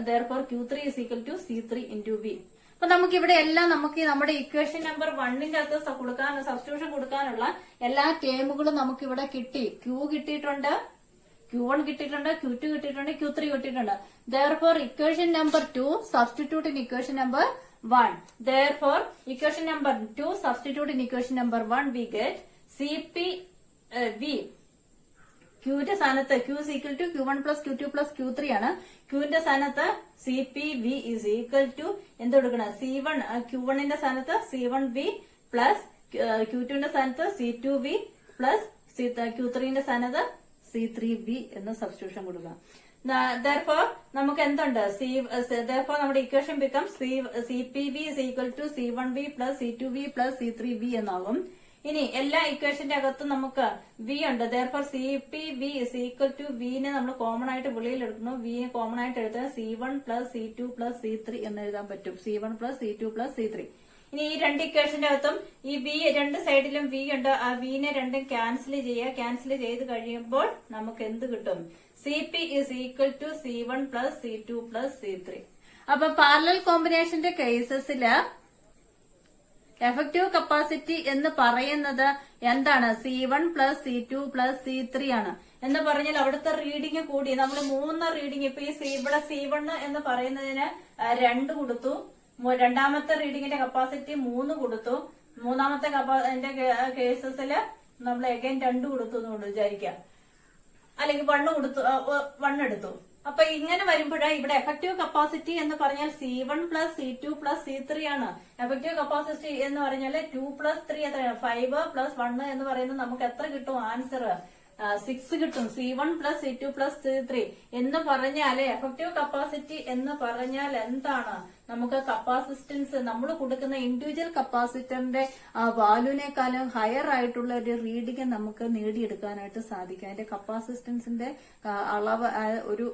therefore Q3 is equal to C3 into V. അപ്പൊ നമുക്ക് ഇവിടെ എല്ലാം നമുക്ക് നമ്മുടെ ഇക്വേഷൻ നമ്പർ 1ന്റെ അകത്ത് സബ്സ്റ്റിറ്റ്യൂഷൻ കൊടുക്കാനുള്ള എല്ലാ ടേമുകളും നമുക്ക് ഇവിടെ കിട്ടി. Q കിട്ടിയിട്ടുണ്ട്, Q1 കിട്ടിയിട്ടുണ്ട്, Q2 കിട്ടിയിട്ടുണ്ട്, Q3 കിട്ടിയിട്ടുണ്ട്. therefore equation number 2 substitute in equation number 1. therefore equation number 2 substitute in equation number 1 we get Cp V. Qന്റെ സ്ഥാനത്ത് Q is equal to Q1 plus Q2 plus Q3 ആണ്. Qന്റെ സ്ഥാനത്ത് Cp V is equal to എന്ത് കൊടുക്കണം? C1 Q1ന്റെ സ്ഥാനത്ത് C1V plus Q2ന്റെ സ്ഥാനത്ത് C2V plus Q3ന്റെ സ്ഥാനത്ത് C3V എന്ന് substitution കൊടുക്കുക. therefore നമുക്ക് എന്തുണ്ട്? therefore നമ്മുടെ equation become Cpv is equal to C1V plus C2V plus C3V എന്നാകും. ഇനി എല്ലാ ഇക്വേഷന്റെ അകത്തും നമുക്ക് V ഉണ്ട്. therefore Cpv is equal to V നെ നമ്മൾ കോമൺ ആയിട്ട് വെളിയിൽ എടുക്കുന്നു. V നെ കോമൺ ആയിട്ട് എടുത്താൽ C1 plus C2 plus C3 എന്ന് എഴുതാൻ പറ്റും. C1 plus C2 plus C3. ഇനി ഈ രണ്ട് ഇക്വേഷന്റെ അകത്തും ഈ V രണ്ട് സൈഡിലും V ഉണ്ട്. ആ V നെ രണ്ടും ക്യാൻസൽ ചെയ്യുക. ക്യാൻസൽ ചെയ്ത് കഴിയുമ്പോൾ നമുക്ക് എന്ത് കിട്ടും? Cp is equal to C1 plus C2 plus C3. അപ്പൊ പാരലൽ കോമ്പിനേഷന്റെ കേസസില് എഫക്റ്റീവ് കപ്പാസിറ്റി എന്ന് പറയുന്നത് എന്താണ്? C1 plus C2 plus C3 ആണ്. എന്ന് പറഞ്ഞാൽ അവിടുത്തെ റീഡിംഗ് കൂടി നമ്മൾ 3 റീഡിംഗ് ഇപ്പൊ ഇവിടെ C1 എന്ന് പറയുന്നതിന് 2 കൊടുത്തു. രണ്ടാമത്തെ റീഡിംഗിന്റെ കപ്പാസിറ്റി 3 കൊടുത്തു. മൂന്നാമത്തെ കേസസില് നമ്മൾ അഗൈൻ 2 കൊടുത്തു എന്ന് വിചാരിക്കാം. അല്ലെങ്കിൽ 1 എടുത്തു. അപ്പൊ ഇങ്ങനെ വരുമ്പോഴാണ് ഇവിടെ എഫക്റ്റീവ് കപ്പാസിറ്റി എന്ന് പറഞ്ഞാൽ C1 plus C2 plus C3 ആണ്. എഫക്റ്റീവ് കപ്പാസിറ്റി എന്ന് പറഞ്ഞാൽ 2 plus 3 എത്രയാണ്? 5 plus 1 എന്ന് പറയുന്നത് നമുക്ക് എത്ര കിട്ടും? ആൻസർ 6 കിട്ടും. C1 plus C2 plus C3 എന്ന് പറഞ്ഞാല് എഫക്റ്റീവ് കപ്പാസിറ്റി എന്ന് പറഞ്ഞാൽ എന്താണ്? നമുക്ക് കപ്പാസിറ്റൻസ് നമ്മൾ കൊടുക്കുന്ന ഇൻഡിവിജ്വൽ കപ്പാസിറ്ററിന്റെ വാല്യൂവിനേക്കാളും ഹയർ ആയിട്ടുള്ള ഒരു റീഡിംഗ് നമുക്ക് നേടിയെടുക്കാനായിട്ട് സാധിക്കും. അതിന്റെ കപ്പാസിറ്റൻസിന്റെ അളവ് ഒരു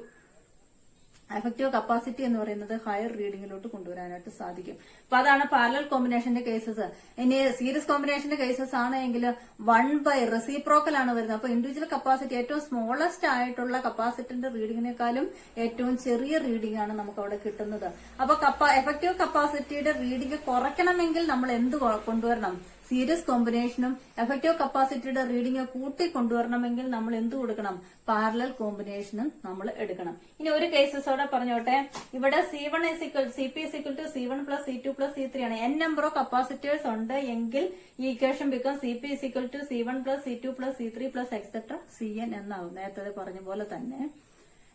എഫക്റ്റീവ് കപ്പാസിറ്റി എന്ന് പറയുന്നത് ഹയർ റീഡിംഗിലോട്ട് കൊണ്ടുവരാനായിട്ട് സാധിക്കും. അപ്പൊ അതാണ് പാരലൽ കോമ്പിനേഷന്റെ കേസസ്. ഇനി സീരീസ് കോമ്പിനേഷന്റെ കേസസ് ആണെങ്കിൽ 1/, റെസിപ്രോക്കൽ ആണ് വരുന്നത്. അപ്പൊ ഇൻഡിവിജ്വൽ കപ്പാസിറ്റി ഏറ്റവും സ്മോളസ്റ്റ് ആയിട്ടുള്ള കപ്പാസിറ്ററിന്റെ റീഡിങ്ങിനേക്കാളും ഏറ്റവും ചെറിയ റീഡിംഗ് ആണ് നമുക്ക് അവിടെ കിട്ടുന്നത്. അപ്പൊ എഫക്റ്റീവ് കപ്പാസിറ്റിയുടെ റീഡിംഗ് കുറയ്ക്കണമെങ്കിൽ നമ്മൾ എന്ത് കൊണ്ടുവരണം? സീരീസ് കോമ്പിനേഷനും എഫക്റ്റീവ് കപ്പാസിറ്റിയുടെ റീഡിംഗ് കൂട്ടി കൊണ്ടുവരണമെങ്കിൽ നമ്മൾ എന്ത് കൊടുക്കണം? പാരലൽ കോമ്പിനേഷനും നമ്മൾ എടുക്കണം. ഇനി ഒരു കേസസോടെ പറഞ്ഞോട്ടെ. ഇവിടെ Cp is equal to C1 plus C2 plus C3 ആണ്. n നമ്പർ ഓഫ് കപ്പാസിറ്റേഴ്സ് ഉണ്ട് എങ്കിൽ ഈ equation become Cp is equal to C1 plus C2 plus C3 plus etc. Cn എന്നാവും. നേരത്തെ പറഞ്ഞ പോലെ തന്നെ.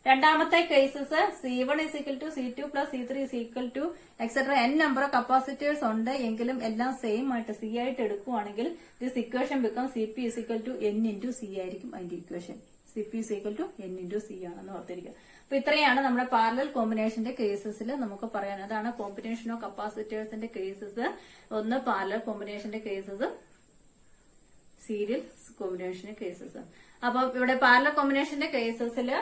രണ്ടാമത്തെ cases C1 is equal to C2 plus C3 is equal to etc. n number of capacitors ഉണ്ട് എങ്കിലും എല്ലാം സെയിം ആയിട്ട് C ആയിട്ട് എടുക്കുവാണെങ്കിൽ this equation become Cp is equal to n into C ആയിരിക്കും അതിന്റെ equation. Cp is equal to N into C ആണെന്ന് ഓർത്തിരിക്കുക. അപ്പൊ ഇത്രയാണ് നമ്മുടെ പാരലൽ കോമ്പിനേഷന്റെ കേസസിൽ നമുക്ക് പറയാൻ. അതാണ് കോമ്പിനേഷൻ ഓഫ് കപ്പാസിറ്റേഴ്സിന്റെ കേസസ്. ഒന്ന് പാരലൽ കോമ്പിനേഷന്റെ കേസസ്, സീരിയൽ കോമ്പിനേഷന്റെ കേസസ്. അപ്പൊ ഇവിടെ പാരലൽ കോമ്പിനേഷന്റെ കേസസില്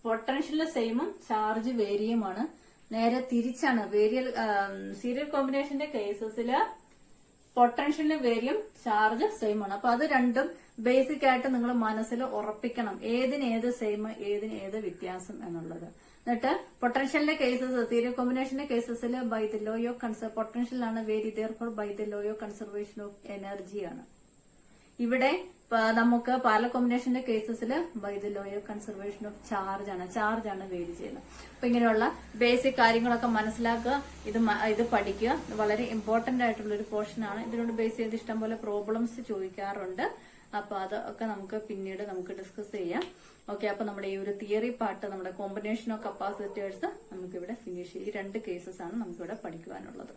പൊട്ടൻഷ്യൽ സെയിമും ചാർജ് വേരിയുമാണ്. നേരെ തിരിച്ചാണ് സീരിയൽ കോമ്പിനേഷന്റെ കേസസില് പൊട്ടൻഷ്യൽ വേരിയും ചാർജ് സെയിം ആണ്. അപ്പൊ അത് രണ്ടും ബേസിക് ആയിട്ട് നിങ്ങൾ മനസ്സിൽ ഉറപ്പിക്കണം, ഏതിന് ഏത് സെയിം, ഏതിന് ഏത് വ്യത്യാസം എന്നുള്ളത്. എന്നിട്ട് പൊട്ടൻഷ്യലിന്റെ കേസസ്, സീരിയൽ കോമ്പിനേഷന്റെ കേസസിൽ ബൈ ദ ലോ ഓഫ് പൊട്ടൻഷ്യലാണ് vary, therefore by the law of conservation of energy ആണ്. ഇവിടെ നമുക്ക് പാരലൽ കോമ്പിനേഷന്റെ കേസസിൽ by the law of conservation of charge ആണ് വേരി ചെയ്യുന്നത്. അപ്പൊ ഇങ്ങനെയുള്ള ബേസിക് കാര്യങ്ങളൊക്കെ മനസ്സിലാക്കുക, ഇത് പഠിക്കുക. വളരെ ഇമ്പോർട്ടന്റ് ആയിട്ടുള്ള ഒരു പോർഷൻ ആണ്. ഇതിനോട് ബേസ് ചെയ്ത് ഇഷ്ടംപോലെ പ്രോബ്ലംസ് ചോദിക്കാറുണ്ട്. അപ്പൊ അതൊക്കെ നമുക്ക് പിന്നീട് ഡിസ്കസ് ചെയ്യാം. ഓക്കെ, അപ്പൊ നമ്മുടെ ഈ ഒരു തിയറി പാർട്ട്, നമ്മുടെ കോമ്പിനേഷൻ ഓഫ് കപ്പാസിറ്റേഴ്സ് നമുക്ക് ഇവിടെ ഫിനിഷ് ചെയ്യും. ഈ രണ്ട് കേസസ് ആണ് നമുക്കിവിടെ പഠിക്കുവാനുള്ളത്.